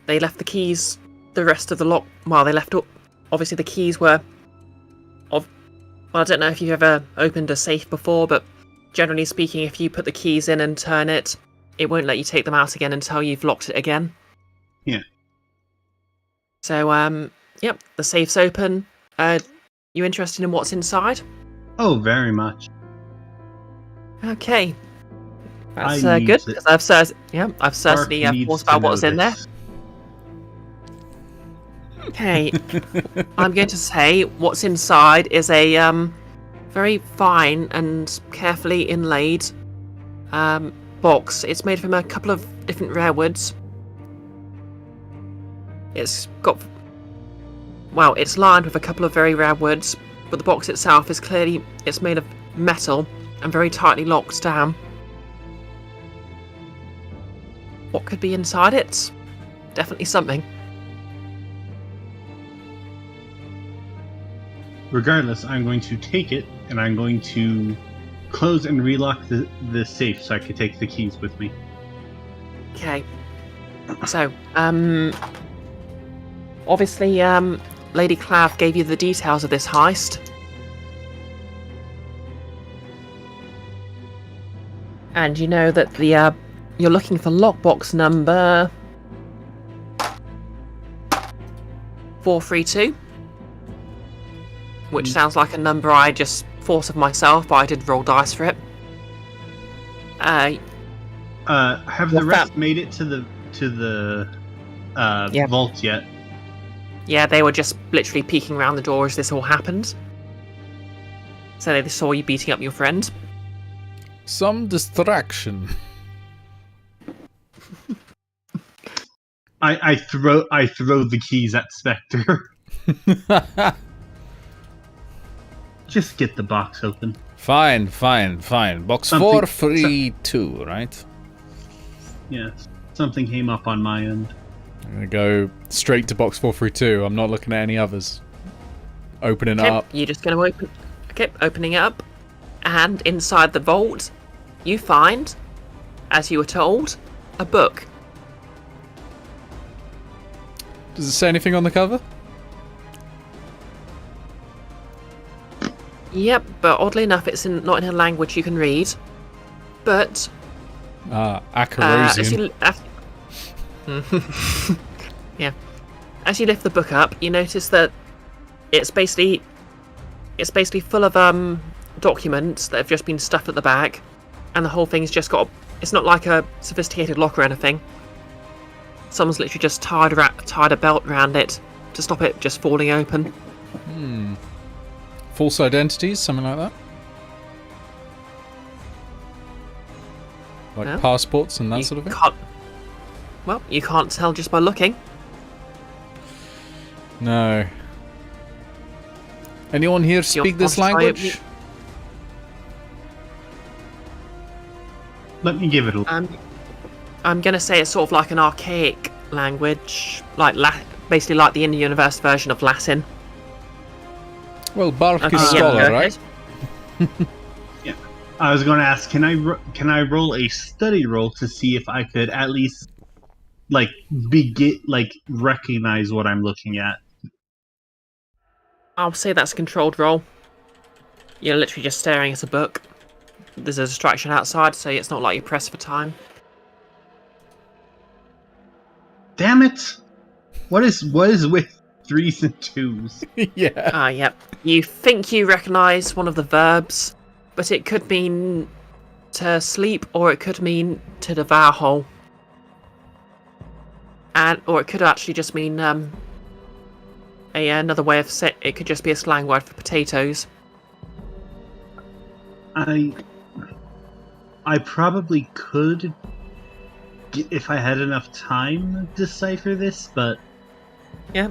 They left the keys, the rest of the lock. Well, they left. Obviously, the keys were. Well, I don't know if you've ever opened a safe before, but generally speaking, if you put the keys in and turn it, it won't let you take them out again until you've locked it again. Yeah. So, yep, the safe's open. You interested in what's inside? Oh, very much. Okay. That's I need good, to- because I've certainly Mark needs thought to about know what's in there. this. Okay, I'm going to say what's inside is a very fine and carefully inlaid box. It's made from a couple of different rare woods. It's lined with a couple of very rare woods, but the box itself is clearly it's made of metal and very tightly locked down. What could be inside it? Definitely something. Regardless, I'm going to take it, and I'm going to close and relock the safe so I can take the keys with me. Okay. So, obviously, Lady Clav gave you the details of this heist. And you know that the you're looking for lockbox number 432. Which sounds like a number I just thought of myself, but I did roll dice for it. Have the What's rest that? made it to the Yeah. vault yet? Yeah, they were just literally peeking around the door as this all happened. So they saw you beating up your friend. Some distraction. I throw the keys at Spectre. Just get the box open. Fine. Box Something- 432, right? Yes. Something came up on my end. I'm gonna go straight to box 432. I'm not looking at any others. Opening it Okay, up. you're just going to open. Okay, opening it up, and inside the vault, you find, as you were told, a book. Does it say anything on the cover? Yep, but oddly enough, it's not in a language you can read. But Acarosian. yeah, as you lift the book up, you notice that it's basically full of documents that have just been stuffed at the back, and the whole thing's just got. It's not like a sophisticated lock or anything. Someone's literally just tied a belt around it to stop it just falling open. False identities, something like that? Like No. passports and that You sort of thing? you can't tell just by looking. No. Anyone here you speak want this to try language? it? Let me give it a I'm gonna say it's sort of like an archaic language, like basically like the in-universe version of Latin. Well, Bark Okay, is yeah, scholar, go right? ahead. I was going to ask, can I roll a study roll to see if I could at least recognize what I'm looking at? I'll say that's a controlled roll. You're literally just staring at a book. There's a distraction outside, so it's not like you press for time. Damn it! What is with 3s and 2s? Yeah. Yep. You think you recognise one of the verbs, but it could mean to sleep, or it could mean to devour whole. Or it could actually just mean another way of saying it could just be a slang word for potatoes. I probably could, if I had enough time, decipher this, but Yeah,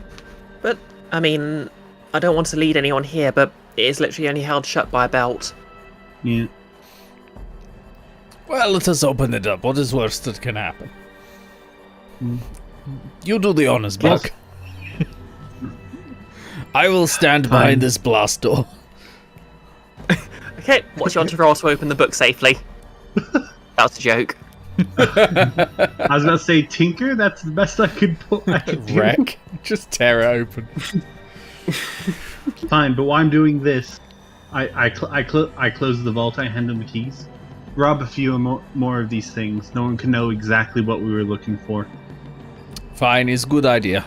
but I mean, I don't want to lead anyone here, but it is literally only held shut by a belt. yeah. Well, let us open it up. What is worst that can happen? You do the honors, Buck. I will stand behind this blast door. Okay, what's your roll to open the book safely? That's a joke. I was gonna say tinker. That's the best I could do. Wreck. Just tear it open. Fine, but while I'm doing this, I close the vault. I hand him the keys. Rob a few more of these things. No one can know exactly what we were looking for. Fine, it's a good idea.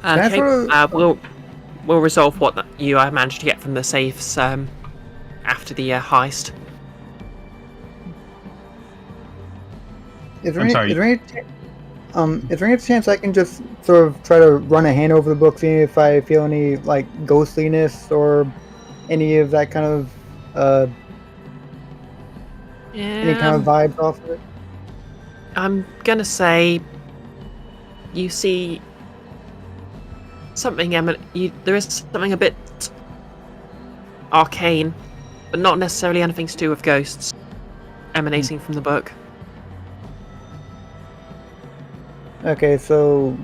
Okay, we'll resolve what you managed to get from the safes after the heist. Is there any chance I can just sort of try to run a hand over the book, seeing if I feel any like ghostliness or any of that kind of any kind of vibes off of it? I'm gonna say you see something, there is something a bit arcane, but not necessarily anything to do with ghosts emanating from the book. Okay, so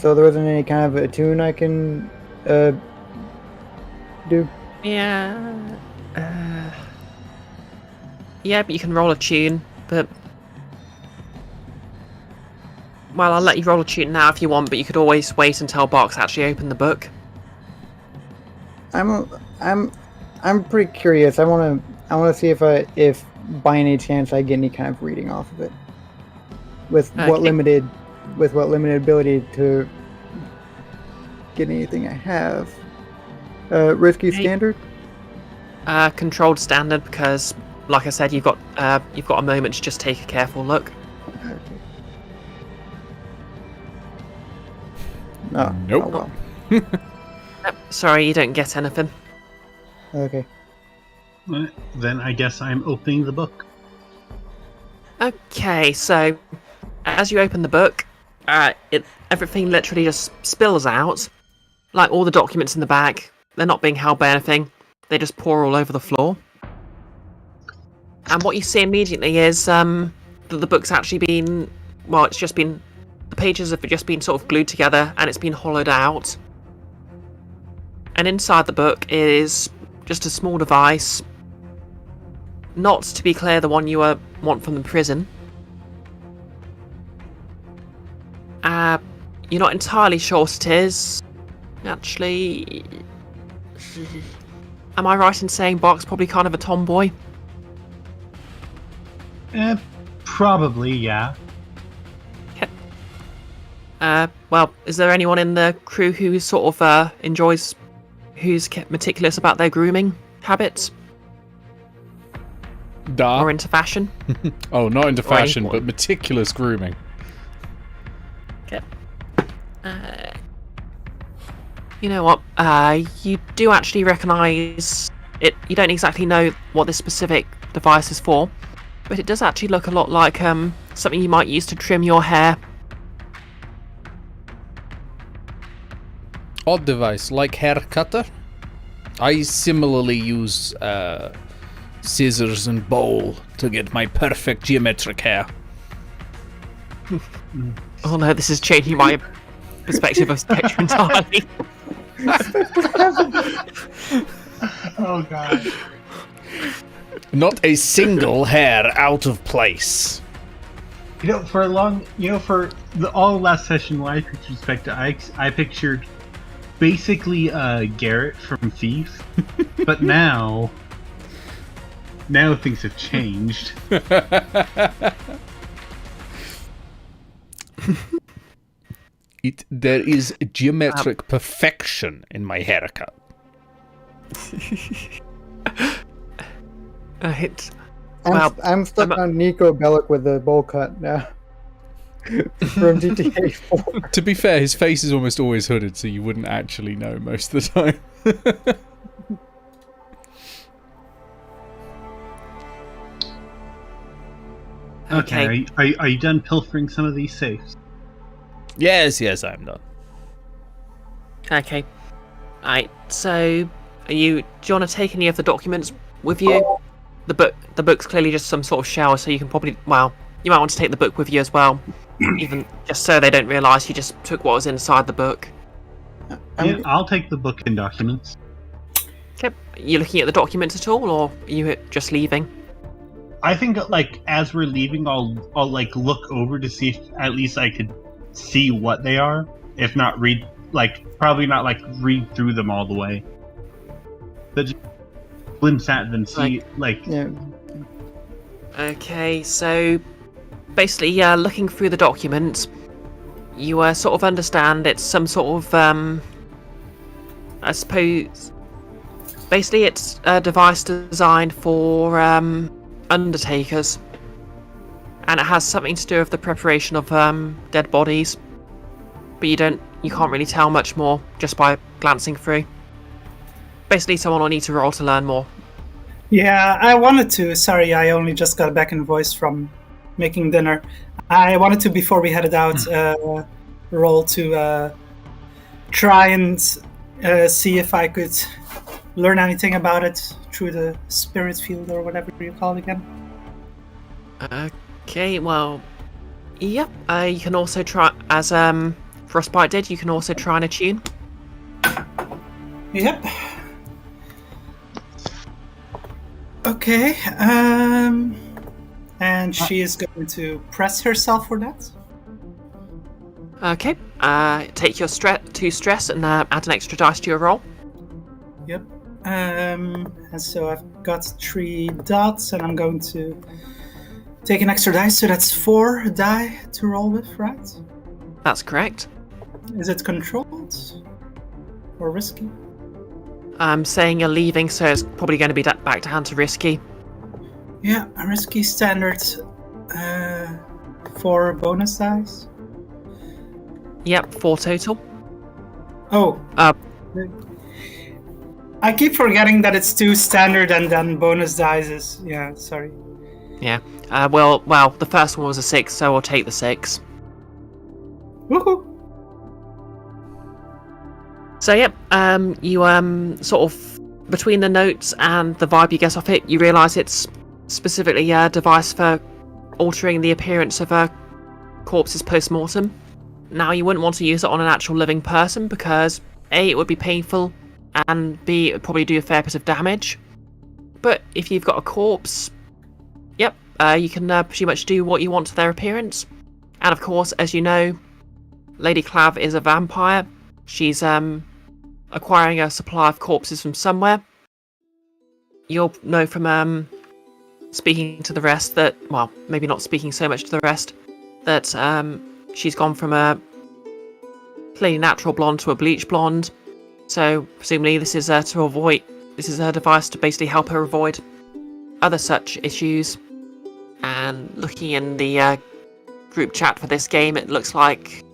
there isn't any kind of a tune I can do? Yeah. Yeah, but you can roll a tune, but... Well, I'll let you roll a tune now if you want, but you could always wait until Box actually opened the book. I'm pretty curious. I wanna see if by any chance I get any kind of reading off of it. With what limited ability to get anything I have. Risky standard? Controlled standard, because, like I said, you've got a moment to just take a careful look. Okay. No. Nope. Oh, well. Sorry, you don't get anything. Okay. Then I guess I'm opening the book. Okay, so as you open the book, everything literally just spills out. Like all the documents in the bag, they're not being held by anything. They just pour all over the floor. And what you see immediately is that the book's actually been, well, the pages have just been sort of glued together and it's been hollowed out. And inside the book is just a small device. Not, to be clear, the one you want from the prison. You're not entirely sure what it is. Actually... Am I right in saying Bach's probably kind of a tomboy? Probably, yeah. Well, is there anyone in the crew who sort of who's meticulous about their grooming habits? Da. Or into fashion? Oh, not into fashion, anyone. but meticulous grooming. Okay. You know what? You do actually recognise it. You don't exactly know what this specific device is for, but it does actually look a lot like something you might use to trim your hair. Odd device, like hair cutter. I similarly use scissors and bowl to get my perfect geometric hair. Oh no, this is changing my perspective of Spectre entirely. Oh god. Not a single hair out of place. For all last session when I pictured Spectre, I pictured basically Garrett from Thief, but now things have changed. There is geometric perfection in my haircut. I'm stuck on Nico Bellic with the bowl cut now. From GTA 4. To be fair, his face is almost always hooded, so you wouldn't actually know most of the time. Okay, are you done pilfering some of these safes? Yes, I'm done. Okay. Alright, so do you want to take any of the documents with you? The book's clearly just some sort of shower, so you can probably, you might want to take the book with you as well. even just so they don't realise you just took what was inside the book. Yeah, I'll take the book and documents. Okay. You looking at the documents at all, or are you just leaving? I think like as we're leaving, I'll like look over to see if at least I could see what they are. If not read, like probably not like read through them all the way, but just glimpse at them, see like. Yeah. Okay, so basically, looking through the documents, you sort of understand it's some sort of, I suppose, basically it's a device designed for undertakers, and it has something to do with the preparation of dead bodies, but you can't really tell much more just by glancing through. Basically, someone will need to roll to learn more. Yeah, I wanted to. Sorry, I only just got back in voice from making dinner. I wanted to, before we headed out, roll to try and see if I could learn anything about it through the spirit field or whatever you call it again. Okay, well, yep. You can also try, as Frostbite did, you can also try and attune. Yep. Okay, and she is going to press herself for that. Okay, take your two stress and add an extra dice to your roll. Yep. And so I've got 3 dots, and I'm going to take an extra dice, so that's 4 die to roll with, right? That's correct. Is it controlled or risky? I'm saying you're leaving, so it's probably going to be back down to risky. Yeah, a risky standard 4 bonus dice. Yep, 4 total. Oh. I keep forgetting that it's 2 standard and then bonus dice is... Yeah, sorry. Yeah. Well, the first one was a 6, so I'll take the 6. Woohoo! So yep, you sort of, between the notes and the vibe you get off it, you realise it's specifically a device for altering the appearance of a corpse's post-mortem. Now, you wouldn't want to use it on an actual living person because A, it would be painful, and B, it would probably do a fair bit of damage. But if you've got a corpse, yep, you can pretty much do what you want to their appearance. And of course, as you know, Lady Clav is a vampire. She's acquiring a supply of corpses from somewhere. You'll know from speaking to the rest that, well, maybe not speaking so much to the rest, that she's gone from a clearly natural blonde to a bleach blonde. So presumably this is a device to basically help her avoid other such issues. And looking in the group chat for this game, it looks like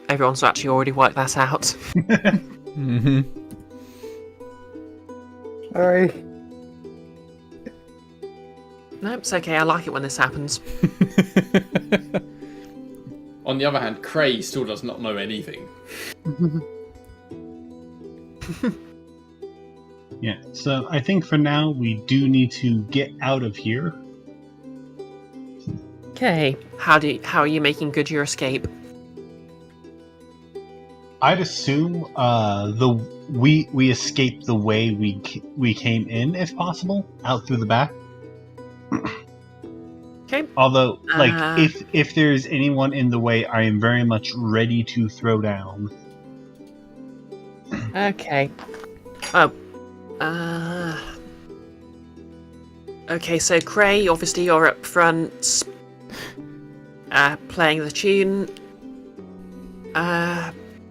everyone's actually already worked that out. Mm-hmm. Alright. No, it's okay. I like it when this happens. On the other hand, Cray still does not know anything. Yeah, so I think for now we do need to get out of here. Okay. How are you making good your escape? I'd assume we escape the way we came in, if possible, out through the back. Okay. Although, if there's anyone in the way, I am very much ready to throw down. Okay. Oh. Okay, so Cray, obviously you're up front, playing the tune.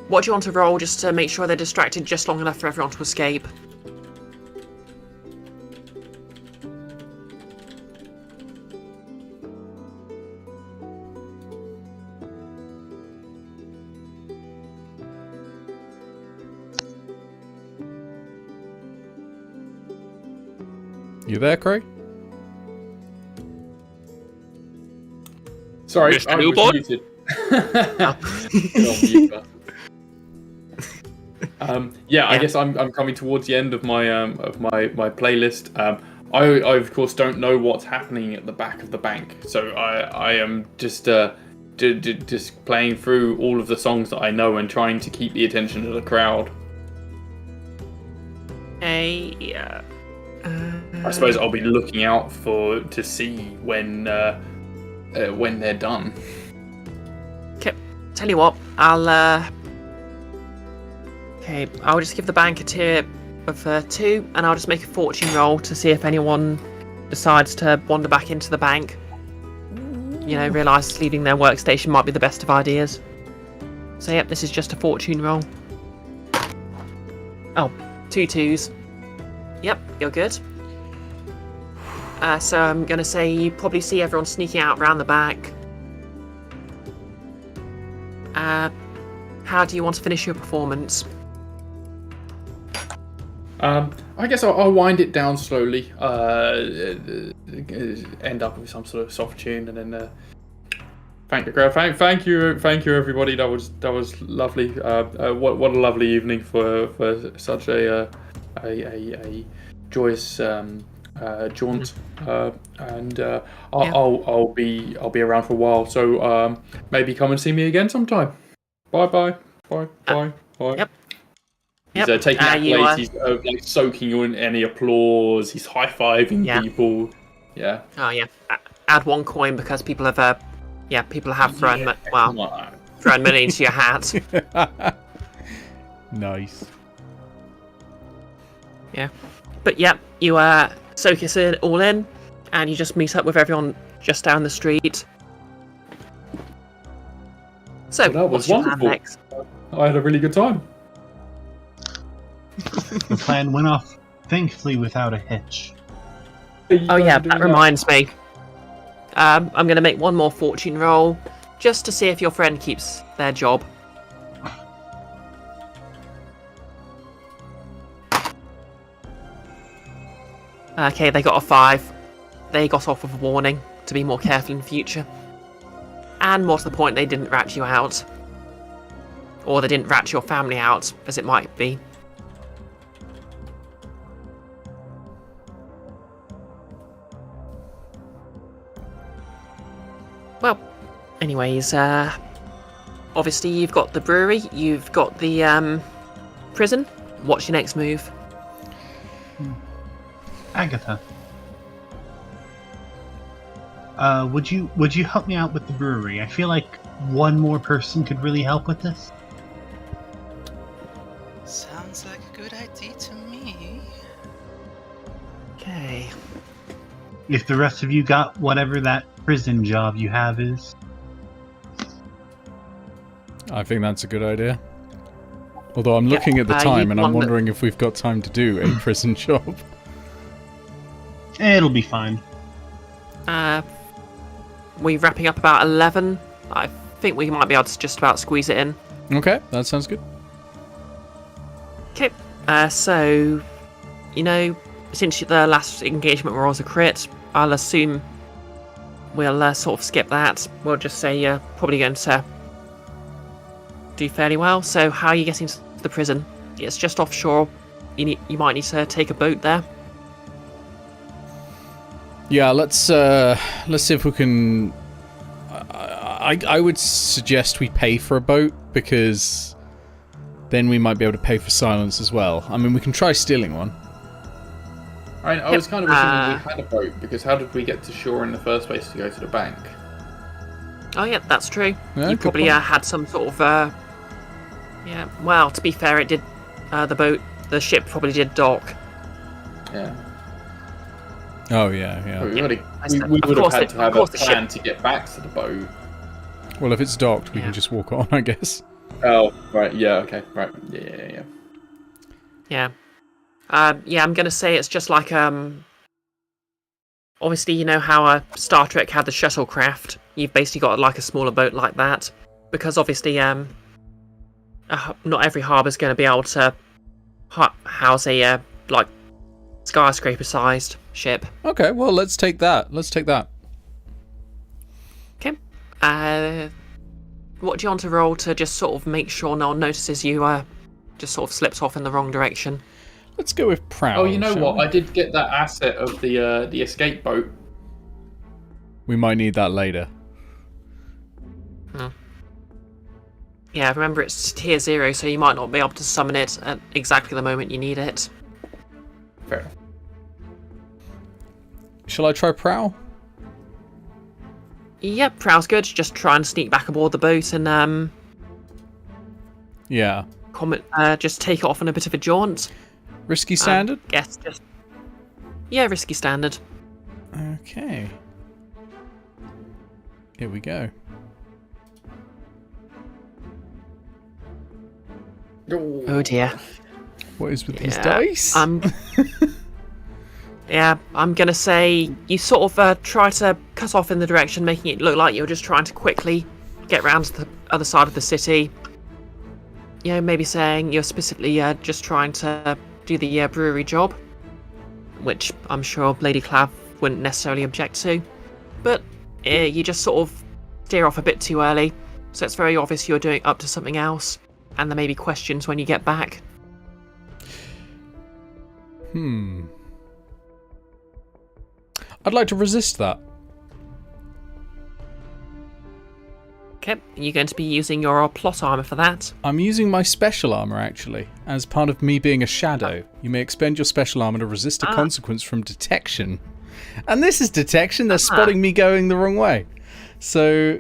What do you want to roll just to make sure they're distracted just long enough for everyone to escape? You there, Craig? Sorry, Mr. I Newborn? was muted. Yeah, I guess I'm coming towards the end of my my playlist. I of course don't know what's happening at the back of the bank, so I am just just playing through all of the songs that I know and trying to keep the attention of the crowd. Yeah. I suppose I'll be looking out to see when they're done. Okay, tell you what, I'll just give the bank a tier of 2, and I'll just make a fortune roll to see if anyone decides to wander back into the bank. You know, realise leaving their workstation might be the best of ideas. So yep, this is just a fortune roll. Oh, 2 2s. Yep, you're good. So I'm going to say you probably see everyone sneaking out around the back. How do you want to finish your performance? I guess I'll wind it down slowly. End up with some sort of soft tune, and then thank the crowd. Thank you, everybody. That was lovely. What a lovely evening for such a joyous jaunt. And I'll be around for a while. So maybe come and see me again sometime. Bye. Yep. He's taking accolades, he's like soaking in any applause, he's high-fiving people. Yeah. Oh yeah. Add 1 coin because people have thrown thrown money into your hat. Nice. Yeah. But yeah, you soak it all in, and you just meet up with everyone just down the street. So That was what's your plan wonderful. next? I had a really good time. The plan went off, thankfully, without a hitch. Oh yeah, that reminds me. I'm going to make 1 more fortune roll, just to see if your friend keeps their job. Okay, they got a 5. They got off with a warning to be more careful in the future. And more to the point, they didn't rat you out. Or they didn't rat your family out, as it might be. Well, anyways, obviously you've got the brewery, you've got the prison. What's your next move? Agatha, would you help me out with the brewery? I feel like 1 more person could really help with this. Sounds like a good idea to me. Okay. If the rest of you got whatever that prison job you have is. I think that's a good idea. Although I'm looking at the time and I'm wondering if we've got time to do a prison job. It'll be fine. We're wrapping up about 11. I think we might be able to just about squeeze it in. Okay, that sounds good. Okay. So, you know, since the last engagement was a crit, I'll assume we'll sort of skip that. We'll just say you're probably going to do fairly well. So how are you getting to the prison? It's just offshore. You might need to take a boat there. Yeah, let's see if we can. I would suggest we pay for a boat, because then we might be able to pay for silence as well. I mean, we can try stealing one. I was kind of assuming we had a boat, because how did we get to shore in the first place to go to the bank? Oh yeah, that's true. Yeah, You good probably point. had some sort of yeah. Well, to be fair, it did. The ship probably did dock. Yeah. Oh yeah. We would I said- have, we of would have course had it- to of have a course the plan ship- to get back to the boat. Well, if it's docked, we Yeah. can just walk on, I guess. Oh, right, yeah, okay, right, yeah. Yeah. Yeah, I'm gonna say it's just like obviously you know how Star Trek had the shuttlecraft. You've basically got like a smaller boat like that, because obviously not every harbour's going to be able to house a like skyscraper-sized ship. Okay, well, let's take that. Okay. What do you want to roll to just sort of make sure no one notices you just sort of slipped off in the wrong direction? Let's go with prowl. Oh, you know shall what? we? I did get that asset of the escape boat. We might need that later. Yeah, remember it's tier 0, so you might not be able to summon it at exactly the moment you need it. Fair enough. Shall I try prowl? Yep, prowl's good. Just try and sneak back aboard the boat and Yeah. just take it off on a bit of a jaunt. Risky standard? Yes, just risky standard. Okay. Here we go. Oh dear. What is with these Yeah, dice? I'm gonna say you sort of try to cut off in the direction, making it look like you're just trying to quickly get round to the other side of the city. You know, maybe saying you're specifically just trying to do the brewery job, which I'm sure Lady Clav wouldn't necessarily object to. But you just sort of steer off a bit too early, so it's very obvious you're doing up to something else, and there may be questions when you get back. I'd like to resist that. Okay, you're going to be using your plot armor for that. I'm using my special armor, actually, as part of me being a shadow. You may expend your special armor to resist a consequence from detection. And this is detection. They're spotting me going the wrong way. So...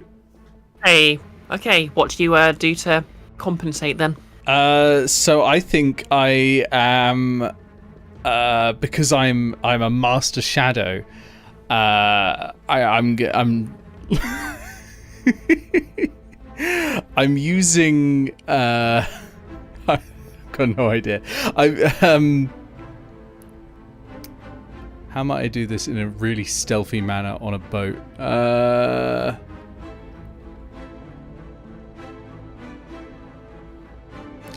Hey, okay, what do you do to compensate then? So I think I am... because I'm a master shadow, I'm I'm using I've got no idea. How might I do this in a really stealthy manner on a boat?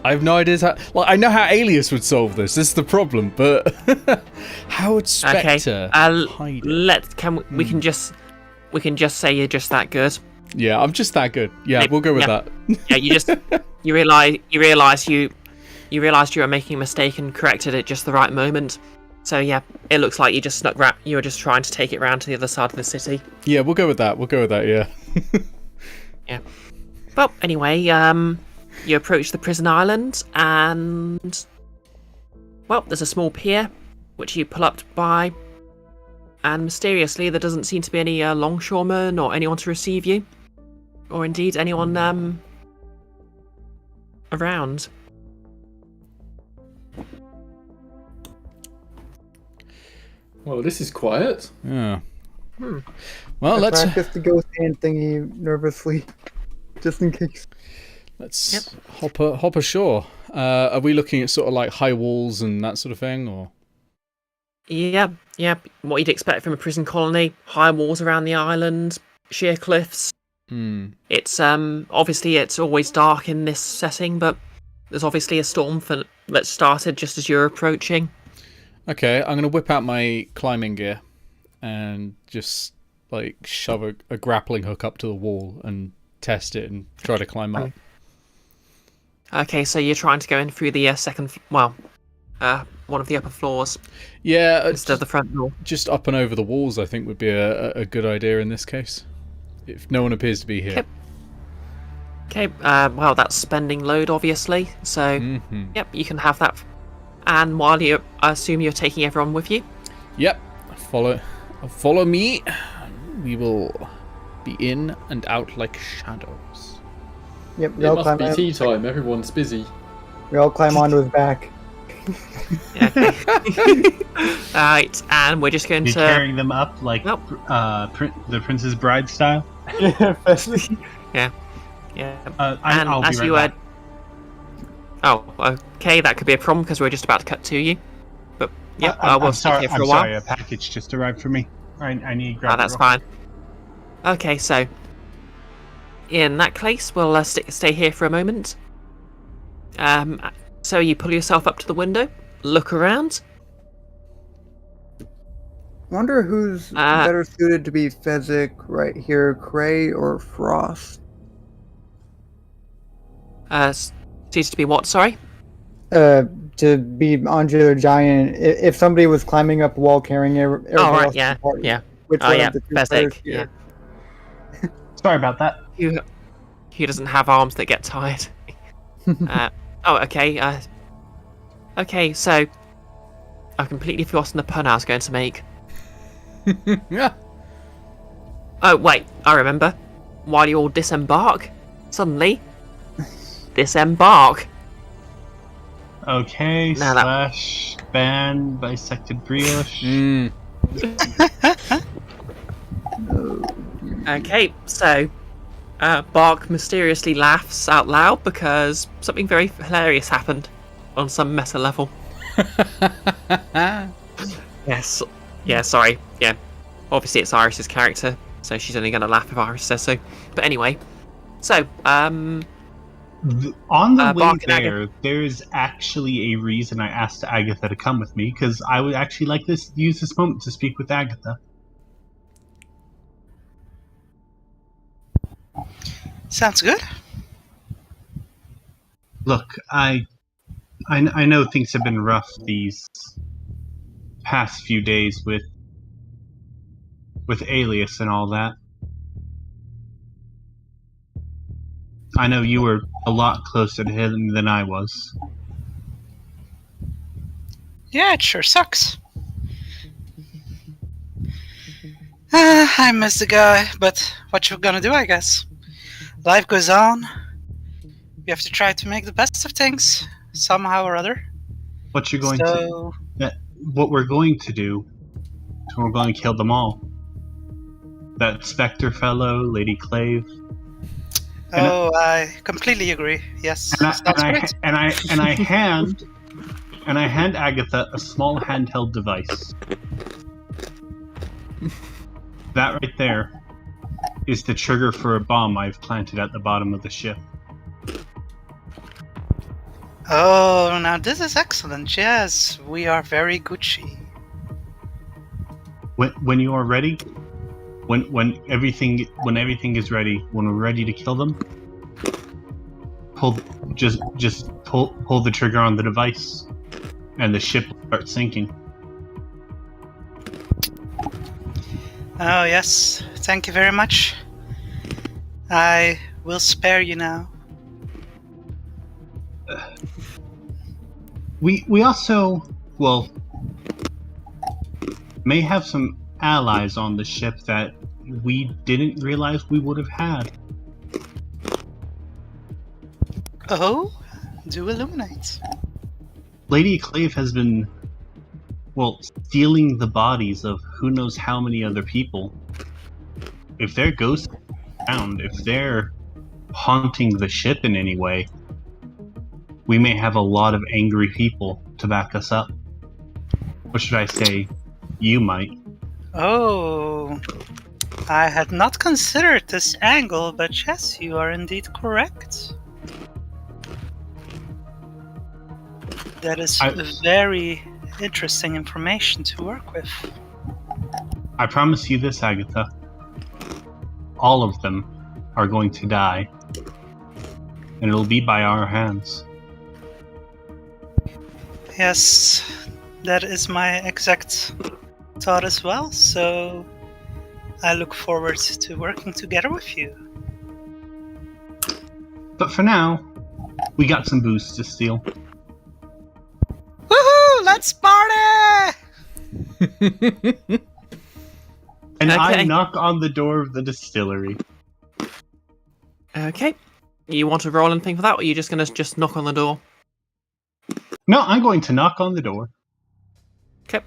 I have no idea how. Well, I know how Alias would solve this. This is the problem, but how would Spectre hide it? We can just say you're just that good. Yeah, I'm just that good. Yeah, we'll go with that. Yeah, you realize you were making a mistake and corrected it just the right moment. So yeah, it looks like you just snuck you were just trying to take it round to the other side of the city. Yeah, we'll go with that. Yeah. Yeah. Well, anyway, you approach the prison island, and well, there's a small pier which you pull up by, and mysteriously there doesn't seem to be any longshoremen or anyone to receive you, or indeed anyone around. Well, this is quiet. Yeah. Well, let's practice the ghost hand thingy nervously, just in case. Let's hop ashore. Are we looking at sort of like high walls and that sort of thing, or? Yeah. What you'd expect from a prison colony: high walls around the island, sheer cliffs. It's obviously it's always dark in this setting, but there's obviously a storm that started just as you're approaching. Okay, I'm gonna whip out my climbing gear and just like shove a grappling hook up to the wall and test it and try to climb up. Okay, so you're trying to go in through the one of the upper floors. Yeah, instead of the front door. Just up and over the walls, I think, would be a good idea in this case, if no one appears to be here. Okay. Well, that's spending load, obviously. So, Yep, you can have that. And while I assume you're taking everyone with you. Yep. Follow me. We will be in and out like shadows. Yep, It must be tea time. Everyone's busy. We all climb onto his back. Okay. Alright, and we're just going You're to carrying them up like the Princess Bride style. Yeah. I'll as be you right back. Oh, okay, that could be a problem because we're just about to cut to you. But yeah, we'll I'm stay sorry. here for I'm a while. sorry. A package just arrived for me. I need to grab it That's real fine. Okay, so in that case, we'll stay here for a moment. So you pull yourself up to the window, look around. Wonder who's better suited to be Fezzik right here, Cray or Frost? Suited to be what? Sorry. to be Andre the Giant. If somebody was climbing up a wall carrying everybody right, else yeah, to the party, yeah. which Oh one yeah, of the two Bezic, first? yeah. Sorry about that. He doesn't have arms that get tired. Okay. Okay, so I've completely forgotten the pun I was going to make. Yeah. Oh wait, I remember. While you all disembark, suddenly disembark. Okay, Now that- / ban bisected brioche. Mm. Okay, so Bark mysteriously laughs out loud because something very hilarious happened on some meta level. Yes. Yeah, sorry. Yeah. Obviously it's Iris's character, so she's only going to laugh if Iris says so. But anyway, so, On the way Bark and there, there's actually a reason I asked Agatha to come with me, because I would actually like this use this moment to speak with Agatha. Sounds good. Look, I know things have been rough these past few days with Alias and all that. I know you were a lot closer to him than I was. Yeah, it sure sucks. I miss the guy, but what you gonna do, I guess. Life goes on. You have to try to make the best of things, somehow or other. What you're going So, what we're going to do is we're going to kill them all. That Spectre fellow, Lady Clave. I completely agree. Yes, sounds great. And I hand Agatha a small handheld device. That right there is the trigger for a bomb I've planted at the bottom of the ship. Oh, now this is excellent. Yes, we are very Gucci. When you are ready, when everything is ready, when we're ready to kill them, pull the trigger on the device, and the ship will start sinking. Oh, yes. Thank you very much. I will spare you now. We also, well, may have some allies on the ship that we didn't realize we would have had. Oh, do illuminate. Lady Eclaire has been, well, stealing the bodies of who knows how many other people. If they're ghosts around, if they're haunting the ship in any way, we may have a lot of angry people to back us up. Or should I say, you might. Oh, I had not considered this angle, but yes, you are indeed correct. That is very interesting information to work with. I promise you this, Agatha. All of them are going to die. And it'll be by our hands. Yes, that is my exact thought as well, so I look forward to working together with you. But for now, we got some booze to steal. Woohoo! Let's party! And I Okay. knock on the door of the distillery. Okay. You want to roll anything for that, or are you just going to just knock on the door? No, I'm going to knock on the door. Okay.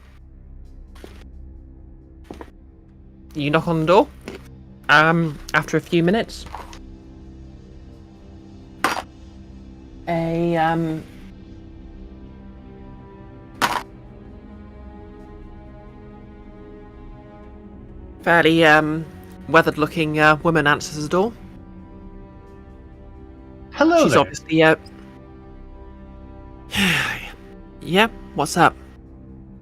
You knock on the door. After a few minutes, fairly weathered-looking woman answers the door. Hello She's there. obviously yeah. What's up?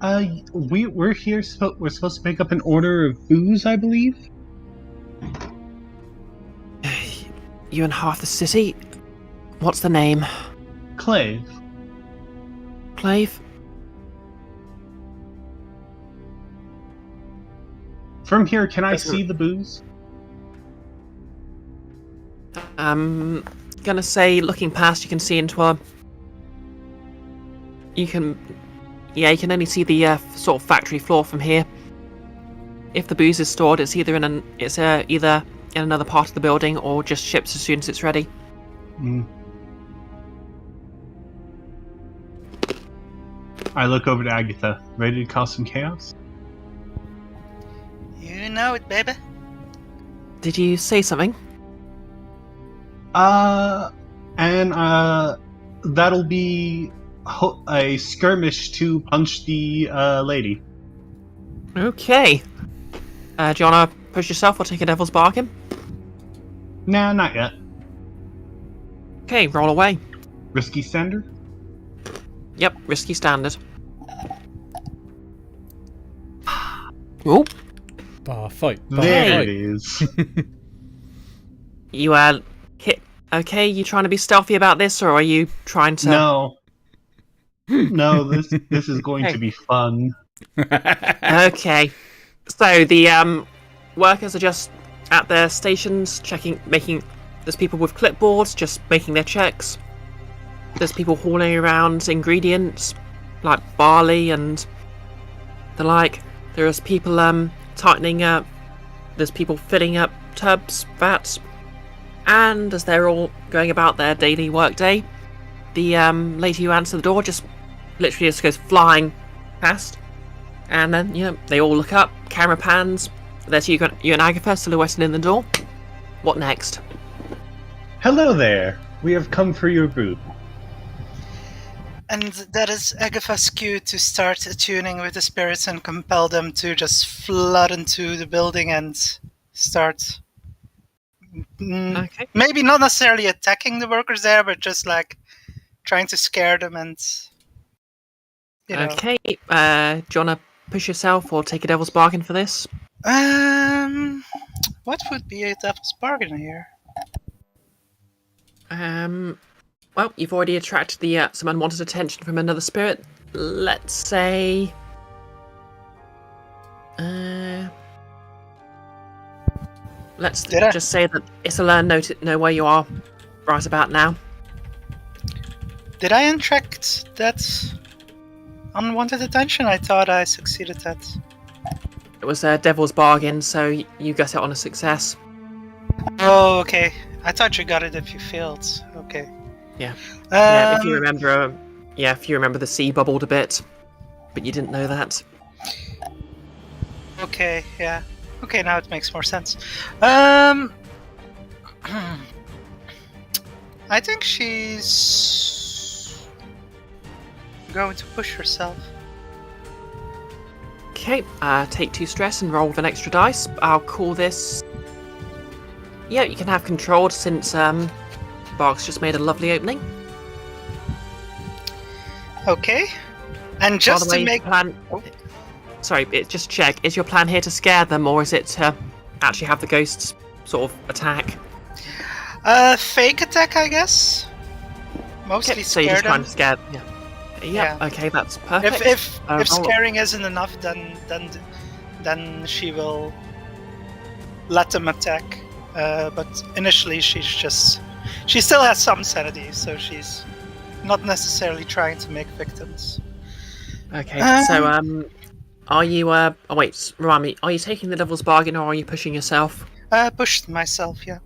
We're here. We're supposed to pick up an order of booze, I believe. You in half the city? What's the name? Clave. Clave? From here, can I Doesn't- see the booze? Gonna say, looking past, you can see into a. You can only see the sort of factory floor from here. If the booze is stored, it's either in either in another part of the building or just ships as soon as it's ready. Mm. I look over to Agatha. Ready to cause some chaos? You know it, baby. Did you say something? That'll be a skirmish to punch the lady. Okay. Do you wanna push yourself or take a devil's bargain? Nah, not yet. Okay, roll away. Risky standard? Yep, risky standard. Oh, Bar fight. Bar There fight. it is. you hit. Okay, you trying to be stealthy about this, or are you trying to? No. No, this is going to be fun. Okay. So the workers are just at their stations making. There's people with clipboards just making their checks. There's people hauling around ingredients like barley and the like. There's people tightening up. There's people filling up tubs, vats, and as they're all going about their daily workday, the lady who answered the door just literally just goes flying past. And then, they all look up, camera pans. There's you and Agatha silhouetted in the door. What next? Hello there. We have come for your booth. And that is Agatha's cue to start attuning with the spirits and compel them to just flood into the building and start. Okay. Maybe not necessarily attacking the workers there, but just like trying to scare them and. Okay. Do you wanna push yourself or take a devil's bargain for this? What would be a devil's bargain here? Well, you've already attracted the some unwanted attention from another spirit. Let's say, let's just say that Eclaire know where you are right about now. Did I attract that unwanted attention? I thought I succeeded at. It was a devil's bargain, so you got it on a success. Oh, okay. I thought you got it if you failed. Okay. Yeah. Yeah, if you remember, if you remember, the sea bubbled a bit, but you didn't know that. Okay. Yeah. Okay. Now it makes more sense. I think she's going to push herself. Okay. Take 2 stress and roll with an extra dice. I'll call this. Yeah, you can have controlled since Bark's just made a lovely opening. Okay. And just By the way, to make plan. Sorry, just check. Is your plan here to scare them, or is it to actually have the ghosts sort of attack? fake attack, I guess. Mostly Okay, so you're scare just trying them. to scare. Yeah. Yeah. Okay, that's perfect. If roll- scaring isn't enough, then she will let them attack. But initially, she still has some sanity, so she's not necessarily trying to make victims. Okay, so are you? Oh wait, remind me. Are you taking the devil's bargain, or are you pushing yourself? Pushed myself, yeah.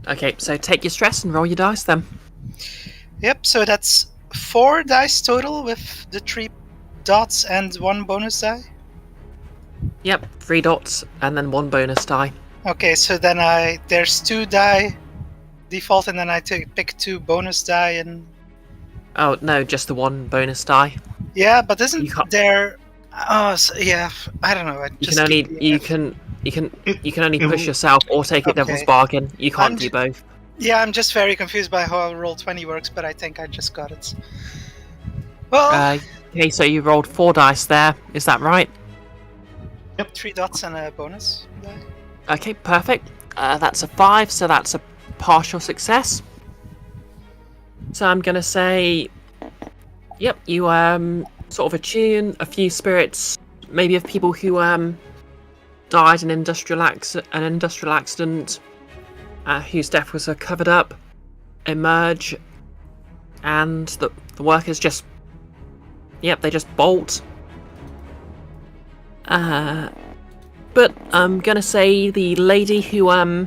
Okay, so take your stress and roll your dice then. Yep. So that's 4 dice total with the 3 dots and 1 bonus die. Yep, 3 dots and then 1 bonus die. Okay, so then there's 2 die default, and then I pick 2 bonus die, and Oh no, just the 1 bonus die. yeah, but isn't You can't- there? Oh, so, yeah. I don't know. You can only you can only push yourself or take a devil's Okay. bargain. You can't do both. Yeah, I'm just very confused by how Roll20 works, but I think I just got it. Well, Okay, so you rolled 4 dice there. Is that right? 3 dots and a bonus die. Okay, perfect. That's a 5, so that's a partial success. So I'm gonna say Yep, you sort of attune a few spirits, maybe of people who died in an industrial accident, whose death was covered up, emerge, and the workers just, they just bolt. But I'm gonna say the lady who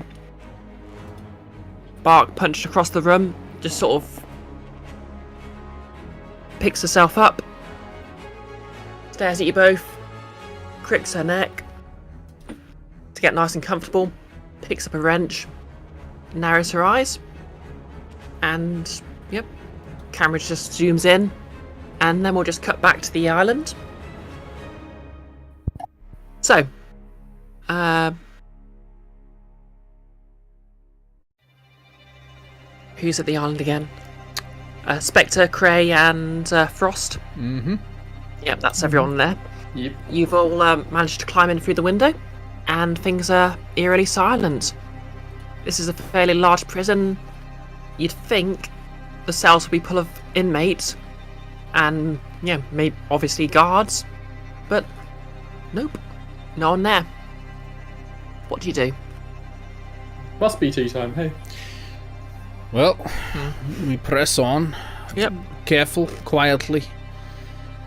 Bark punched across the room just sort of picks herself up, stares at you both, cricks her neck to get nice and comfortable, picks up a wrench, narrows her eyes, and camera just zooms in, and then we'll just cut back to the island. So, who's at the island again? Spectre, Cray, and Frost. Mm-hmm. Yep, that's everyone there. Yep. You've all managed to climb in through the window, and things are eerily silent. This is a fairly large prison. You'd think the cells would be full of inmates, and maybe obviously guards, but nope, no one there. What do you do? Must be tea time, hey. Well, we press on. Yep. Careful, quietly.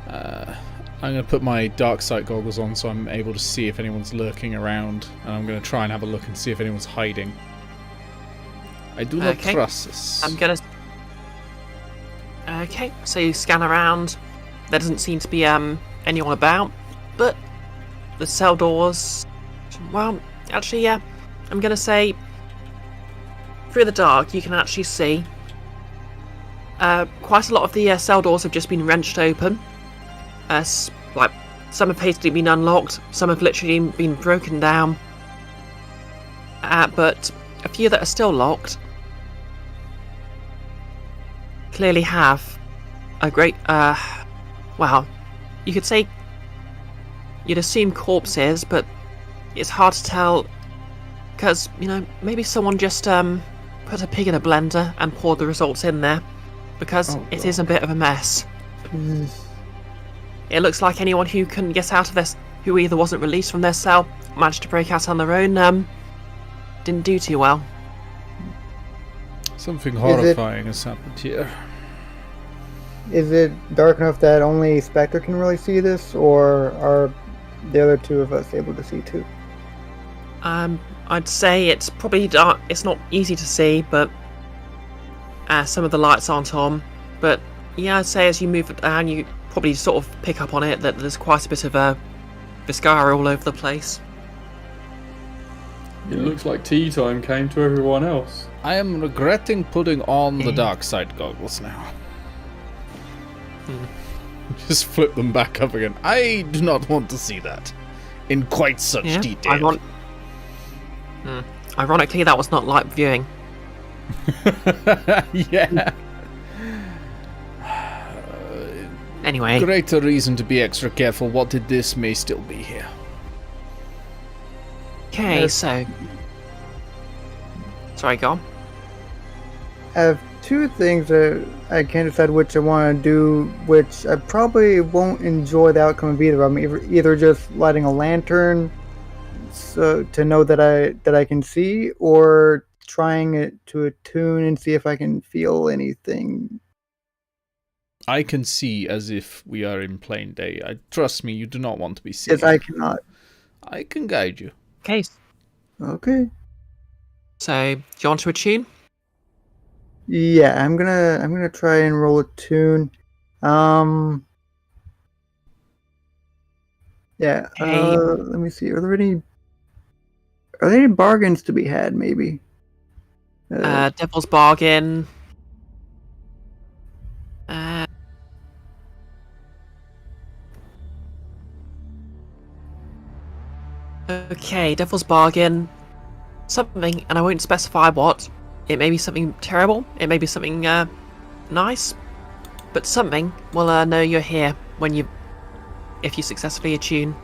I'm going to put my dark sight goggles on so I'm able to see if anyone's lurking around, and I'm going to try and have a look and see if anyone's hiding. I do not trust this. I'm gonna. Okay, so you scan around. There doesn't seem to be anyone about, but the cell doors. Well, actually, yeah. I'm gonna say through the dark you can actually see quite a lot of the cell doors have just been wrenched open. Like some have hastily been unlocked, some have literally been broken down. But a few that are still locked clearly have a great, well, you could say, you'd assume corpses, but it's hard to tell, because, maybe someone just put a pig in a blender and poured the results in there, because it is a bit of a mess. It looks like anyone who couldn't get out of this, who either wasn't released from their cell, managed to break out on their own, didn't do too well. Something horrifying has happened here. Is it dark enough that only Spectre can really see this, or are the other two of us able to see too? I'd say it's probably dark. It's not easy to see, but some of the lights aren't on. But yeah, I'd say as you move down, you probably sort of pick up on it that there's quite a bit of viscera all over the place. It looks like tea time came to everyone else. I am regretting putting on the dark sight goggles now. Just flip them back up again. I do not want to see that in quite such detail. Ironically, that was not light viewing. Yeah. Anyway. Greater reason to be extra careful. What did this may still be here. Okay, so... Sorry, go on. I have two things that I can't decide which I want to do, which I probably won't enjoy the outcome of either of them. Either just lighting a lantern so to know that I can see, or trying it to attune and see if I can feel anything. I can see as if we are in plain day. Trust me, you do not want to be seen. Yes, I cannot. I can guide you. Okay. Okay. So, do you want to attune? Yeah, I'm gonna try and roll a tune. Yeah. Let me see. Are there any bargains to be had? Maybe. Devil's Bargain. Okay, Devil's Bargain. Something, and I won't specify what. It may be something terrible. It may be something nice, but something will know you're here if you successfully attune.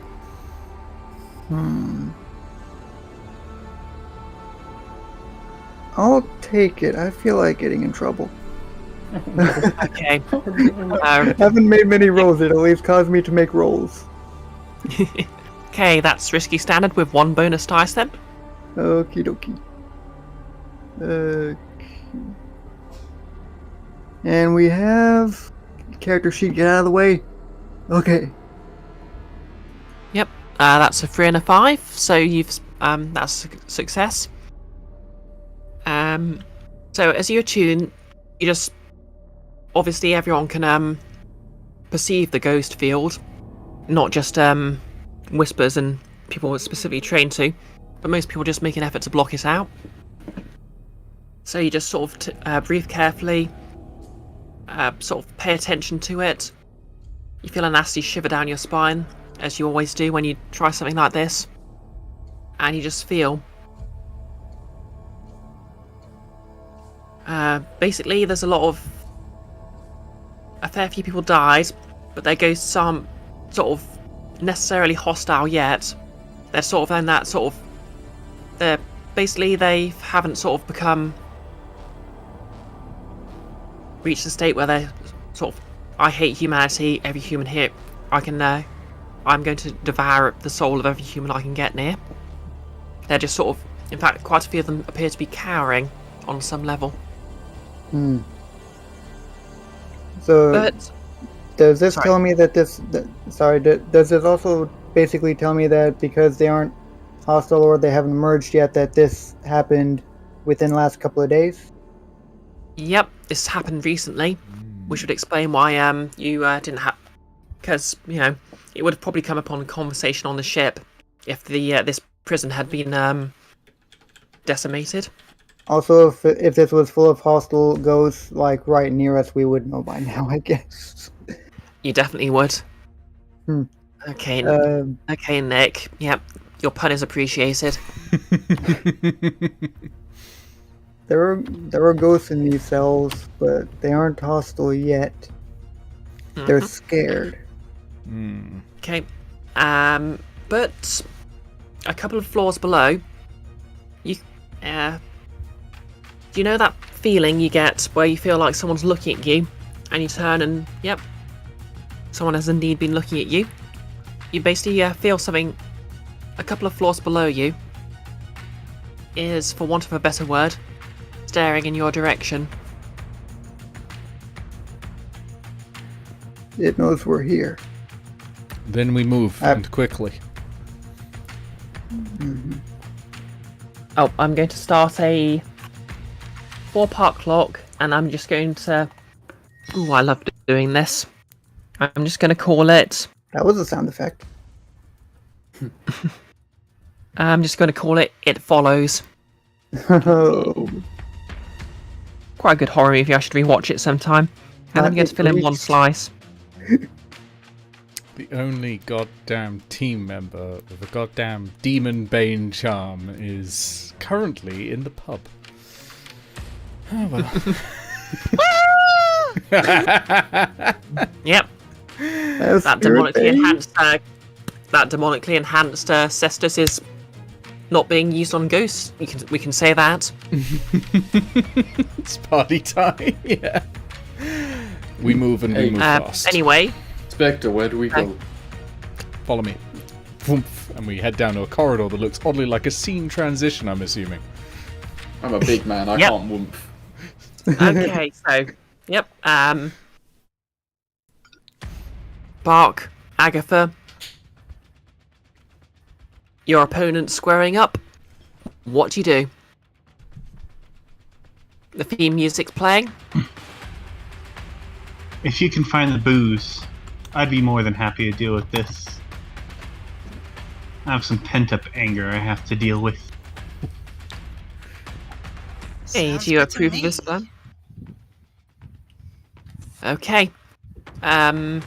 I'll take it. I feel like getting in trouble. Okay. Haven't made many rolls. It at least caused me to make rolls. Okay, that's risky standard with 1 bonus dice then. Okie dokie. And we have character sheet. Get out of the way. Okay. Yep. That's a 3 and a 5, so you've that's a success. So as you attune, you just obviously everyone can perceive the ghost field, not just whispers and people specifically trained to, but most people just make an effort to block it out. So you just sort of breathe carefully, sort of pay attention to it. You feel a nasty shiver down your spine, as you always do when you try something like this, and you just feel. Basically, there's a fair few people died, but their ghosts aren't sort of necessarily hostile yet. They're sort of in that sort of, they haven't sort of reached the state where they're sort of, I hate humanity, every human here, I'm going to devour the soul of every human I can get near. They're just sort of, in fact, quite a few of them appear to be cowering on some level. So, But does this sorry. tell me that does this also basically tell me that because they aren't hostile or they haven't emerged yet, that this happened within the last couple of days? Yep, this happened recently, which would explain why you didn't have, because it would have probably come upon conversation on the ship if this prison had been decimated. Also, if this was full of hostile ghosts, like right near us, we would know by now, I guess. You definitely would. Hmm. Okay, okay, Nick. Yep, your pun is appreciated. There are ghosts in these cells, but they aren't hostile yet. They're scared. Okay, but a couple of floors below, do you know that feeling you get where you feel like someone's looking at you, and you turn and yep, someone has indeed been looking at you. You basically feel something a couple of floors below you is, for want of a better word, staring in your direction. It knows we're here. Then we move, and quickly. Oh, I'm going to start a 4-part clock, and I'm just going to... Ooh, I love doing this. I'm just going to call it... That was a sound effect. I'm just going to call it It Follows. Oh. Quite a good horror movie, I should rewatch it sometime. And I'm going to fill in one slice. The only goddamn team member with a goddamn demon bane charm is currently in the pub. Oh well. Yep. That demonically enhanced cestus is not being used on ghosts. We can say that. It's party time. Yeah. We move and we move fast. Anyway, Spectre, where do we go? Follow me. Woomph, and we head down to a corridor that looks oddly like a scene transition, I'm assuming. I'm a big man, I can't whoomp. okay, so yep. Bark, Agatha. Your opponent squaring up. What do you do? The theme music's playing. If you can find the booze, I'd be more than happy to deal with this. I have some pent-up anger I have to deal with. Hey, Sounds do you good to approve of me. this plan? Okay. How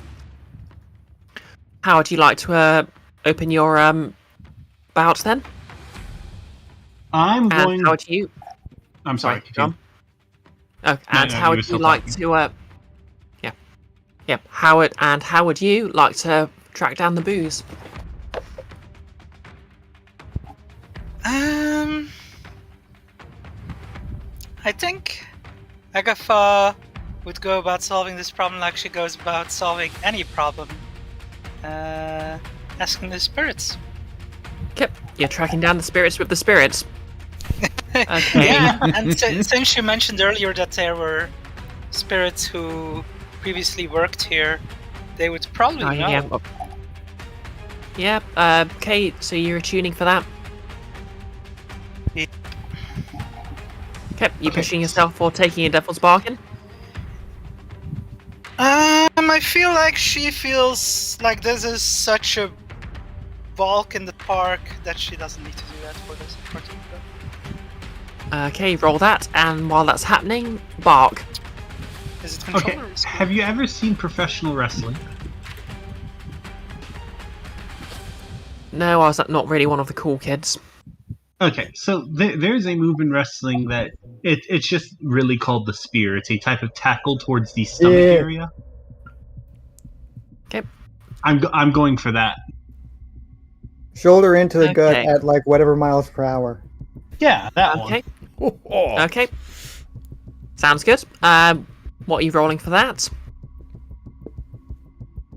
would you like to open your bout then? I'm And going. how would you? I'm sorry. John. Oh, and no, how you were would still you like talking. to? Yeah. How would you like to track down the booze? I think Agatha would go about solving this problem like she goes about solving any problem. Asking the spirits. Okay, you're tracking down the spirits with the spirits. Okay. Yeah, and since you mentioned earlier that there were spirits who previously worked here, they would probably know. Yeah, okay, so you're tuning for that? Yeah. Okay, you pushing yourself for taking a devil's bargain? I feel like she feels like this is such a walk in the park that she doesn't need to do that for this particular. Okay, roll that, and while that's happening, bark. Is it control Okay, or is it... have you ever seen professional wrestling? No, I was not really one of the cool kids. Okay, so there's a move in wrestling that it's just really called the spear. It's a type of tackle towards the stomach area. Okay. I'm going for that. Shoulder into the gut Okay. at like whatever miles per hour. Yeah, that Okay. one. Okay. Sounds good. What are you rolling for that?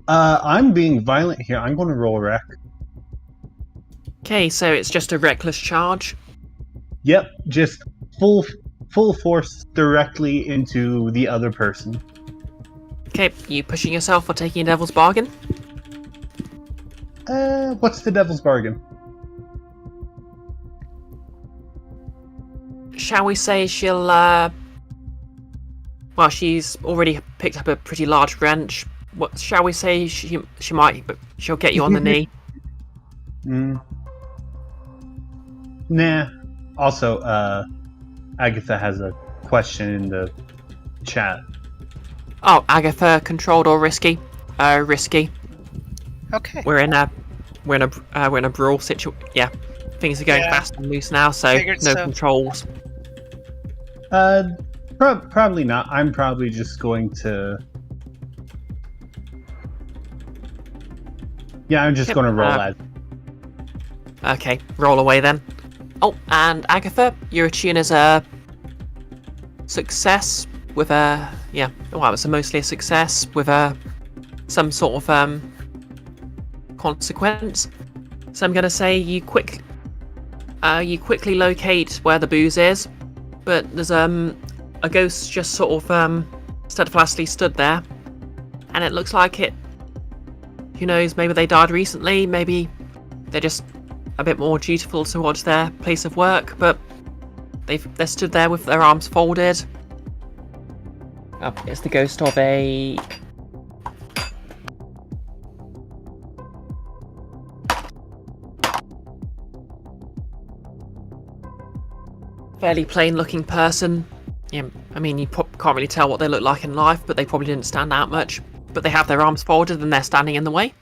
I'm being violent here. I'm going to roll wreck. Okay, so it's just a reckless charge. Yep, just full force directly into the other person. Okay, you pushing yourself for taking a devil's bargain? What's the devil's bargain? Shall we say she'll, well, she's already picked up a pretty large wrench. What shall we say she might, but she'll get you on the knee. Nah. Also, Agatha has a question in the chat. Oh, Agatha, controlled or risky? Risky. Okay. We're in a brawl situation. Yeah, things are going Yeah. fast and loose now, so Figured no so. controls. Probably not. I'm probably just going to. Yeah, I'm just Yep, going to roll as. Okay, roll away then. Oh, and Agatha, your attune is a success with a well, it's mostly a success with some sort of consequence. So I'm gonna say you quickly locate where the booze is, but there's a ghost just sort of steadfastly stood there, and it looks like it. Who knows? Maybe they died recently. Maybe they're just a bit more dutiful towards their place of work, but they're stood there with their arms folded. Oh, it's the ghost of a fairly plain-looking person. Yeah, I mean, you can't really tell what they look like in life, but they probably didn't stand out much. But they have their arms folded and they're standing in the way.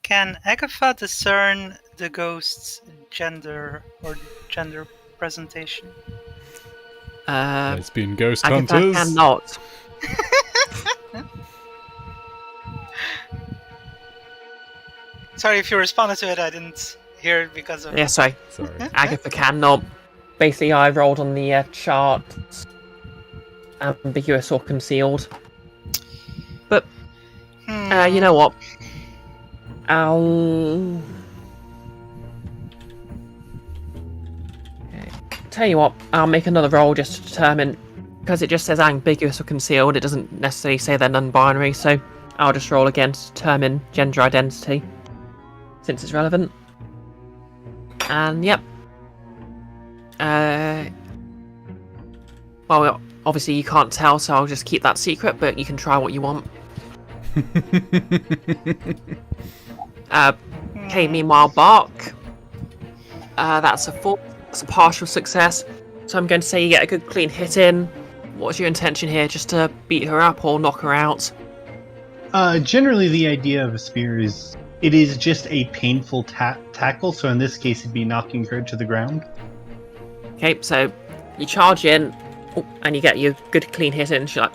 Can Agatha discern the ghost's gender or gender presentation? Lesbian ghost Agatha hunters. cannot. Sorry if you responded to it, I didn't hear it because of... Yeah, sorry. Sorry. Agatha cannot. Basically, I rolled on the chart. Ambiguous or concealed. But, you know what? I'll... Tell you what, I'll make another roll just to determine... Because it just says ambiguous or concealed, it doesn't necessarily say they're non-binary, so I'll just roll again to determine gender identity. Since it's relevant. And, yep. Well, obviously you can't tell, so I'll just keep that secret, but you can try what you want. Okay, meanwhile, Bark. That's a 4. That's a partial success. So I'm going to say you get a good clean hit in. What's your intention here? Just to beat her up or knock her out? Generally, the idea of a spear is it is just a painful tackle. So in this case, it'd be knocking her to the ground. Okay, so you charge in, and you get your good clean hit in. She's like,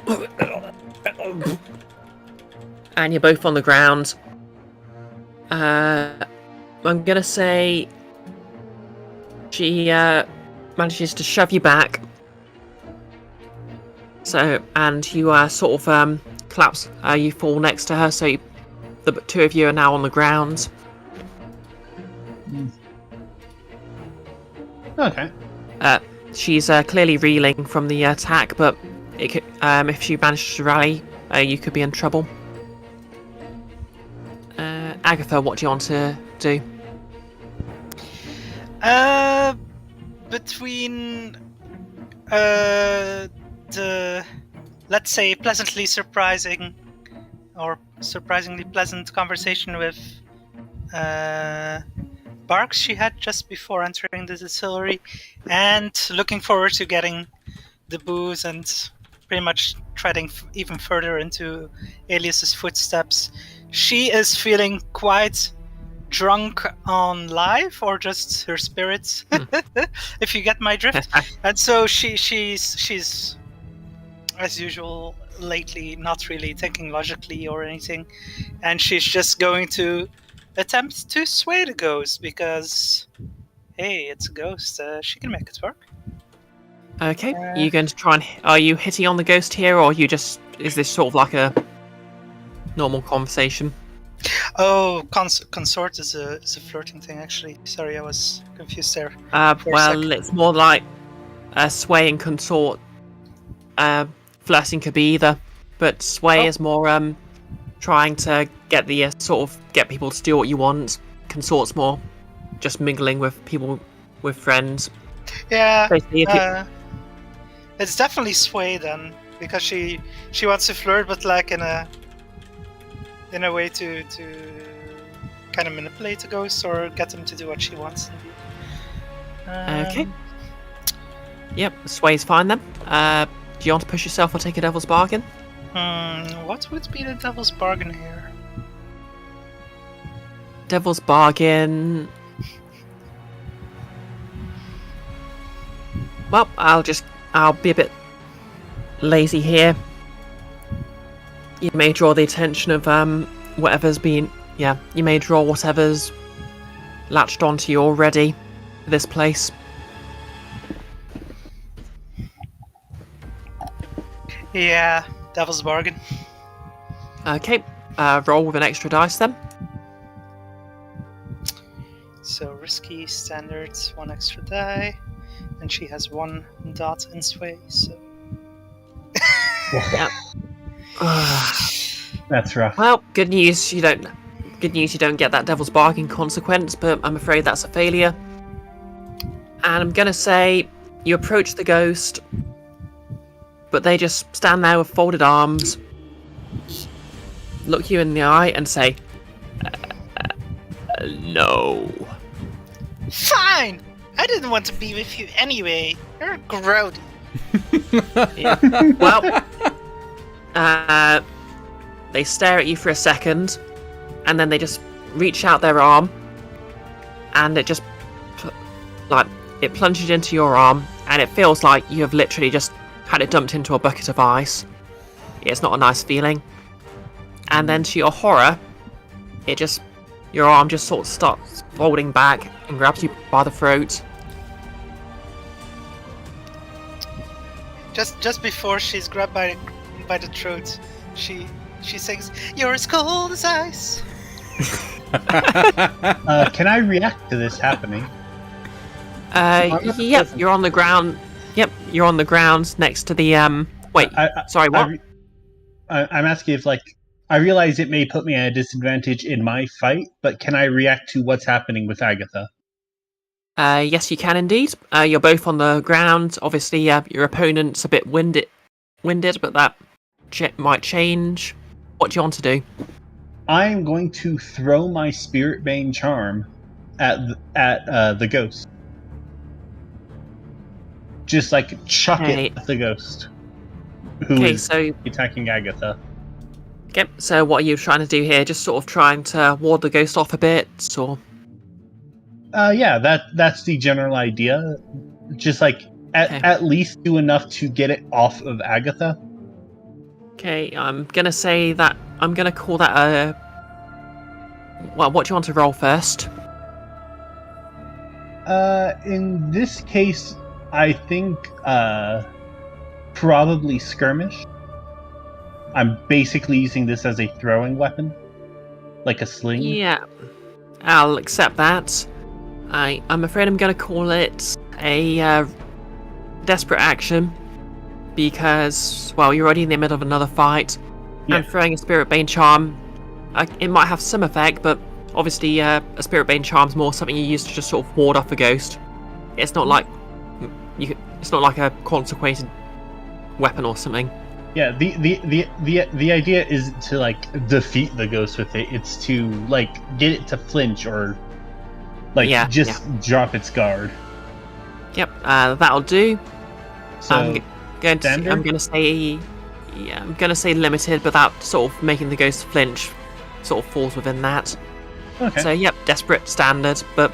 and you're both on the ground. I'm gonna say she manages to shove you back, So, and you sort of collapse. You fall next to her, so the two of you are now on the ground. Okay. She's clearly reeling from the attack, but it could, if she manages to rally, you could be in trouble. Agatha, what do you want to do? Between the, let's say, pleasantly surprising or surprisingly pleasant conversation with Barks she had just before entering the distillery, and looking forward to getting the booze and pretty much treading even further into Alias's footsteps, she is feeling quite drunk on life, or just her spirits, if you get my drift. And so she's as usual lately not really thinking logically or anything, and she's just going to attempt to sway the ghost, because hey, it's a ghost, she can make it work. Okay, are you going to try and... Are you hitting on the ghost here, or you just... Is this sort of like a normal conversation? Oh, consort is a flirting thing, actually. Sorry, I was confused there. Well, it's more like sway and consort. Flirting could be either, but sway is more trying to get the get people to do what you want. Consort's more just mingling with people, with friends. Yeah, it's definitely sway then, because she wants to flirt, but like in a way to kind of manipulate the ghost or get them to do what she wants. Okay. Yep, sway's fine then. Do you want to push yourself or take a devil's bargain? What would be the devil's bargain here? Devil's bargain... Well, I'll be a bit lazy here. You may draw the attention of whatever's been... Yeah, you may draw whatever's latched onto you already for this place. Yeah, devil's bargain. Okay, roll with an extra dice then. So risky, standard, one extra die, and she has one dot in sway, so... Yeah. That's rough. Well, good news you don't get that devil's bargain consequence, but I'm afraid that's a failure. And I'm gonna say you approach the ghost, but they just stand there with folded arms, look you in the eye and say, no. Fine! I didn't want to be with you anyway. You're grody. Yeah. Well, they stare at you for a second, and then they just reach out their arm, and it just, it plunges into your arm, and it feels like you have literally just had it dumped into a bucket of ice. It's not a nice feeling. And then to your horror, your arm just sort of starts folding back and grabs you by the throat. Just before she's grabbed by the throat, she sings, "You're as cold as ice." Can I react to this happening? Yep, you're on the ground. Yep, you're on the ground next to the wait. Sorry, what? I'm asking if, I realize it may put me at a disadvantage in my fight, but can I react to what's happening with Agatha? Yes, you can indeed. You're both on the ground. Obviously, your opponent's a bit winded, but that might change. What do you want to do? I'm going to throw my Spirit Bane charm at the ghost. Just chuck it at the ghost who is attacking Agatha. Okay, so what are you trying to do here? Just sort of trying to ward the ghost off a bit, or? Yeah, that's the general idea. Just at least do enough to get it off of Agatha. Okay, I'm gonna call that a... Well, what do you want to roll first? In this case, I think probably skirmish. I'm basically using this as a throwing weapon, like a sling. Yeah, I'll accept that. I'm afraid I'm going to call it a desperate action because, well, you're already in the middle of another fight, and throwing a Spirit Bane Charm, it might have some effect, but obviously a Spirit Bane Charm is more something you use to just sort of ward off a ghost. It's not like it's not like a consecrated weapon or something. Yeah, the idea isn't to like defeat the ghost with it. It's to like get it to flinch or like drop its guard. Yep, that'll do. So I'm going to say limited, but that sort of making the ghost flinch sort of falls within that. Okay. So yep, desperate standard, but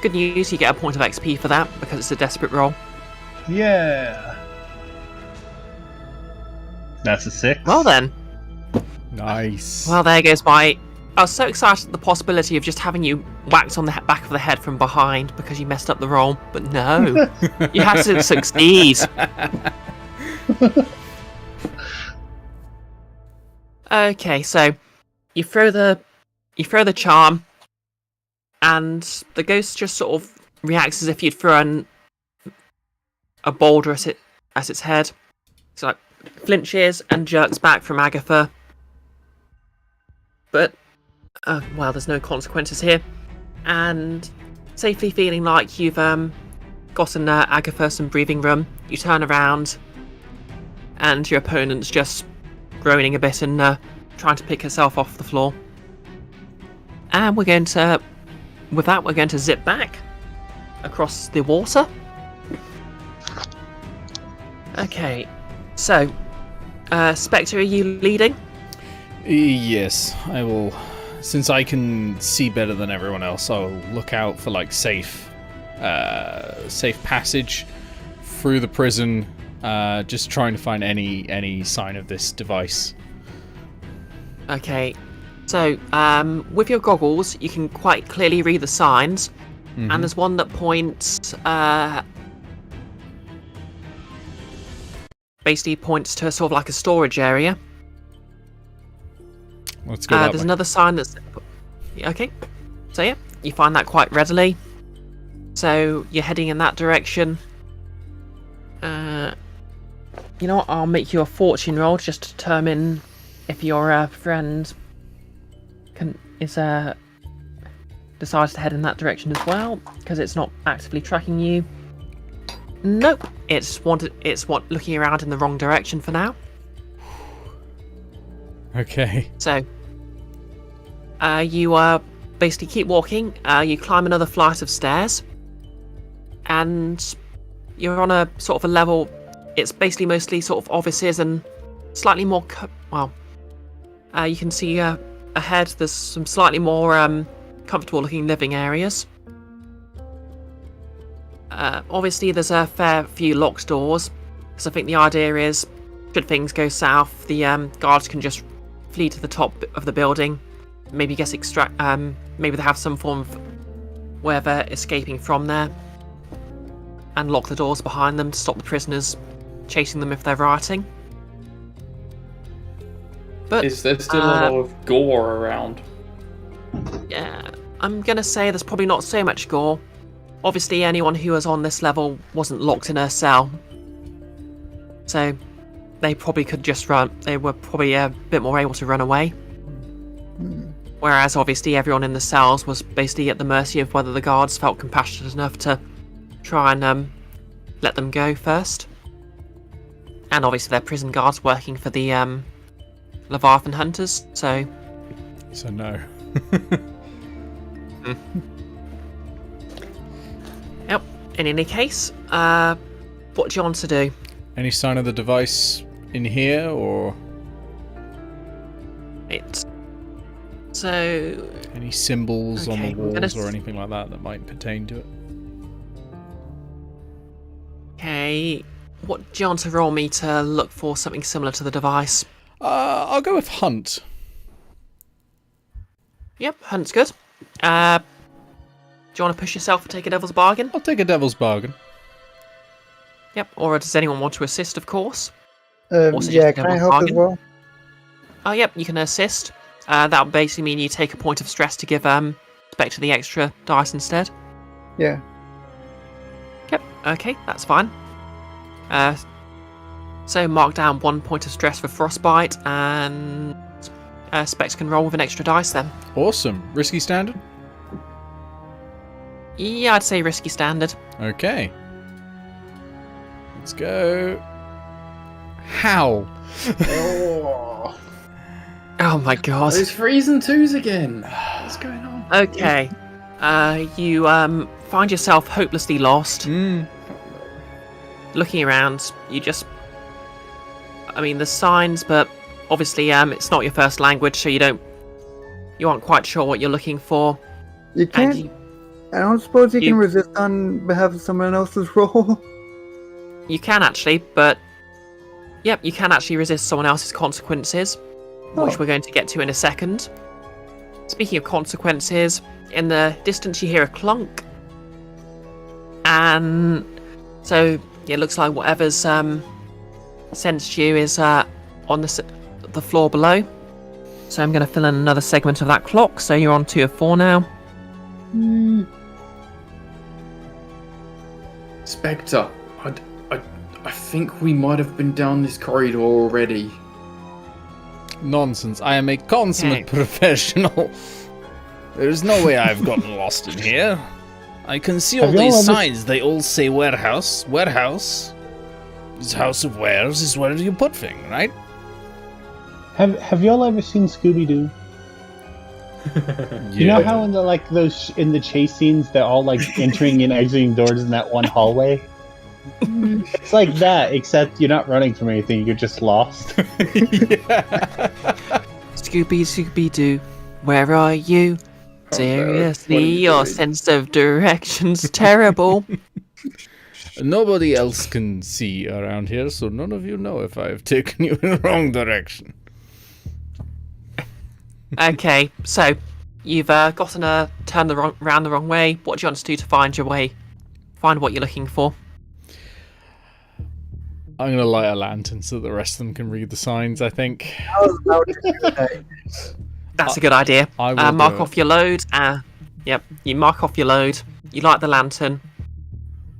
good news, you get a point of XP for that because it's a desperate roll. Yeah. That's a 6. Well then. Nice. Well, there goes my... I was so excited at the possibility of just having you whacked on the back of the head from behind because you messed up the roll, but no. You had to succeed. Okay, so you throw the charm, and the ghost just sort of reacts as if you'd thrown a boulder at its head. So like flinches and jerks back from Agatha. But well, there's no consequences here. And safely feeling like you've gotten Agatha some breathing room, you turn around, and your opponent's just groaning a bit and trying to pick herself off the floor. And we're going to zip back across the water. Okay, so Spectre, are you leading? Yes, I will. Since I can see better than everyone else, I'll look out for like safe passage through the prison. Just trying to find any sign of this device. Okay, so with your goggles, you can quite clearly read the signs, and there's one that points. Basically points to sort of like a storage area. Let's go. There's another sign that's... Okay. So yeah, you find that quite readily. So you're heading in that direction. You know what? I'll make you a fortune roll just to determine if your friend decides to head in that direction as well, because it's not actively tracking you. Nope, it's looking around in the wrong direction for now. Okay. So, you basically keep walking. You climb another flight of stairs, and you're on a sort of a level. It's basically mostly sort of offices and slightly more. You can see ahead. There's some slightly more comfortable-looking living areas. Obviously, there's a fair few locked doors, because I think the idea is, should things go south, the guards can just flee to the top of the building, maybe maybe they have some form of where they're escaping from there, and lock the doors behind them to stop the prisoners chasing them if they're rioting. But is there still a lot of gore around? Yeah, I'm gonna say there's probably not so much gore. Obviously, anyone who was on this level wasn't locked in a cell, so they probably could just run. They were probably a bit more able to run away. Whereas, obviously, everyone in the cells was basically at the mercy of whether the guards felt compassionate enough to try and let them go first. And obviously, they're prison guards working for the Leviathan hunters, so... So no. Yep. In any case, what do you want to do? Any sign of the device in here, or It's so. any symbols on Okay, the I'm gonna walls or anything like that might pertain to it? Okay. What do you want to roll me to look for something similar to the device? I'll go with hunt. Yep, hunt's good. Do you want to push yourself and take a devil's bargain? I'll take a devil's bargain. Yep. Or does anyone want to assist? Of course. Also, Yeah, just can I one help as target. well? Oh, yep. You can assist. That would basically mean you take a point of stress to give Spectre the extra dice instead. Yeah. Yep. Okay, that's fine. So mark down 1 point of stress for frostbite, and Spectre can roll with an extra dice then. Awesome. Risky standard? Yeah, I'd say risky standard. Okay. Let's go. How? Oh, Oh my god. those 3s and 2s again. What's going on? Okay. You find yourself hopelessly lost. Looking around, you just... I mean, there's signs, but obviously it's not your first language, so you aren't quite sure what you're looking for. You can't. And I don't suppose you you- can resist on behalf of someone else's role. you can actually, but... Yep, you can actually resist someone else's consequences, which Oh. we're going to get to in a second. Speaking of consequences, in the distance you hear a clunk. And so it looks like whatever's sensed you is on the floor below. So I'm going to fill in another segment of that clock, so you're on 2 of 4 now. Spectre, I think we might have been down this corridor already. Nonsense. I am a consummate professional. There's no way I've gotten lost in here. I can see all Have y'all these ever- signs. They all say warehouse. Warehouse. This house of wares is where you put things, right? Have y'all ever seen Scooby Doo? You know how in the in the chase scenes they're all like entering and exiting doors in that one hallway? It's like that, except you're not running from anything, you're just lost. Scooby-Doo, where are you? Seriously, your sense of direction's terrible. Nobody else can see around here, so none of you know if I've taken you in the wrong direction. Okay, so you've gotten turned round the wrong way. What do you want to do to find your way? Find what you're looking for. I'm gonna light a lantern so the rest of them can read the signs, I think. I was about to do that. That's a good idea. I will Mark do off your load. Yep, you mark off your load. You light the lantern.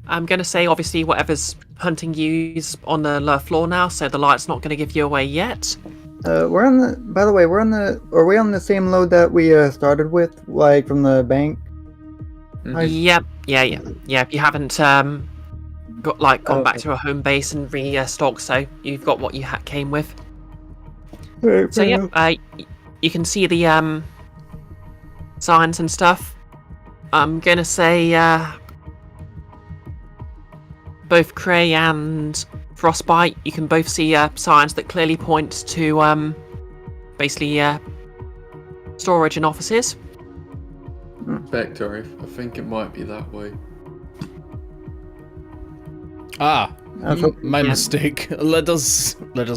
I'm going to say, obviously, whatever's hunting you's on the lower floor now, so the light's not going to give you away yet. We're on the. By the way, are we on the same load that we started with, like from the bank? Yep, yeah. You haven't gone back to a home base and restocked, so you've got what you came with. Right, So yeah, you can see the signs and stuff. I'm gonna say both Cray and Frostbite, you can both see signs that clearly point to basically storage and offices. Spectre, I think it might be that way. Ah, I was hoping- my mistake. Let us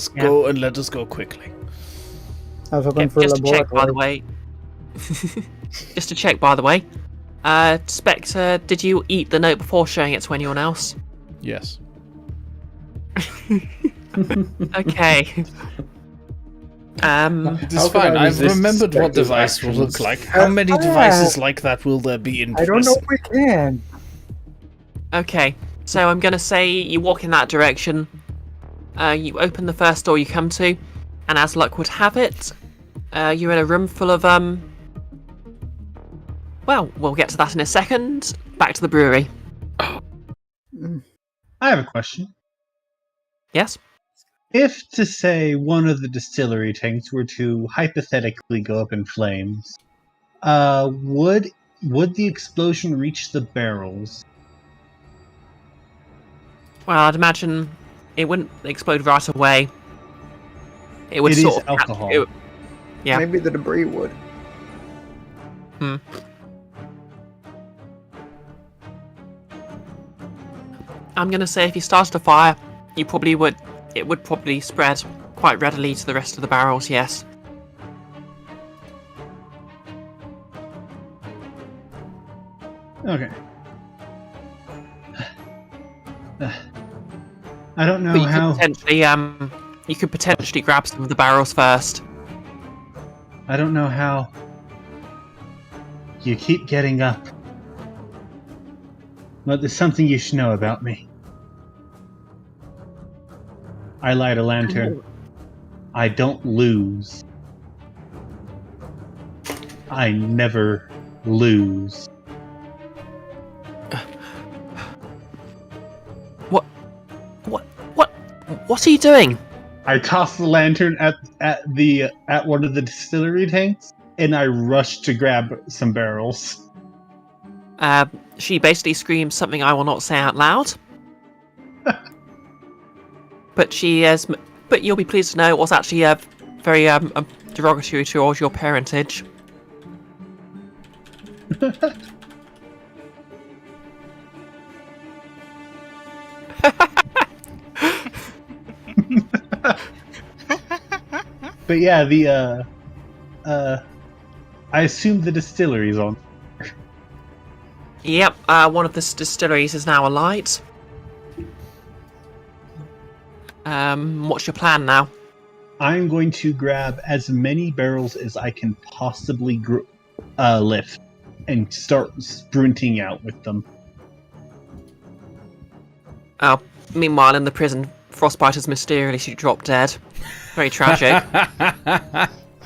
go, and let us go quickly. I was hoping Okay, for just to check, by the laboratory. way. Just to check, by the way. Spectre, did you eat the note before showing it to anyone else? Yes. Okay. It is How can fine. I I've resist remembered what Spectre's device will look actions? like. How many devices like that will there be in I don't know prison? if we can. Okay, so I'm gonna say you walk in that direction. You open the first door you come to, and as luck would have it, you're in a room full of well, we'll get to that in a second. Back to the brewery. I have a question. Yes? If, to say, one of the distillery tanks were to hypothetically go up in flames, would the explosion reach the barrels? Well, I'd imagine it wouldn't explode right away. It would It sort is of alcohol. Yeah. Maybe the debris would. I'm gonna say if you started a fire, you probably would. It would probably spread quite readily to the rest of the barrels. Yes. Okay. I don't But know you how. you could potentially grab some of the barrels first. I don't know how. You keep getting up. But there's something you should know about me. I light a lantern. I don't lose. I never lose. What are you doing? I toss the lantern at one of the distillery tanks, and I rush to grab some barrels. She basically screams something I will not say out loud. But you'll be pleased to know it was actually very derogatory towards your parentage. But yeah, I assume the distillery's on. Yep, one of the distilleries is now alight. What's your plan now? I'm going to grab as many barrels as I can possibly lift and start sprinting out with them. Meanwhile, in the prison, Frostbite has mysteriously dropped dead. Very tragic.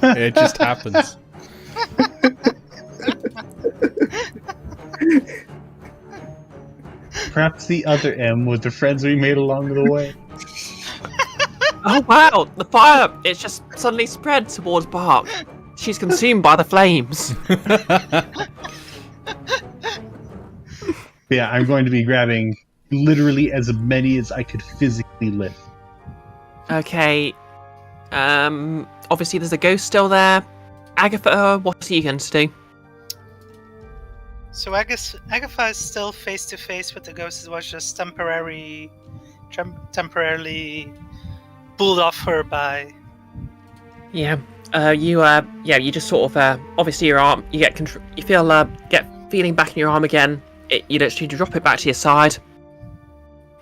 It just happens. Perhaps the other M was the friends we made along the way. Oh wow, the fire! It's just suddenly spread towards Bark. She's consumed by the flames. Yeah, I'm going to be grabbing literally as many as I could physically lift. Okay. Obviously there's a ghost still there. Agatha, what are you going to do? So Agatha is still face to face with the ghost. It was just temporarily pulled off her by. Yeah. You just sort of obviously your arm. You get you feel get feeling back in your arm again. You literally drop it back to your side.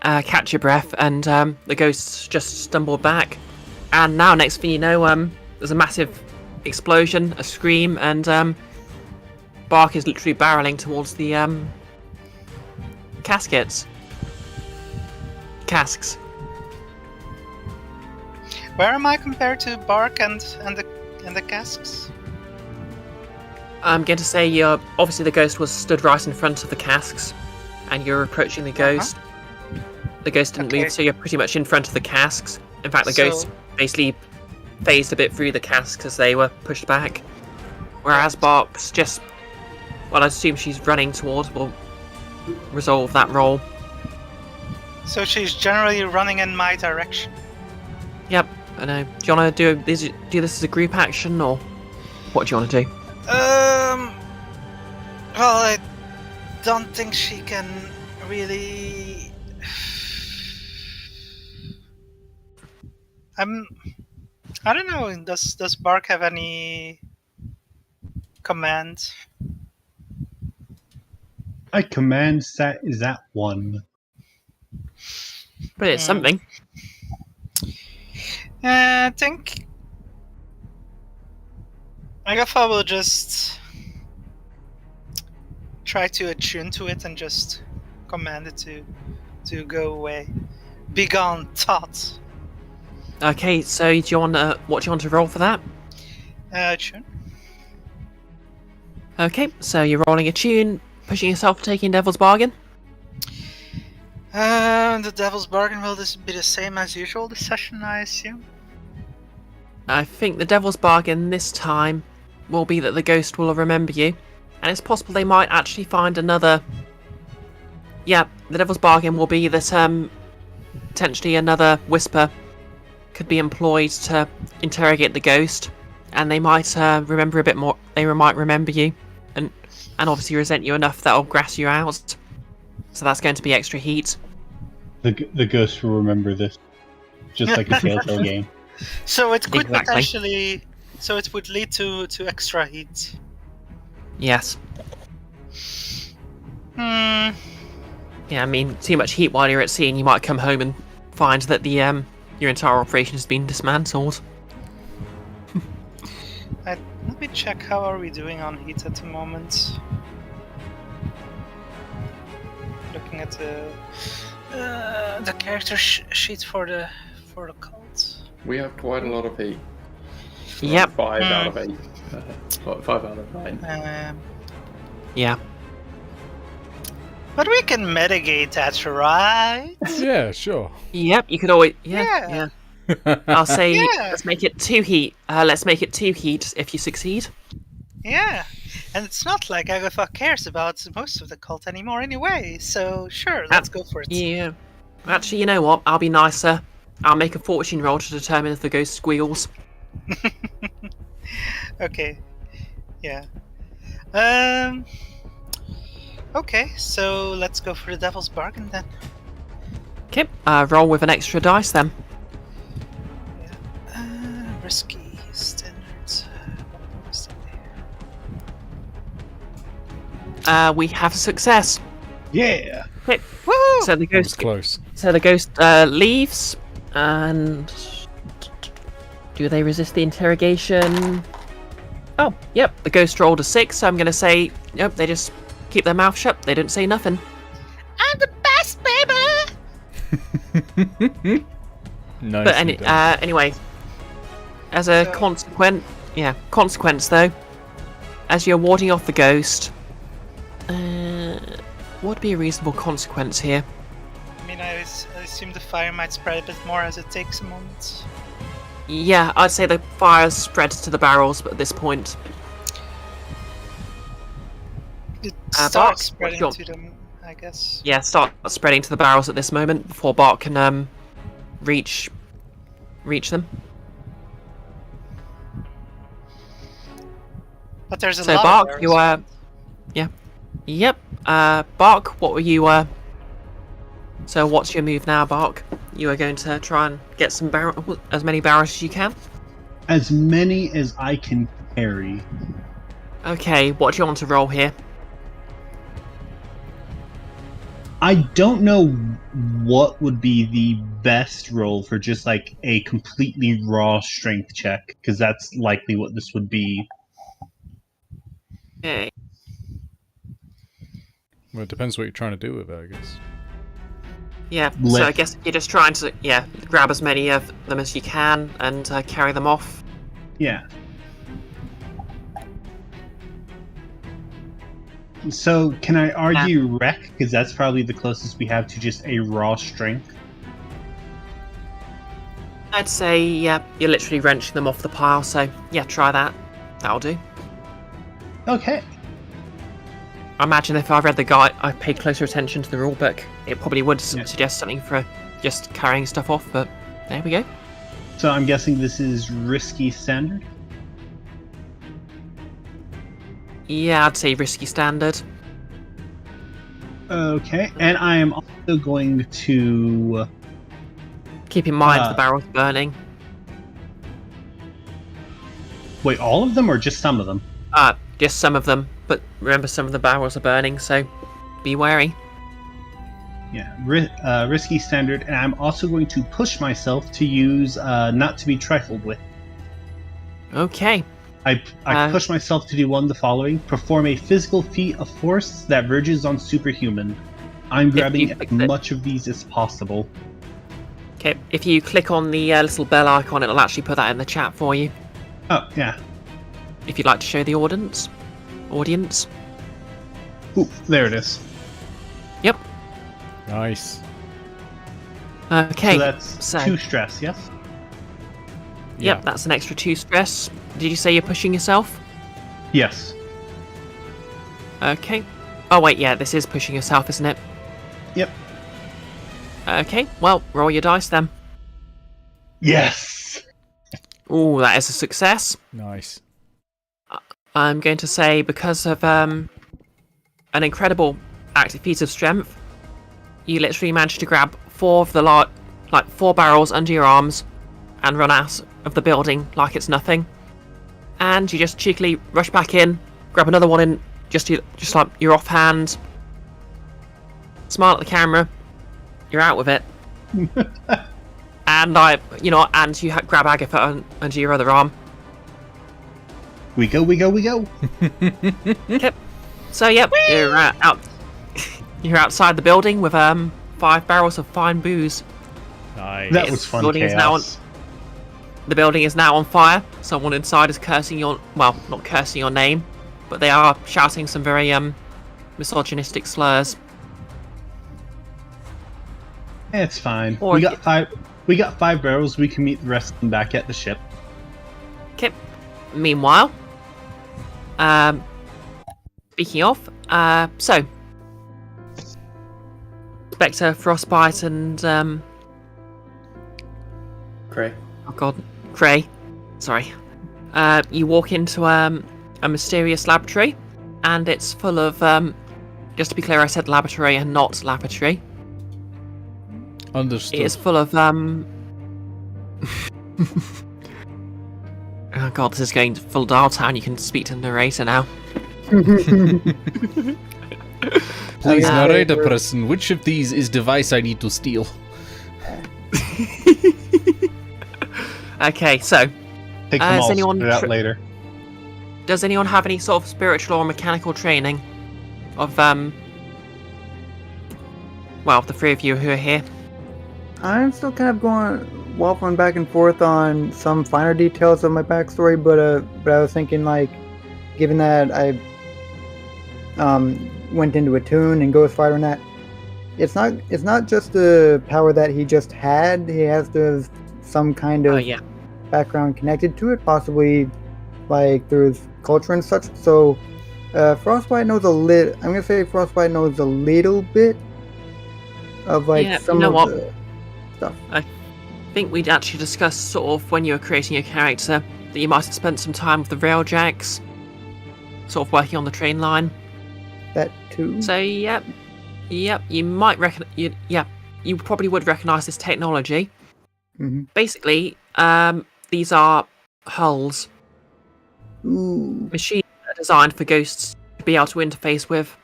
Catch your breath, and the ghost just stumbled back. And now, next thing you know, there's a massive explosion, a scream, and Bark is literally barreling towards the casks. Where am I compared to Bark and the casks? I'm going to say obviously the ghost was stood right in front of the casks, and you're approaching the ghost. The ghost didn't move, so you're pretty much in front of the casks. In fact, the ghost basically phased a bit through the casks as they were pushed back. Whereas Bark's just, well, I assume she's running towards, will resolve that role. So she's generally running in my direction. Yep, I know. Do you want to do this as a group action, or what do you want to do? Well, I don't think she can really. I don't know. Does Bark have any command? I command that one. But it's something. I think Agatha will just try to attune to it and just command it to go away. Begone, thought. Okay, so what do you want to roll for that? Attune. Okay, so you're rolling a tune, pushing yourself, taking Devil's Bargain. The Devil's Bargain will be the same as usual this session, I assume? I think the Devil's Bargain this time will be that the ghost will remember you, and it's possible they might actually find another. Yeah, the Devil's Bargain will be that potentially another whisper could be employed to interrogate the ghost, and they might remember a bit more. They might remember you, and obviously resent you enough that'll grass you out. So that's going to be extra heat. The ghost will remember this, just like a Telltale game. So it could Exactly. potentially. So it would lead to extra heat. Yes. Hmm. Yeah, I mean, too much heat while you're at sea, and you might come home and find that the your entire operation has been dismantled. Let me check how are we doing on heat at the moment. Looking at the character sheet for the cult. We have quite a lot of heat. Yep. 5 out of 8. 5 out of 9. Yeah. But we can mitigate that, right? Yeah, sure. Yep. You could always. Yeah. I'll say Yeah. let's make it 2 heat. Let's make it 2 heat if you succeed. Yeah, and it's not like Agatha cares about most of the cult anymore anyway, so sure, let's go for it. Yeah. Actually, you know what? I'll be nicer. I'll make a fortune roll to determine if the ghost squeals. Okay. Yeah. Okay, so let's go for the devil's bargain then. Okay. Roll with an extra dice then. Risky standards. What was that there? We have a success. Yeah. Okay. Woohoo! So the That was ghost. close. So the ghost leaves, and do they resist the interrogation? Oh, yep. The ghost rolled a 6, so I'm going to say, nope. They just keep their mouth shut. They don't say nothing. I'm the best, baby! Nice. But anyway, as a consequence though, as you're warding off the ghost, what would be a reasonable consequence here? I mean, I assume the fire might spread a bit more as it takes a moment. Yeah, I'd say the fire spreads to the barrels, but at this point, It Bark, starts spreading what's to them, I guess. yeah, start spreading to the barrels at this moment before Bart can reach them. But there's a So lot Bark, of you are, yeah, yep. Bark, what were you? So what's your move now, Bark? You are going to try and get some as many barrels as you can. As many as I can carry. Okay, what do you want to roll here? I don't know what would be the best roll for just like a completely raw strength check, because that's likely what this would be. Okay. Well, it depends what you're trying to do with it, I guess. Yeah, so I guess you're just trying to grab as many of them as you can and carry them off. Yeah. So can I argue wreck? Because that's probably the closest we have to just a raw strength. I'd say, yeah, you're literally wrenching them off the pile, so yeah, try that. That'll do. Okay. I imagine if I read the guide, I paid closer attention to the rulebook, it probably would suggest something for just carrying stuff off, but there we go. So I'm guessing this is risky standard? Yeah, I'd say risky standard. Okay, and I am also going to... Keep in mind the barrel's burning. Wait, all of them or just some of them? Just some of them, but remember some of the barrels are burning, so be wary. Yeah, risky standard, and I'm also going to push myself to use not to be trifled with. Okay. I push myself to do one of the following. Perform a physical feat of force that verges on superhuman. I'm grabbing as much of these as possible. Okay, if you click on the little bell icon, it'll actually put that in the chat for you. Oh, yeah. If you'd like to show the audience. Ooh, there it is. Yep. Nice. Okay. So that's 2 stress, yes? Yep, that's an extra 2 stress. Did you say you're pushing yourself? Yes. Okay. Oh wait, yeah, this is pushing yourself, isn't it? Yep. Okay, well, roll your dice then. Yes! Ooh, that is a success. Nice. I'm going to say because of an incredible active feat of strength, you literally managed to grab 4 of the 4 barrels under your arms and run out of the building like it's nothing. And you just cheekily rush back in, grab another one in just like your offhand, smile at the camera, you're out with it. and you grab Agatha under your other arm. We go. Okay. So yep, you're out. You're outside the building with 5 barrels of fine booze. Nice. That was fun. Building is now the building is now on fire. Someone inside is cursing not cursing your name, but they are shouting some very misogynistic slurs. It's fine. Or- We got 5 barrels. We can meet the rest of them back at the ship. Okay. Meanwhile, speaking of, so Spectre, Frostbite, and Cray. oh god, Cray. Sorry. You walk into a mysterious laboratory, and it's full of just to be clear, I said laboratory and not lavatory. Understood. It is full of oh god, this is going full dial town. You can speak to the narrator now. Please, Yeah. narrator person, which of these is device I need to steal? Okay, so Take them Has all. anyone Sort it out later. does anyone have any sort of spiritual or mechanical training of the 3 of you who are here? I'm still kind of waffling back and forth on some finer details of my backstory, but I was thinking, like, given that I went into Attune and Ghostwriter and that, it's not just the power that he just had. He has to have some kind of Oh yeah. background connected to it, possibly like through his culture and such. So Frostbite knows I'm gonna say Frostbite knows a little bit of like Yeah, some you know of what? the stuff. I think we'd actually discussed sort of when you were creating your character that you might have spent some time with the Railjacks, sort of working on the train line. That too. So yep, you might you probably would recognise this technology. Mm-hmm. Basically, these are hulls, Ooh. machines that are designed for ghosts to be able to interface with,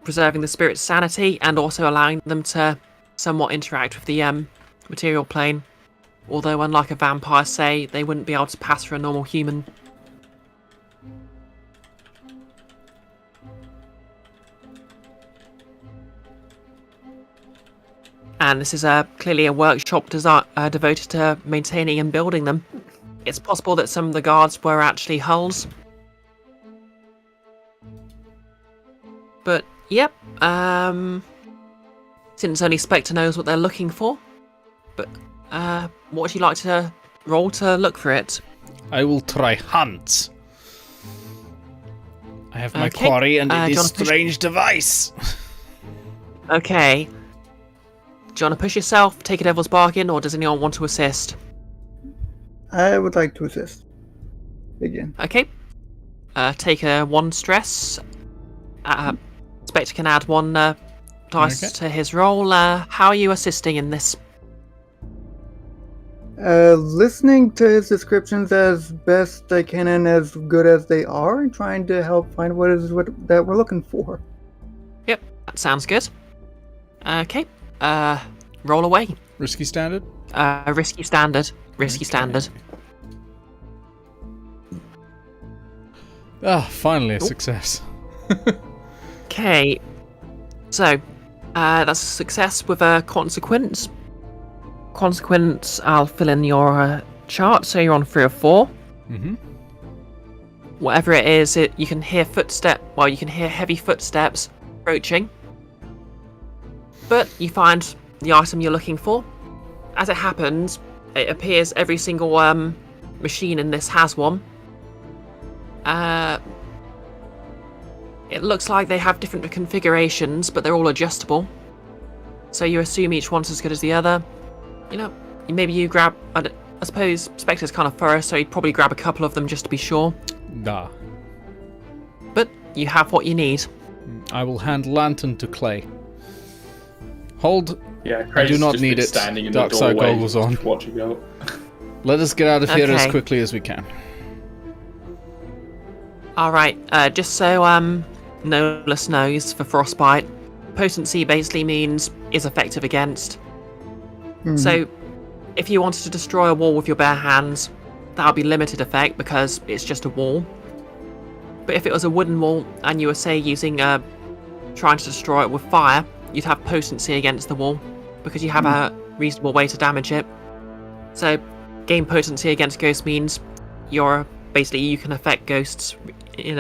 preserving the spirit's sanity and also allowing them to somewhat interact with the material plane. Although, unlike a vampire, say, they wouldn't be able to pass for a normal human. And this is clearly a workshop devoted to maintaining and building them. It's possible that some of the guards were actually hulls. But, yep, since only Spectre knows what they're looking for. But, what would you like to roll to look for it? I will try hunt. I have my Okay, quarry and it is Jonathan- strange device. Okay. Do you want to push yourself, take a devil's bargain, or does anyone want to assist? I would like to assist. Again. Okay. Take a 1 stress. Spectre can add 1 dice Okay. to his roll. How are you assisting in this? Listening to his descriptions as best I can and as good as they are, and trying to help find what that we're looking for. Yep, that sounds good. Okay. Roll away. Risky standard? Risky standard. Risky Okay. standard. Ah, finally a Oh. success. Okay. So, that's a success with a consequence. Consequence, I'll fill in your chart, so you're on 3 or 4. Mm-hmm. Whatever it is, you can hear you can hear heavy footsteps approaching. But you find the item you're looking for. As it happens, it appears every single machine in this has one. It looks like they have different configurations, but they're all adjustable. So you assume each one's as good as the other. You know, maybe you grab... I suppose Spectre's kind of thorough, so you'd probably grab a couple of them just to be sure. Da. But you have what you need. I will hand lantern to Clay. Hold. Yeah, I Cray's do not just need been it. standing in Dark the side doorway, goggles on. just watching out. Let us get out of here as Okay. quickly as we can. Alright, just so Nolas knows, for Frostbite, potency basically means is effective against. So, if you wanted to destroy a wall with your bare hands, that would be limited effect because it's just a wall. But if it was a wooden wall and you were, say, trying to destroy it with fire, you'd have potency against the wall because you have a reasonable way to damage it. So, gain potency against ghosts means you can affect ghosts in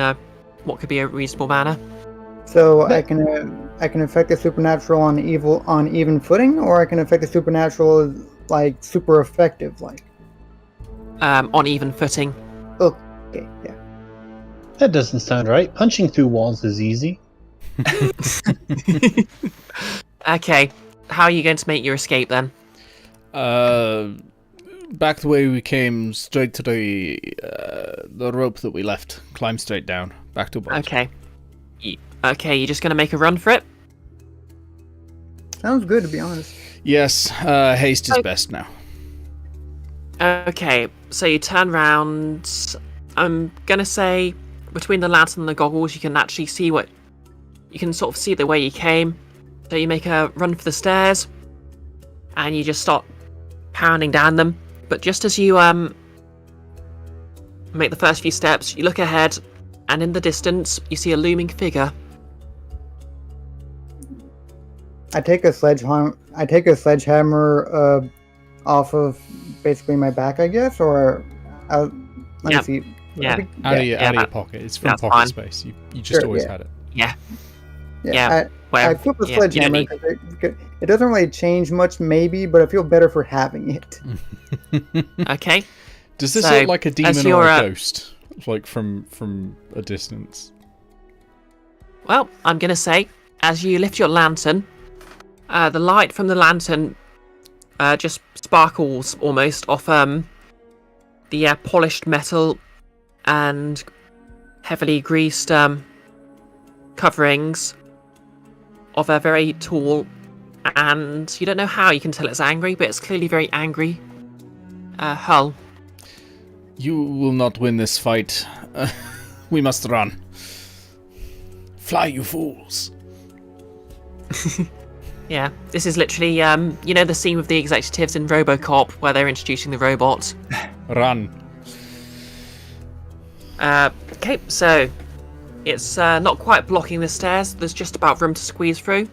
what could be a reasonable manner. So I can affect the supernatural on even footing, or I can affect the supernatural like super effective, like on even footing. Okay, yeah. That doesn't sound right. Punching through walls is easy. Okay, how are you going to make your escape then? Back the way we came, straight to the rope that we left. Climb straight down, back to boat. Okay. Okay, you're just going to make a run for it? Sounds good, to be honest. Yes, haste is best now. Okay, so you turn round. I'm going to say between the lantern and the goggles, you can actually see you can sort of see the way you came. So you make a run for the stairs, and you just start pounding down them. But just as you make the first few steps, you look ahead, and in the distance, you see a looming figure. I take a sledgehammer off of basically my back, I guess, or let me see. Yeah. Out of your pocket. It's from pocket space. You just always had it. Yeah. I flip a sledgehammer because it doesn't really change much, maybe, but I feel better for having it. Okay. Does this look like a demon or a ghost? Like from a distance? Well, I'm going to say, as you lift your lantern, the light from the lantern just sparkles almost off the polished metal and heavily greased coverings of a very tall, and you don't know how you can tell it's angry, but it's clearly very angry hull. You will not win this fight. We must run. Fly, you fools. Yeah, this is literally, the scene with the executives in RoboCop where they're introducing the robots. Run. Okay, so it's not quite blocking the stairs. There's just about room to squeeze through.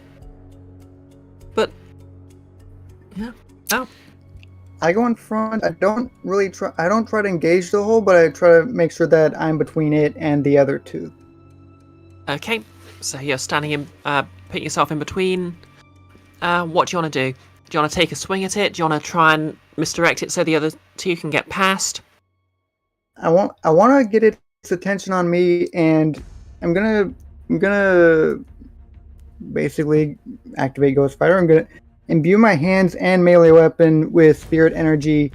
But, yeah. Oh. I go in front. I don't try to engage the hole, but I try to make sure that I'm between it and the other two. Okay, so you're standing in, putting yourself in between. What do you want to do? Do you want to take a swing at it? Do you want to try and misdirect it so the other two can get past? I want to get its attention on me, and I'm gonna basically activate Ghost Fighter. I'm gonna imbue my hands and melee weapon with spirit energy.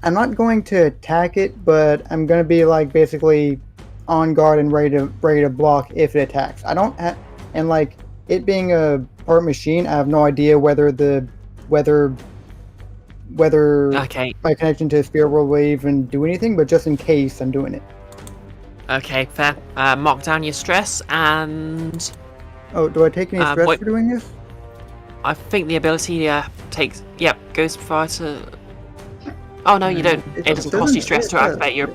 I'm not going to attack it, but I'm gonna be like basically on guard and ready to block if it attacks. And like it being a part machine, I have no idea whether my connection to the spirit world will even do anything, but just in case, I'm doing it. Okay, fair. Mark down your stress and... Oh, do I take any stress for doing this? I think the ability takes... Yep, Ghost Fighter... Oh, no, you don't. It doesn't cost you stress to activate your...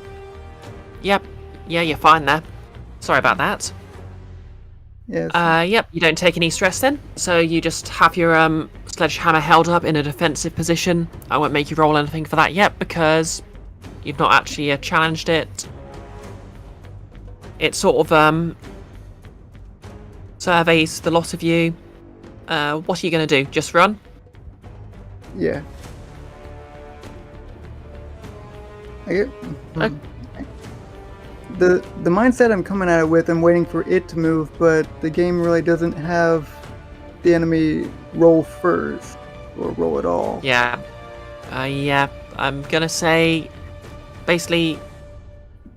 Yep. Yeah, you're fine there. Sorry about that. Yes. Yep, you don't take any stress then. So you just have your sledgehammer held up in a defensive position. I won't make you roll anything for that yet because you've not actually challenged it. It sort of surveys the lot of you. What are you going to do? Just run? Yeah. The mindset I'm coming at it with, I'm waiting for it to move, but the game really doesn't have the enemy roll first, or roll at all. Yeah. Yeah, I'm gonna say, basically,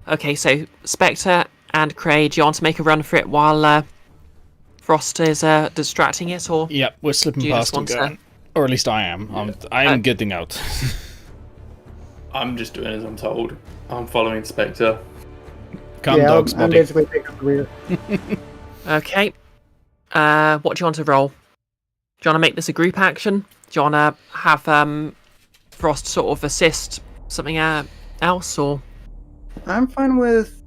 okay, so Spectre and Cray, do you want to make a run for it while Frost is distracting it, or? Yep, we're slipping past and going. Or at least I am. I am getting out. I'm just doing as I'm told. I'm following Spectre. Come, dogs, I'm buddy. basically taking the rear. Okay. What do you want to roll? you want to make this a group action? Do you want to have Frost sort of assist something else, or? I'm fine with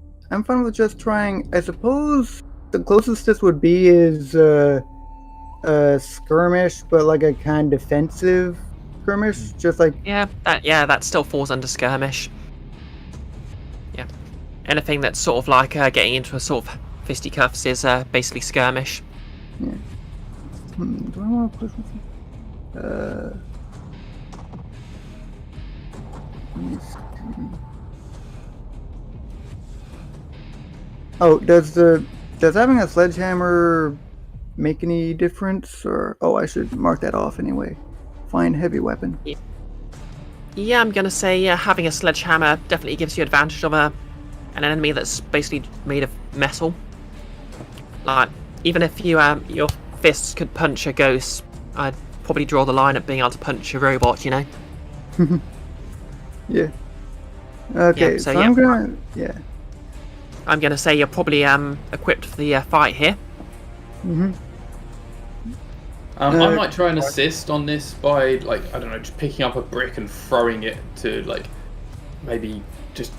just trying. I suppose the closest this would be is a skirmish, but like a kind of defensive skirmish, just like that still falls under skirmish. Yeah, anything that's sort of like getting into a sort of fisticuffs is basically skirmish. Yeah. Do I want to push with let me see. Oh, does having a sledgehammer make any difference? Or I should mark that off anyway. Find heavy weapon. Yeah, I'm gonna say having a sledgehammer definitely gives you advantage of an enemy that's basically made of metal. Like, even if you your fists could punch a ghost, I'd probably draw the line at being able to punch a robot, you know? Yeah. Okay, Yeah, so I'm gonna... Yeah. I'm gonna say you're probably equipped for the fight here. Mm-hmm. I might try and assist on this by, like, I don't know, just picking up a brick and throwing it to, like, maybe just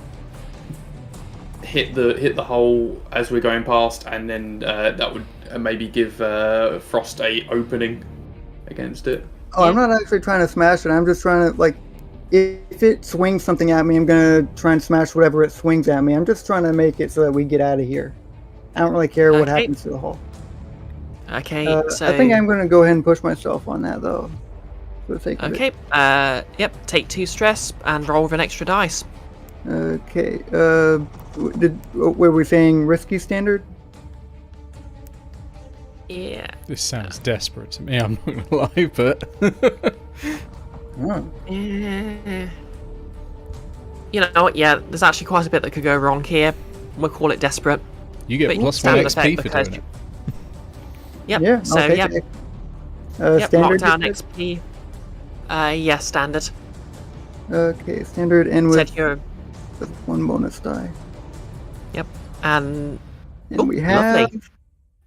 hit the hole as we're going past, and then that would maybe give Frost a opening against it. Oh, I'm not actually trying to smash it. I'm just trying to, like, if it swings something at me, I'm gonna try and smash whatever it swings at me. I'm just trying to make it so that we get out of here. I don't really care what happens to the hole. Okay, so... I think I'm gonna go ahead and push myself on that, though. For the sake of it. Yep, take 2 stress and roll with an extra dice. Okay, were we saying risky standard? Yeah. This sounds desperate to me, I'm not gonna lie, but... Oh. You know what, yeah, there's actually quite a bit that could go wrong here. We'll call it desperate. You get But plus 1 standard XP effect for because doing it. Yep, Yeah, so okay. yep, Standard lockdown defense? XP. Yeah, standard. Okay, standard and Said with you're... 1 bonus die. Yep, and... And we have... lovely.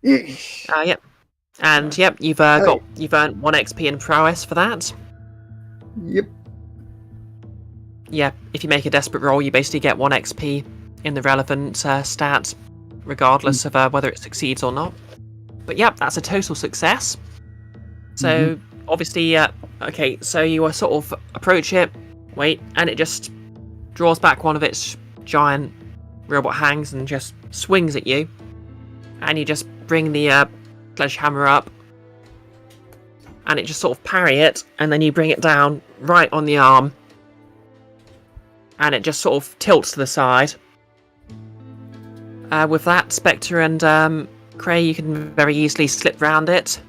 Yep. And yep, you've you've earned 1 XP in prowess for that. Yep. Yeah, if you make a desperate roll, you basically get 1 XP in the relevant stat, regardless of whether it succeeds or not. But yep, that's a total success. So obviously, okay, so you sort of approach it, wait, and it just draws back one of its giant robot hands and just swings at you. And you just bring the sledgehammer up, and it just sort of parry it, and then you bring it down right on the arm, and it just sort of tilts to the side. With that, Spectre and Cray, you can very easily slip round it.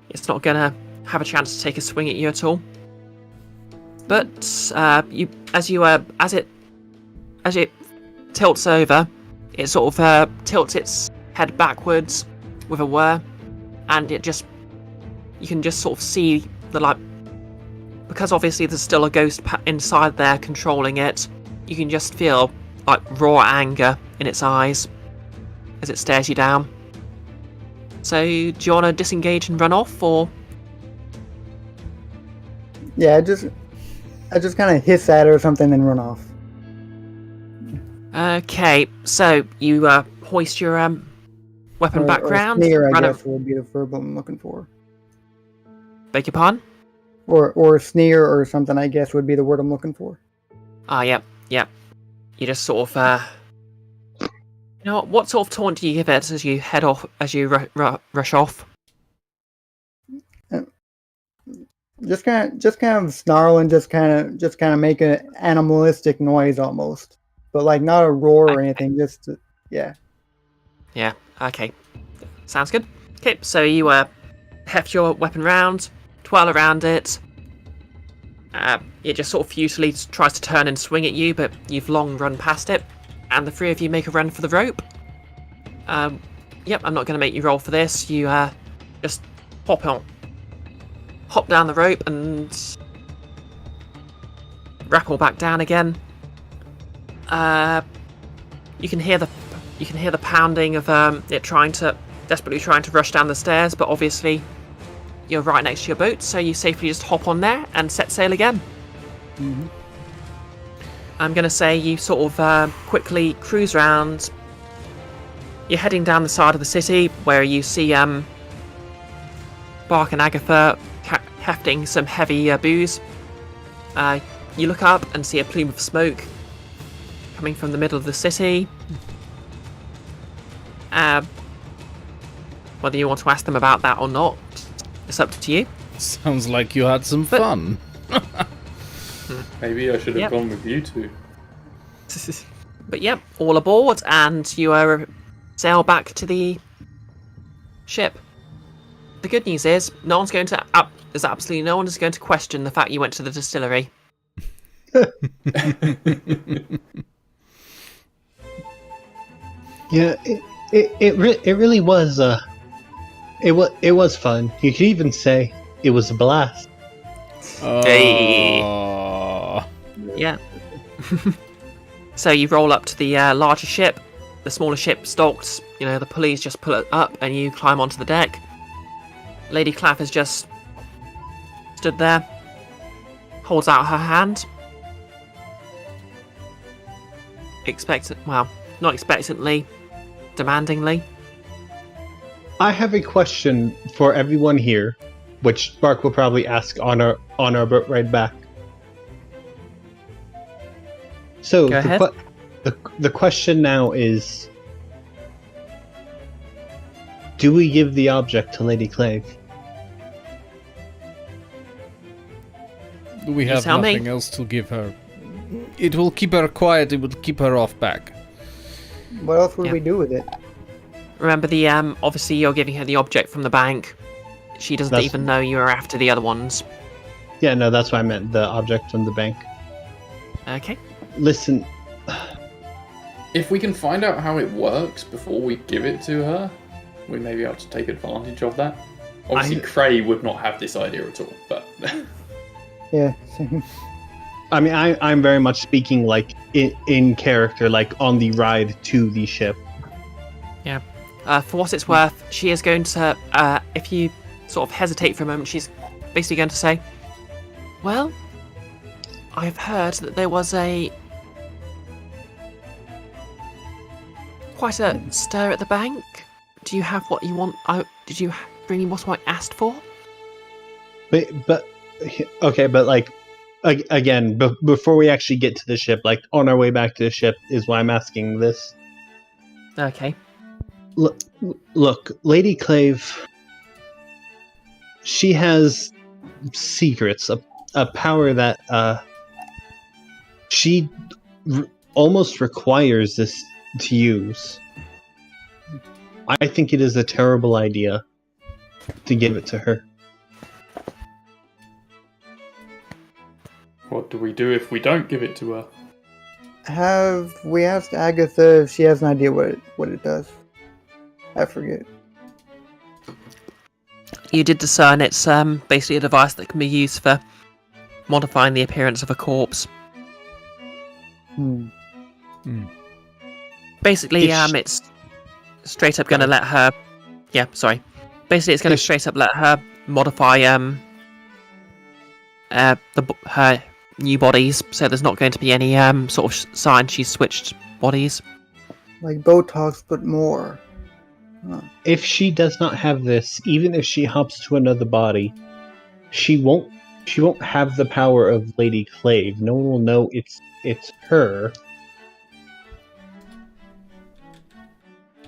It's not going to have a chance to take a swing at you at all. But as it tilts over, it sort of tilts its head backwards with a whir, and you can just sort of see the, like, because obviously there's still a ghost inside there controlling it, you can just feel like raw anger in its eyes as it stares you down. So do you want to disengage and run off, or? Yeah, I just kind of hiss at it or something, then run off. Okay, so you hoist your weapon background. Or sneer, I guess, would be the verb I'm looking for. Beg your pardon? Or sneer or something, I guess, would be the word I'm looking for. Yep. You just sort of, you know what sort of taunt do you give it as you head off, as you rush off? Just kind of snarl and just kind of make an animalistic noise almost, but like not a roar or anything. Just yeah. Yeah. Okay. Sounds good. Okay. So you heft your weapon round, twirl around it. It just sort of futilely tries to turn and swing at you, but you've long run past it, and the 3 of you make a run for the rope. Yep. I'm not going to make you roll for this. You just hop down the rope and rappel back down again. You can hear the pounding of it desperately trying to rush down the stairs, but obviously you're right next to your boat, so you safely just hop on there and set sail again. Mhm. I'm going to say you sort of quickly cruise around. You're heading down the side of the city where you see Bark and Agatha hefting some heavy booze. You look up and see a plume of smoke coming from the middle of the city. Whether you want to ask them about that or not, it's up to you. Sounds like you had some fun. Maybe I should have gone with you two. But yep, all aboard, and you sail back to the ship. The good news is, there's absolutely no one is going to question the fact you went to the distillery. Yeah, it really was. It was fun. You could even say it was a blast. Yeah. So you roll up to the larger ship. The smaller ship stalks. The pulleys just pull it up, and you climb onto the deck. Lady Claff has just stood there, holds out her hand. Not expectantly, demandingly. I have a question for everyone here, which Bark will probably ask on our boat ride back. So Go ahead. The question now is, do we give the object to Lady Clave? We have tell me. nothing else to give her. It will keep her quiet, it will keep her off back. What else would Yeah. we do with it? Remember obviously you're giving her the object from the bank. She doesn't That's- even know you are after the other ones. Yeah, no, that's why I meant the object from the bank. Okay. Listen, If we can find out how it works before we give it to her, we may be able to take advantage of that. Obviously, Cray would not have this idea at all, but Yeah, same. I mean, I'm very much speaking like in character, like on the ride to the ship. For what it's worth, she is going to, if you sort of hesitate for a moment, she's basically going to say, well, I've heard that there was quite a stir at the bank. Do you have what you want? Did you bring me what I asked for? But okay, but like again, before we actually get to the ship, like on our way back to the ship, is why I'm asking this. Okay. Look, Lady Clave, she has secrets, a power that she almost requires this to use. I think it is a terrible idea to give it to her. what do we do if we don't give it to her? Have we asked Agatha if she has an idea what it does? I forget. You did discern it's basically a device that can be used for modifying the appearance of a corpse. Basically, it's straight up going to let her. Yeah, sorry. Basically, it's going to straight up let her modify her new bodies, so there's not going to be any sort of sign she's switched bodies. Like Botox, but more. Huh. If she does not have this, even if she hops to another body, she won't have the power of Lady Clave. No one will know it's her.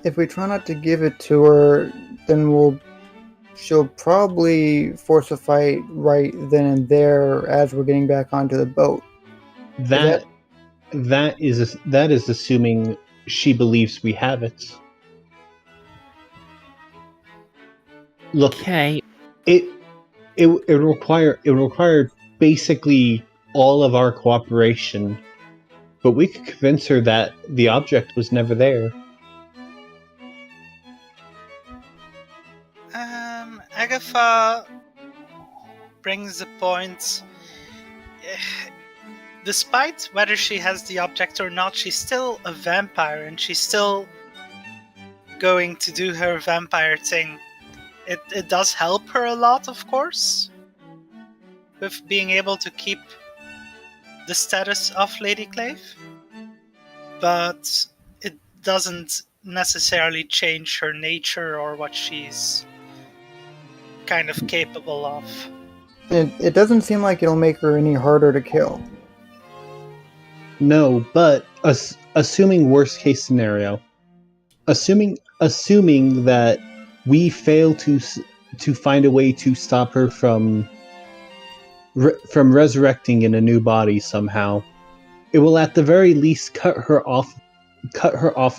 If we try not to give it to her, then she'll probably force a fight right then and there as we're getting back onto the boat. That is assuming she believes we have it. Look, Okay. it require basically all of our cooperation, but we could convince her that the object was never there. Agatha brings the point. Despite whether she has the object or not, she's still a vampire, and she's still going to do her vampire thing. it does help her a lot, of course, with being able to keep the status of Lady Clave, but it doesn't necessarily change her nature or what she's kind of capable of. It doesn't seem like it'll make her any harder to kill. No, but assuming worst case scenario, assuming that we fail to find a way to stop her from resurrecting in a new body somehow, it will at the very least cut her off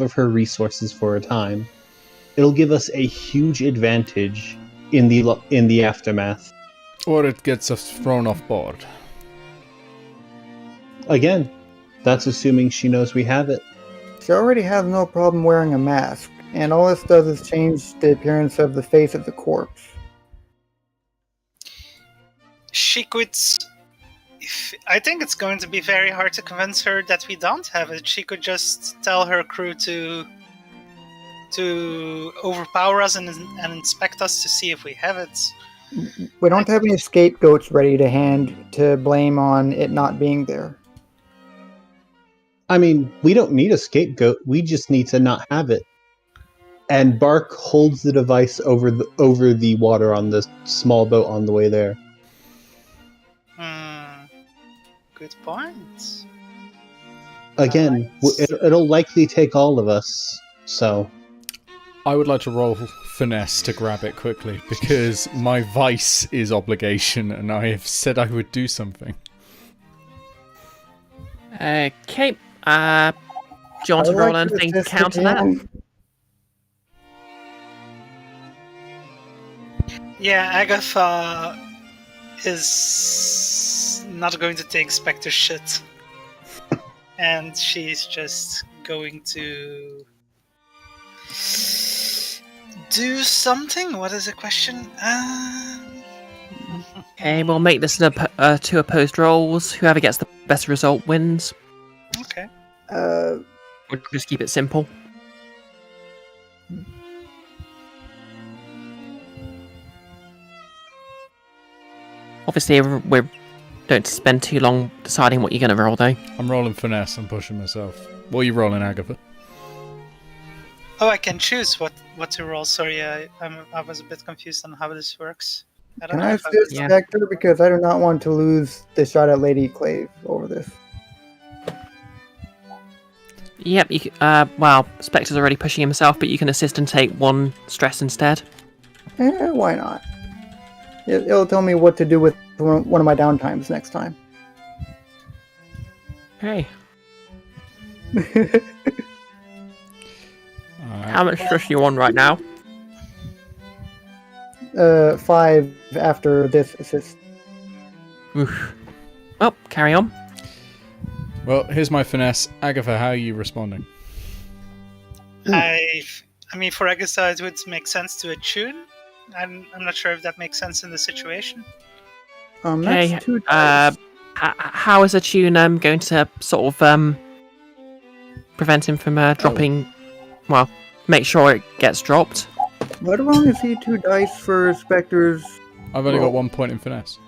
of her resources for a time. It'll give us a huge advantage in the aftermath. Or it gets us thrown off board. Again, that's assuming she knows we have it. She already has no problem wearing a mask, and all this does is change the appearance of the face of the corpse. She could... I think it's going to be very hard to convince her that we don't have it. She could just tell her crew to overpower us and inspect us to see if we have it. We don't have any scapegoats ready to hand to blame on it not being there. I mean, we don't need a scapegoat. We just need to not have it. And Bark holds the device over the water on the small boat on the way there. Good point. Again, it'll likely take all of us, so... I would like to roll finesse to grab it quickly, because my vice is obligation, and I have said I would do something. Okay. Do you want to roll anything to counter that? Yeah, Agatha is not going to take Spectre shit. And she's just going to do something? What is the question? Okay, we'll make this two opposed rolls. Whoever gets the best result wins. Okay. We'll just keep it simple. Obviously, we don't spend too long deciding what you're going to roll, though. I'm rolling finesse. I'm pushing myself. What are you rolling, Agatha? Oh, I can choose what to roll. Sorry, I was a bit confused on how this works. I don't Can know I if assist Spectre, because I do not want to lose the shot at Lady Clave over this. Yep, well, Spectre's already pushing himself, but you can assist and take one stress instead. Why not? It'll tell me what to do with one of my downtimes next time. Okay. How much stress are you on right now? 5 after this assist. Oof. Well, carry on. Well, here's my finesse. Agatha, how are you responding? I mean, for Agatha, it would make sense to attune. I'm not sure if that makes sense in the situation. That's 2 dice. How is attune going to sort of prevent him from dropping? Well, make sure it gets dropped. Why do I only see 2 dice for Spectre's? I've only got 1 point in finesse.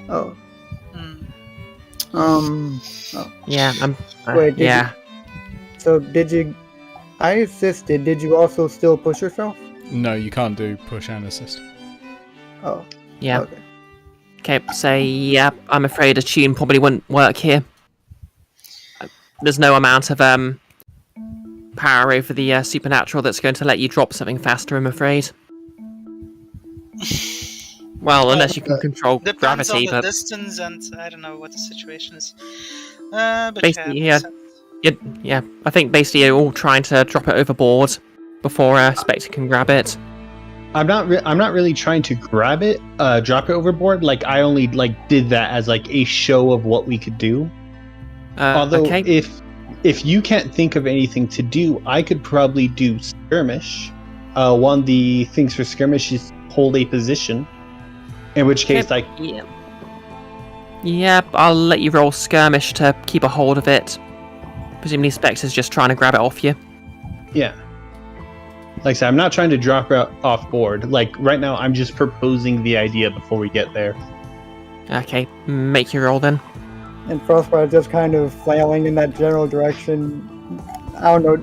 Oh. Yeah, Wait, yeah. So did you? I assisted. Did you also still push yourself? No, you can't do push and assist. Oh. Yeah. Okay, so yeah, I'm afraid attune probably wouldn't work here. There's no amount of power over the supernatural that's going to let you drop something faster, I'm afraid. Well, unless you can control Depends gravity, on the but distance, and I don't know what the situation is. But basically, yeah, yeah, I think basically you're all trying to drop it overboard before Spectre can grab it. I'm not really trying to grab it, drop it overboard. Like, I only did that as a show of what we could do. Although, okay. if you can't think of anything to do, I could probably do skirmish. One of the things for skirmish is hold a position. In which case, yeah, I'll let you roll skirmish to keep a hold of it. Presumably Spectre's just trying to grab it off you. Yeah. Like I said, I'm not trying to drop her off board. Like, right now, I'm just proposing the idea before we get there. Okay, make your roll then. And Frostbite just kind of flailing in that general direction. I don't know,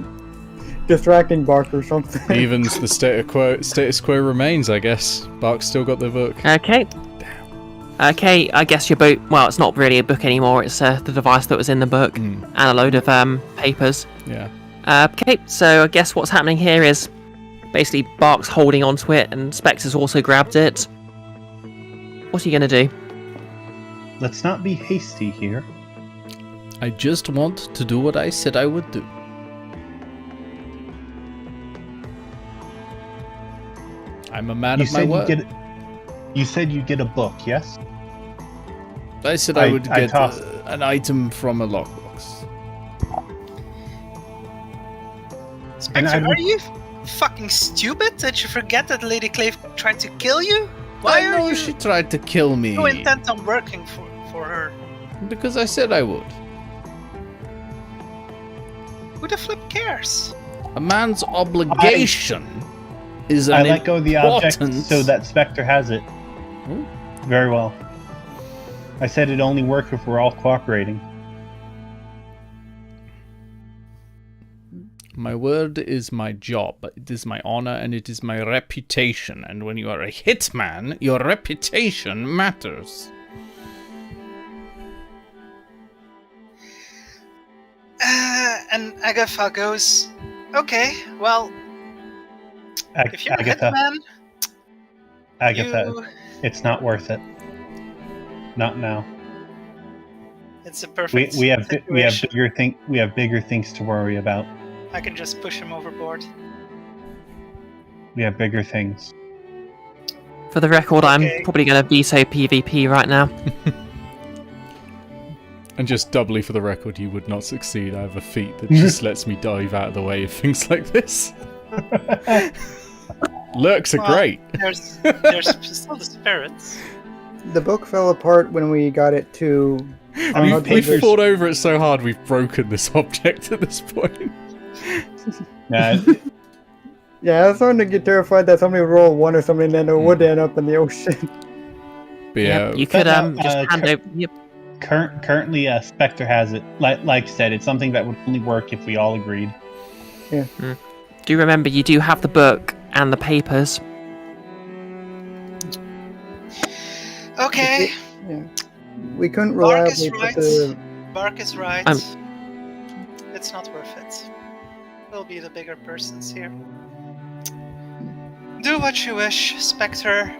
distracting Bark or something. Evens, the status quo remains, I guess. Bark's still got the book. Okay. Okay, I guess your book, well, it's not really a book anymore, it's the device that was in the book, and a load of papers. Yeah. Okay, so I guess what's happening here is basically Bark's holding onto it, and Spectre's also grabbed it. What are you going to do? Let's not be hasty here. I just want to do what I said I would do. I'm a man of my word. You said you'd get a book, yes? I said I would get an item from a lockbox. Spectre, are you fucking stupid? Did you forget that Lady Clave tried to kill you? Why I know she tried to kill me. so intent on working for her? Because I said I would. Who the flip cares? A man's obligation is an I let go of the object important- so that Spectre has it. Hmm? Very well. I said it'd only work if we're all cooperating. My word is my job, it is my honor, and it is my reputation. And when you are a hitman, your reputation matters. And Agatha goes, okay, well, if you're Agatha, a hitman, Agatha, it's not worth it. Not now. it's a perfect We have situation. bigger things to worry about. I can just push him overboard. We have bigger things. For the record, Okay. I'm probably going to veto PvP right now. And just doubly for the record, you would not succeed. I have a feat that just lets me dive out of the way of things like this. Lurks are Well, great. There's still the spirits. The book fell apart when we got it to. We've fought over it so hard, we've broken this object at this point. Nah, Yeah, I was starting to get terrified that somebody would roll 1 or something, and then it would end up in the ocean. But yeah, Yep, you could no, just hand over. Yep. currently, Spectre has it. Like I said, it's something that would only work if we all agreed. Do remember, you do have the book and the papers. Okay, Yeah. We couldn't Bark is reliably right. put the. Bark is right. I'm- It's not worth it. We'll be the bigger persons here. Do what you wish, Spectre.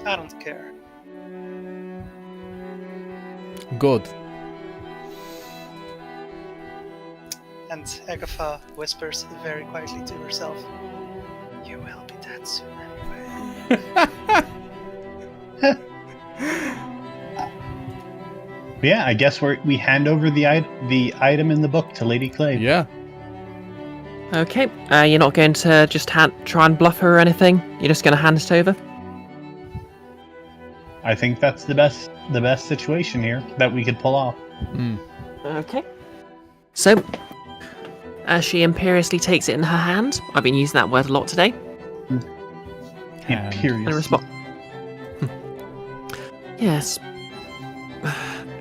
I don't care. good. And Agatha whispers very quietly to herself, "You will be dead soon anyway." But yeah, I guess we hand over the item in the book to Lady Clay. Yeah. Okay, you're not going to just try and bluff her or anything? You're just going to hand it over? I think that's the best situation here that we could pull off. Okay. So, as she imperiously takes it in her hand, I've been using that word a lot today, Imperious. and respond. Yes.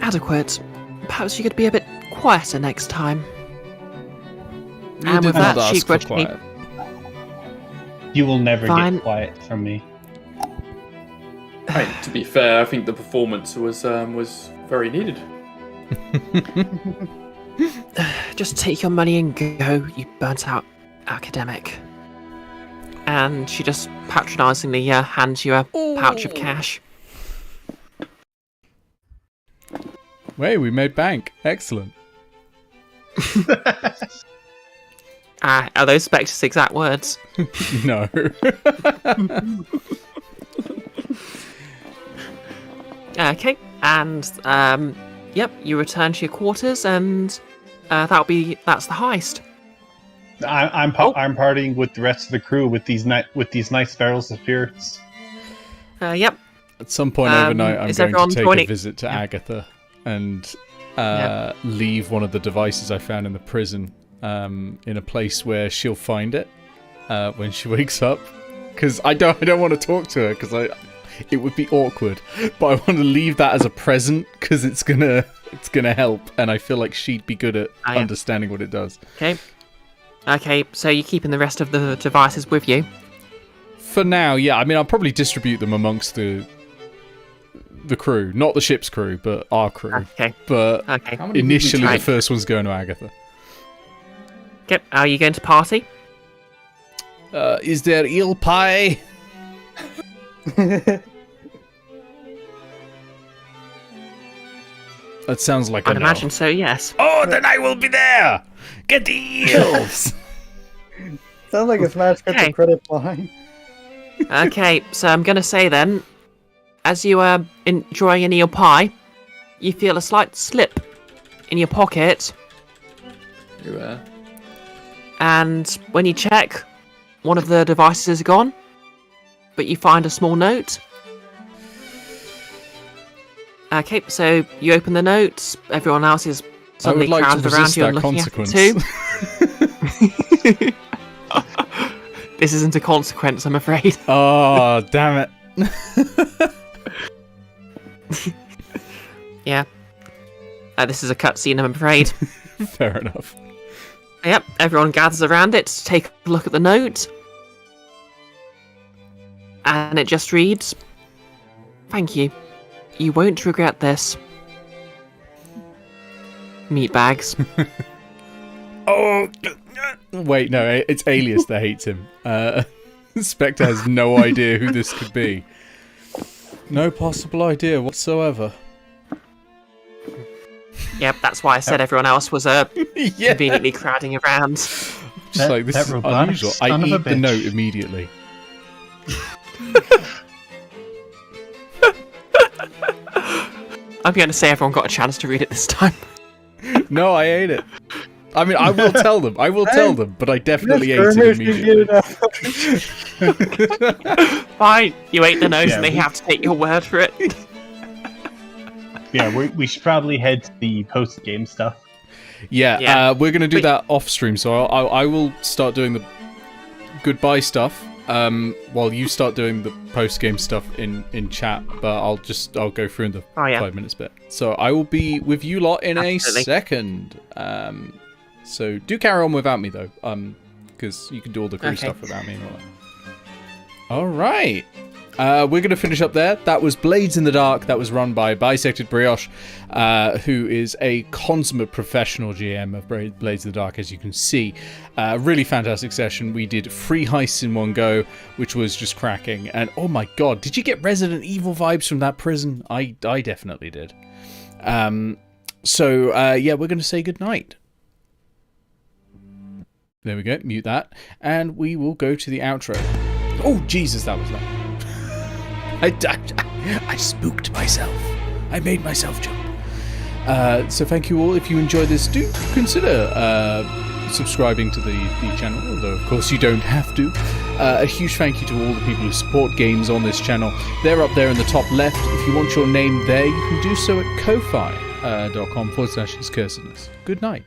Adequate. Perhaps you could be a bit quieter next time. You And did with not that, she ask for grudgingly... quiet. You will never Fine. get quiet from me. Hey, to be fair, I think the performance was very needed. Just take your money and go, you burnt out academic. And she just patronisingly hands you a pouch of cash. Hey, we made bank. Excellent. Are those Spectre's exact words? No. Okay, and yep, you return to your quarters, and that's the heist. I'm partying with the rest of the crew with these nice barrels of spirits. Yep. At some point overnight, I'm is going everyone to take joining? a visit to Agatha and Yep. leave one of the devices I found in the prison in a place where she'll find it when she wakes up, because I don't want to talk to her because it would be awkward, but I want to leave that as a present because it's gonna help, and I feel like she'd be good at understanding what it does. Okay, so you're keeping the rest of the devices with you? For now, yeah. I mean, I'll probably distribute them amongst the crew, not the ship's crew, but our crew. Okay. But initially, the first one's going to Agatha. Okay, are you going to party? Is there eel pie? That sounds like I'd imagine so, yes. Oh, then I will be there! Get the eels! Sounds like a Smash Cut the credit line. Okay, so I'm going to say then, as you are enjoying an eel pie, you feel a slight slip in your pocket. And when you check, one of the devices is gone, but you find a small note. Okay, so you open the note, everyone else is suddenly crowded around you and looking at it too. This isn't a consequence, I'm afraid. Oh, damn it. Yeah. This is a cutscene, I'm afraid. Fair enough. Yep, everyone gathers around it to take a look at the note. And it just reads, "Thank you. You won't regret this. Meatbags." Oh, wait, no, it's Alias that hates him. Spectre has no idea who this could be. No possible idea whatsoever. Yep, that's why I said everyone else was conveniently crowding around. Just like, this is unusual. I eat the note immediately. I'm going to say everyone got a chance to read it this time. No, I ate it. I mean, I will tell them. But I definitely ate it immediately. Fine, you ate the note and they have to take your word for it. Yeah, we should probably head to the post-game stuff. Yeah. We're going to do that off-stream, so I will start doing the goodbye stuff while you start doing the post-game stuff in chat, but I'll go through in the 5 minutes bit. So I will be with you lot in a second. So do carry on without me, though, because you can do all the crew stuff without me and all that. All right. We're going to finish up there. That was Blades in the Dark. That was run by Bisected Brioche, who is a consummate professional GM of Blades in the Dark, as you can see. Really fantastic session. We did 3 heists in one go, which was just cracking. And oh my god, did you get Resident Evil vibes from that prison? I definitely did. So we're going to say goodnight. There we go. Mute that. And we will go to the outro. Oh, Jesus, that was loud. I spooked myself. I made myself jump. So thank you all. If you enjoyed this, do consider subscribing to the channel, although of course you don't have to. A huge thank you to all the people who support games on this channel. They're up there in the top left. If you want your name there, you can do so at ko-fi.com/HisCursedness. Good night.